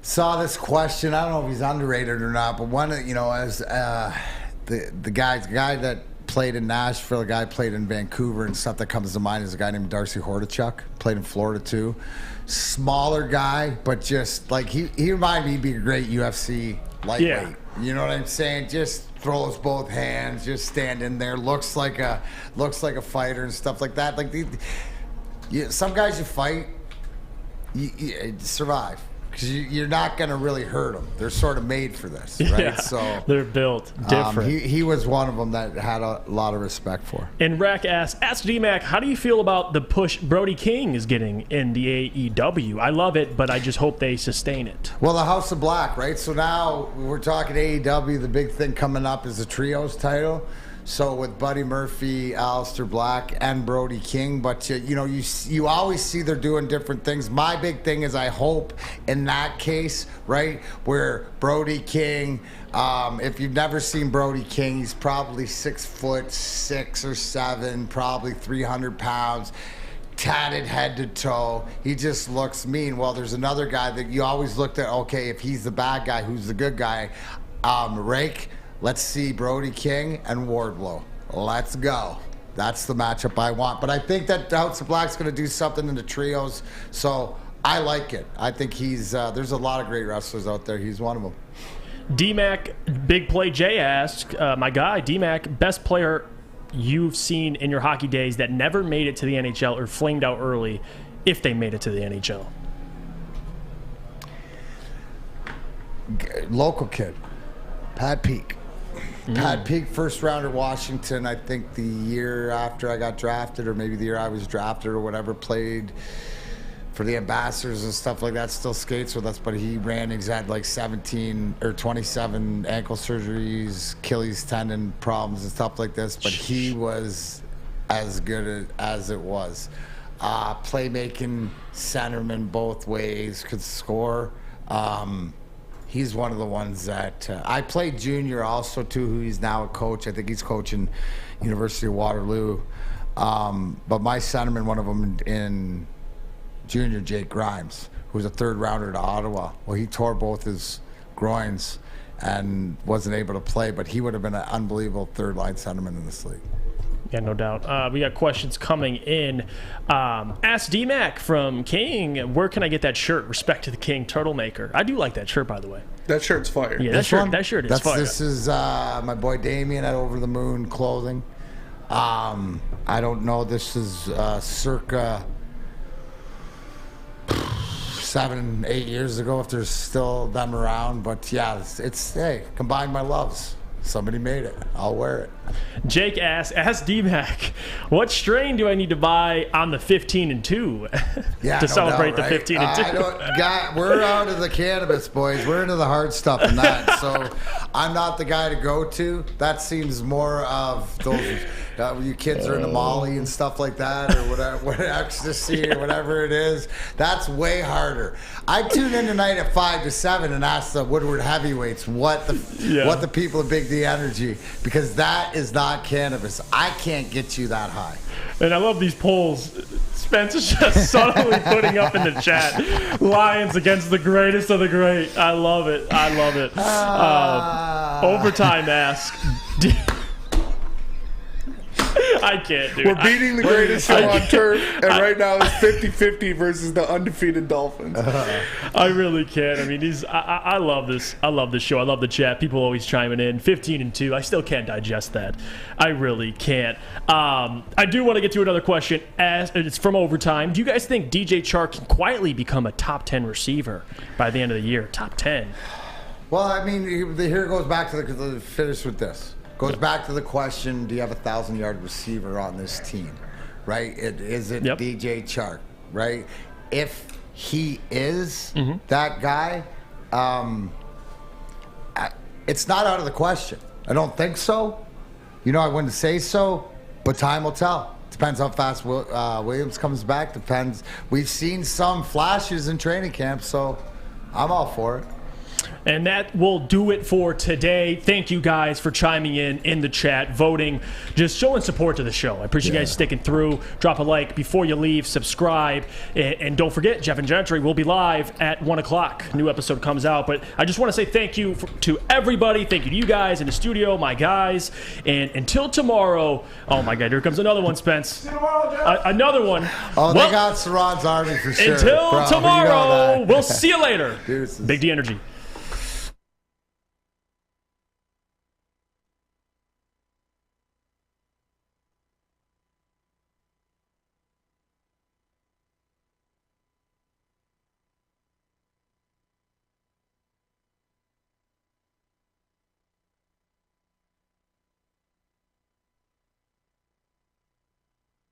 Saw this question. I don't know if he's underrated or not, but one, as the guy that played in Nashville, a guy played in Vancouver and stuff that comes to mind is a guy named Darcy Hordachuk, played in Florida too. Smaller guy, but just like he reminded me of being a great UFC lightweight. Yeah. You know what I'm saying? Just throws both hands, just stand in there, looks like a fighter and stuff like that. Like some guys you fight, you survive. Because you're not going to really hurt them. They're sort of made for this, right? Yeah, so they're built different. He was one of them that had a lot of respect for. And Rack asks, ask D-Mac, how do you feel about the push Brody King is getting in the AEW? I love it, but I just hope they sustain it. Well, the House of Black, right? So now we're talking AEW. The big thing coming up is the Trios title. So with Buddy Murphy, Aleister Black, and Brody King, but you always see they're doing different things. My big thing is I hope in that case, right, where Brody King, if you've never seen Brody King, he's probably 6'6" or 7", probably 300 pounds. Tatted head to toe. He just looks mean. Well, there's another guy that you always looked at, okay, if he's the bad guy, who's the good guy? Rake. Let's see Brody King and Wardlow. Let's go. That's the matchup I want. But I think that House of Black's going to do something in the trios. So I like it. I think he's there's a lot of great wrestlers out there. He's one of them. D-Mac, Big Play Jay asks, my guy, D-Mac, best player you've seen in your hockey days that never made it to the NHL or flamed out early if they made it to the NHL? Local kid. Pat Peak. Pat Peak, first rounder, Washington, I think the year after I got drafted, or maybe the year I was drafted or whatever, played for the Ambassadors and stuff like that, still skates with us, but he ran, he's had like 17 or 27 ankle surgeries, Achilles tendon problems and stuff like this, but he was as good as it was. Playmaking, centerman both ways, could score. He's one of the ones that I played junior also too, who he's now a coach. I think he's coaching University of Waterloo. But my centerman, one of them in junior, Jake Grimes, who was a third rounder to Ottawa. Well, he tore both his groins and wasn't able to play, but he would have been an unbelievable third line centerman in this league. Yeah, no doubt. We got questions coming in. Ask D-Mac from King, where can I get that shirt? Respect to the King, Turtle Maker. I do like that shirt, by the way. That shirt's fire. Yeah, that shirt is fire. This is my boy Damien at Over the Moon Clothing. I don't know. This is circa 7-8 years ago, if there's still them around. But yeah, it's hey, combine my loves. Somebody made it. I'll wear it. Jake asks, ask D-Mac, what strain do I need to buy on the 15-2 to celebrate doubt, right? The 15-2? We're out of the cannabis, boys. We're into the hard stuff and that. So I'm not the guy to go to. That seems more of those you kids are into Molly and stuff like that, or whatever, ecstasy or whatever it is. That's way harder. I tune in tonight at 5 to 7 and ask the Woodward heavyweights what the people of Big D Energy, because that is not cannabis. I can't get you that high. And I love these polls. Spencer's just subtly putting up in the chat, Lions against the greatest of the great. I love it. I love it. Overtime ask. I can't, dude. We're beating the greatest show on turf, and right now it's 50-50 versus the undefeated Dolphins. I really can't. I mean, I love this. I love this show. I love the chat. People always chiming in. 15-2. I still can't digest that. I really can't. I do want to get to another question. As it's from overtime. Do you guys think DJ Chark can quietly become a top 10 receiver by the end of the year? Top 10. Well, I mean, here it goes back to the finish with this. Goes back to the question: do you have a 1,000-yard receiver on this team? Right? Is it DJ Chark? Right? If he is that guy, it's not out of the question. I don't think so. I wouldn't say so, but time will tell. Depends how fast Williams comes back. Depends. We've seen some flashes in training camp, so I'm all for it. And that will do it for today. Thank you guys for chiming in the chat, voting, just showing support to the show. I appreciate you guys sticking through. Drop a like before you leave, subscribe, and don't forget, Jeff and Gentry will be live at 1 o'clock. New episode comes out. But I just want to say thank you to everybody. Thank you to you guys in the studio, my guys. And until tomorrow, oh my God, here comes another one, Spence. See you tomorrow, Jeff. Another one. Oh, they got Saran's Army for sure. Until tomorrow, we'll see you later. Big D Energy.